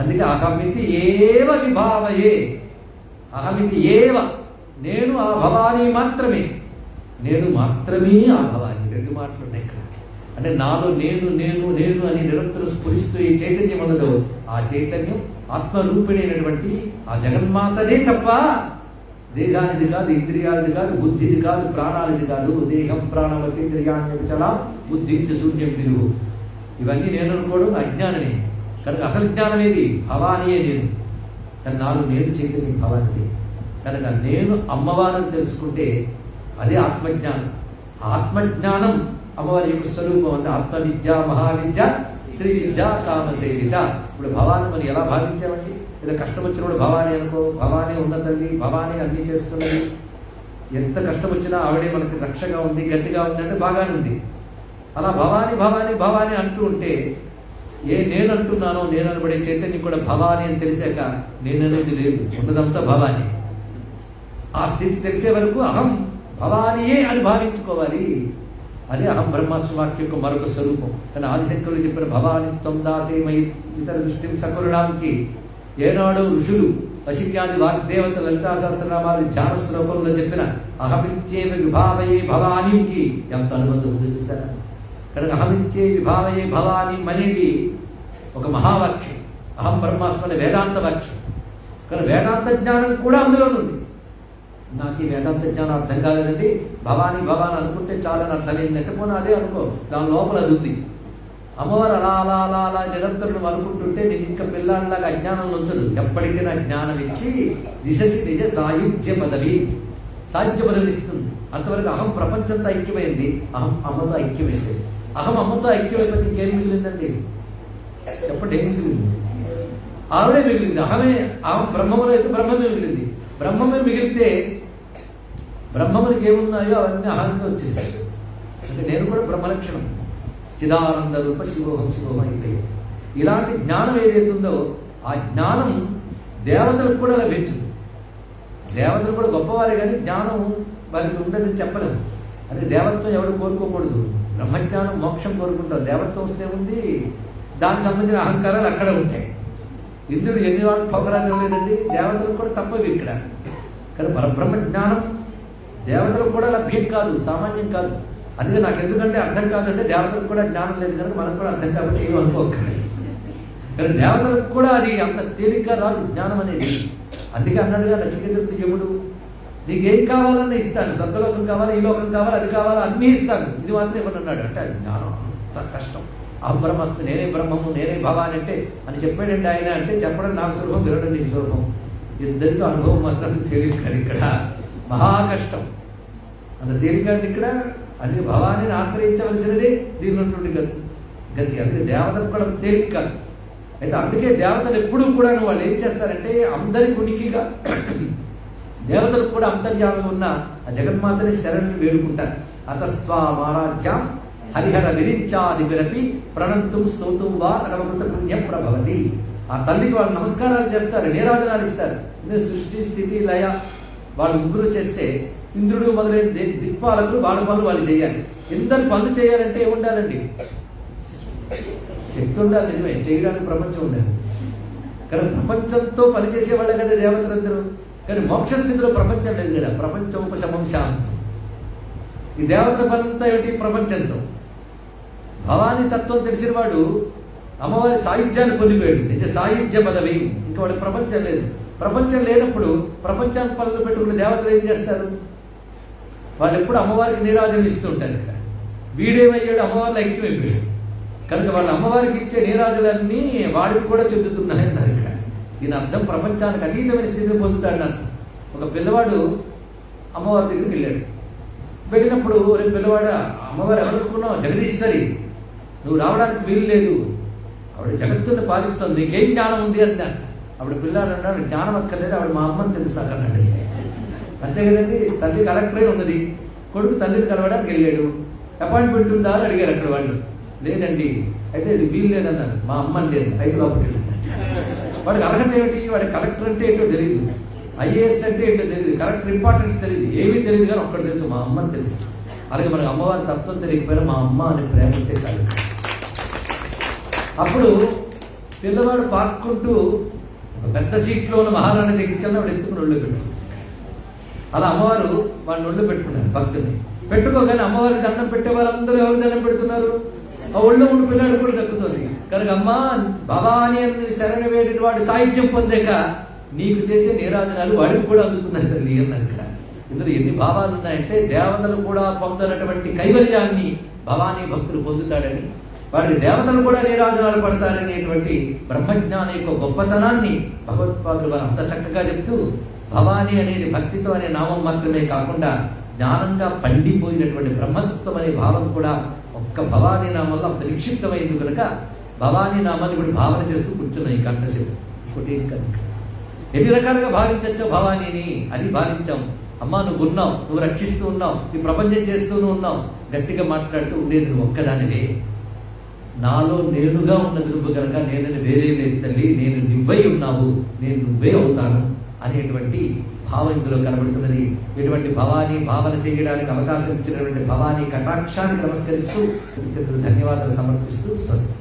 అందుకే అహమితి ఏవ విభావయే. అహమితి ఏవ, నేను ఆ భవానీ మాత్రమే. నేను మాత్రమే ఆ భవానీ. రెండు మాటలు ఉన్నాయి ఇక్కడ. అంటే నాలో నేను అని నిరంతరం స్ఫురిస్తూ ఈ చైతన్యం ఉన్నదో ఆ చైతన్యం ఆత్మరూపిణైనటువంటి ఆ జగన్మాతనే తప్ప దేహానిది కాదు, ఇంద్రియాలది కాదు, బుద్ధిది కాదు, ప్రాణాలది కాదు. దేహం ప్రాణాలకి ఇంద్రియాన్ని బుద్ధి శూన్యం తిరుగు. ఇవన్నీ నేను అనుకోవడం అజ్ఞానమే. కనుక అసలు జ్ఞానం ఏది? భవానీయే నేను. కానీ నాలో నేను చైతన్యం భవానిది. కనుక నేను అమ్మవారిని తెలుసుకుంటే అదే ఆత్మజ్ఞానం. ఆత్మజ్ఞానం అమ్మవారి యొక్క స్వరూపం. అంటే ఆత్మవిద్య, మహావిద్య, శ్రీ విద్య, కామసేవిత. ఇప్పుడు భవాని మనం ఎలా భావించామండి? ఇలా కష్టం వచ్చినప్పుడు భవానీ అనుకో, భవానీ ఉన్న తల్లి, భవానీ అన్నీ చేస్తున్నది. ఎంత కష్టం వచ్చినా ఆవిడే మనకి రక్షగా ఉంది, గట్టిగా ఉంది అంటే బాగానే ఉంది. అలా భవానీ భవానీ భవానీ అంటూ ఉంటే నేను అంటున్నానో నేను అనబడే చైతన్యం కూడా భవానీ అని తెలిసాక నేననేది లేదు, ఉన్నదంతా భవానీ. ఆ స్థితి తెలిసే వరకు అహం భవానీయే అని భావించుకోవాలి. అదే అహం బ్రహ్మాస్మి వాక్యం యొక్క మరొక స్వరూపం. కానీ ఆదిశంకరులు చెప్పిన భవాని త్వం దాసేమై ఇతర దృష్టిని సకరుణాంకి. ఏనాడు ఋషులు వశివ్యాది వాగ్దేవత లలితా సహస్రనామాలు ధ్యాన శ్లోకంలో చెప్పిన అహమిత్యే విభావయే భవానీకి ఎంత అనుబంధం ఉందో చూసారా? కనుక అహమిత్యే విభావయే భవానీ అనేది ఒక మహావాక్యం. అహం బ్రహ్మాస్మి అనే వేదాంత వాక్యం. కానీ వేదాంత జ్ఞానం కూడా అందులోనుంది. నాకు ఈ వేదాంత జ్ఞానం అర్థం కాలేదండి, భవానీ అనుకుంటే చాలని అర్థం ఏంటంటే పోనీ అదే అనుకో, దాని లోపల అది ఉంది. అమ్మవారు అలా అలా అలా అలా నిరంతరం అనుకుంటుంటే నేను ఇంకా పిల్లాడిలాగా అజ్ఞానం ఉంచదు. ఎప్పటికైనా జ్ఞానం ఇచ్చి దిశసి నిజ సాయుధ్య పదవి ఇస్తుంది. అంతవరకు అహం ప్రపంచంతో ఐక్యమైంది, అహం అమ్మతో ఐక్యమైంది. అహం అమ్మతో ఐక్యమైపోతే ఇంకేం మిగిలిందండి? చెప్పండి, ఏం మిగిలింది? ఆవిడే మిగిలింది. అహం బ్రహ్మములో అయితే బ్రహ్మమే మిగిలింది. బ్రహ్మమే మిగిలితే బ్రహ్మమునికి ఏమున్నాయో అవన్నీ అహంతో వచ్చేసాయి. అంటే నేను కూడా బ్రహ్మలక్షణం, చిదానంద రూప శివోహం శివోహం అయిపోయి. ఇలాంటి జ్ఞానం ఏదైతుందో ఆ జ్ఞానం దేవతలకు కూడా లభించదు. దేవతలు కూడా గొప్పవారే కానీ జ్ఞానం వారికి ఉండదని చెప్పలేము. అంటే దేవత్వం ఎవరు కోరుకోకూడదు. బ్రహ్మజ్ఞానం మోక్షం కోరుకుంటారు. దేవత్వం వస్తే ఉంది, దానికి సంబంధించిన అహంకారాలు అక్కడ ఉంటాయి. ఇంద్రుడు ఎన్ని వాడు పొగరాజం లేదండి, దేవతలకు కూడా తప్పవి ఇక్కడ. కానీ పరబ్రహ్మ జ్ఞానం దేవతలకు కూడా లభ్యం కాదు, సామాన్యం కాదు. అందుకే నాకు ఎందుకంటే అర్థం కాదంటే దేవతలకు కూడా జ్ఞానం లేదు కనుక మనకు కూడా అర్థం కాబట్టి ఏం అనుకోకండి. కానీ దేవతలకు కూడా అది అంత తేలిగ్గా రాదు జ్ఞానం అనేది. అందుకే అన్నాడుగా నచికేతుడికి యముడు, నీకేం కావాలన్నా ఇస్తాను, స్వర్గలోకం కావాలి, ఈ లోకం కావాలి, అది కావాలి, అన్నీ ఇస్తాను, ఇది మాత్రం ఏమన్నాడు అంటే అది జ్ఞానం అంత కష్టం. అహం బ్రహ్మస్తు, నేనే బ్రహ్మము, నేనే భవాని అంటే అని చెప్పాడండి ఆయన. అంటే చెప్పడం నాకు సులభం, వినడం నీకు సులభం. ఇద్దరికి అనుభవం మాత్రం తెలియదు కానీ ఇక్కడ మహా కష్టం. అంత తేలికంటే ఇక్కడ అది భవానిని ఆశ్రయించవలసినదే దీని ఉన్నటువంటి గతి. అందుకే దేవతలు కూడా తేలిక కాదు. అయితే అందుకే దేవతలు ఎప్పుడూ కూడా వాళ్ళు ఏం చేస్తారంటే అందరికి ఉనికిగా దేవతలకు కూడా అంతర్యామంగా ఉన్న ఆ జగన్మాతని శరణ్ణి వేడుకుంటారు. అతస్వామారాధ్యాం హరిహర విరించాది విరపి ప్రణంతుం స్తోతుం వా అనవకృత పుణ్యం ప్రభవతి. ఆ తల్లికి వాళ్ళు నమస్కారాలు చేస్తారు, నీరాజనాలు ఇస్తారు. సృష్టి స్థితి లయ వాళ్ళు ముగ్గురు చేస్తే ఇంద్రుడు మొదలైన దిక్పాలకులు వాళ్ళ పనులు వాళ్ళు చేయాలి. ఎందరు పనులు చేయాలంటే ఏముండాలండి? శక్తి ఉండాలి. నిజమే, చేయడానికి ప్రపంచం ఉండాలి. కానీ ప్రపంచంతో పనిచేసే వాళ్ళే కదా దేవతలందరూ. కానీ మోక్షస్థితిలో ప్రపంచం లేదు కదా, ప్రపంచోపశమం శాంతం. ఈ దేవతల పనంతా ఏమిటి? ప్రపంచంతో. భవానీ తత్వం తెలిసిన వాడు అమ్మవారి సాయుధ్యాన్ని పొందిపోయాడు, నిజ సాయుధ్య పదవి. ఇంకా వాడికి ప్రపంచం లేదు. ప్రపంచం లేనప్పుడు ప్రపంచాన్ని పనులు పెట్టుకున్న దేవతలు ఏం చేస్తారు? వాళ్ళు ఎప్పుడు అమ్మవారికి నీరాజనం ఇస్తూ ఉంటారు. ఇక్కడ వీడేమయ్యాడు? అమ్మవారిని ఐక్యమైపోయాడు కనుక వాళ్ళు అమ్మవారికి ఇచ్చే నీరాజులన్నీ వాడికి కూడా చెందుతున్నాయన్నారు. ఇక్కడ దీని అర్థం ప్రపంచానికి అతీతమైన స్థితిని పొందుతాడని అర్థం. ఒక పిల్లవాడు అమ్మవారి దగ్గరికి వెళ్ళాడు. వెళ్ళినప్పుడు రేపు పిల్లవాడు అమ్మవారు ఎవరనుకున్నావు? జగదీశ్వరి, నువ్వు రావడానికి వీలు లేదు, ఆవిడ జగత్తుని పాలిస్తుంది, నీకేం జ్ఞానం ఉంది అన్నా. ఆవిడ పిల్లాడు అన్నాడు, జ్ఞానం అక్కర్లేదు, ఆవిడ మా అమ్మని తెలుసు నాకు అన్నాడు. అంతే కదండి. తల్లి కలెక్టరే ఉన్నది, కొడుకు తల్లిని కలవడానికి వెళ్ళాడు. అపాయింట్మెంట్ ఉందా అని అడిగారు అక్కడ వాళ్ళు. లేదండి. అయితే ఇది వీలు లేదన్నారు. మా అమ్మని లేదు, 5 లోపలికి వెళ్ళింది. వాడికి అర్హత ఏమిటి? వాడి కలెక్టర్ అంటే ఏంటో తెలియదు, ఐఏఎస్ అంటే ఏంటో తెలియదు, కలెక్టర్ ఇంపార్టెన్స్ తెలియదు, ఏమీ తెలియదు. కానీ ఒక్కటి తెలుసు, మా అమ్మని తెలుసు. అలాగే మనకు అమ్మవారి తత్వం తెలియకపోయినా మా అమ్మ అనే ప్రేమ ఉంటే చాలు. అప్పుడు పిల్లవాడు పాక్కుంటూ ఒక పెద్ద సీట్లో ఉన్న మహారాణి దగ్గరికి వెళ్ళి వాడు ఎత్తుకుని ఒళ్ళు పెట్టు. అలా అమ్మవారు వాడిని ఒళ్ళు పెట్టుకున్నారు. భక్తుని పెట్టుకోగానే అమ్మవారికి దండం పెట్టే వాళ్ళందరూ ఎవరు దండం పెడుతున్నారు? ఆ ఒళ్ళు ఉన్న పిల్లాడు కూడా దక్కుతుంది కనుక అమ్మ భవాని అని శరణ వేడిన వాడు సాహిత్యం పొందాక నీకు చేసే నీరాజనాలు వాడికి కూడా అందుతున్నాయి తల్లి అన్నారు. ఇక్కడ ఇందులో ఎన్ని భావాలు ఉన్నాయంటే దేవతలు కూడా పొందనటువంటి కైవల్యాన్ని భవానీ భక్తులు పొందుతాడని, వాడికి దేవతలు కూడా నీరాజనాలు పడతారనేటువంటి బ్రహ్మజ్ఞానం యొక్క గొప్పతనాన్ని భగవత్పాదులు వారు అంత చక్కగా చెప్తూ భవాని అనేది భక్తితో అనే నామం మాత్రమే కాకుండా జ్ఞానంగా పండిపోయినటువంటి బ్రహ్మతత్వం అనే భావం కూడా ఒక్క భవానీ నామంలో అంత నిక్షిప్తమైంది కనుక భవానీ నామాన్ని ఇప్పుడు భావన చేస్తూ కూర్చున్నాయి కంఠశివ. ఇంకోటి ఎన్ని రకాలుగా భావించచ్చో భవానీని అని భావించాం. అమ్మా నువ్వు ఉన్నావు, నువ్వు రక్షిస్తూ ఉన్నావు, నీ ప్రపంచం చేస్తూనే ఉన్నావు, గట్టిగా మాట్లాడుతూ ఉండేది నువ్వు ఒక్కదానివే, నాలో నేనుగా ఉన్నది నువ్వు కనుక నేను వేరే లేదు తల్లి, నేను నువ్వై ఉన్నావు, నేను నువ్వే అవుతాను అనేటువంటి భావం ఇందులో కనబడుతున్నది. ఇటువంటి భవానీ భావన చేయడానికి అవకాశం ఇచ్చినటువంటి భవానీ కటాక్షాన్ని నమస్కరిస్తూ ధన్యవాదాలు సమర్పిస్తూ స్వస్తి.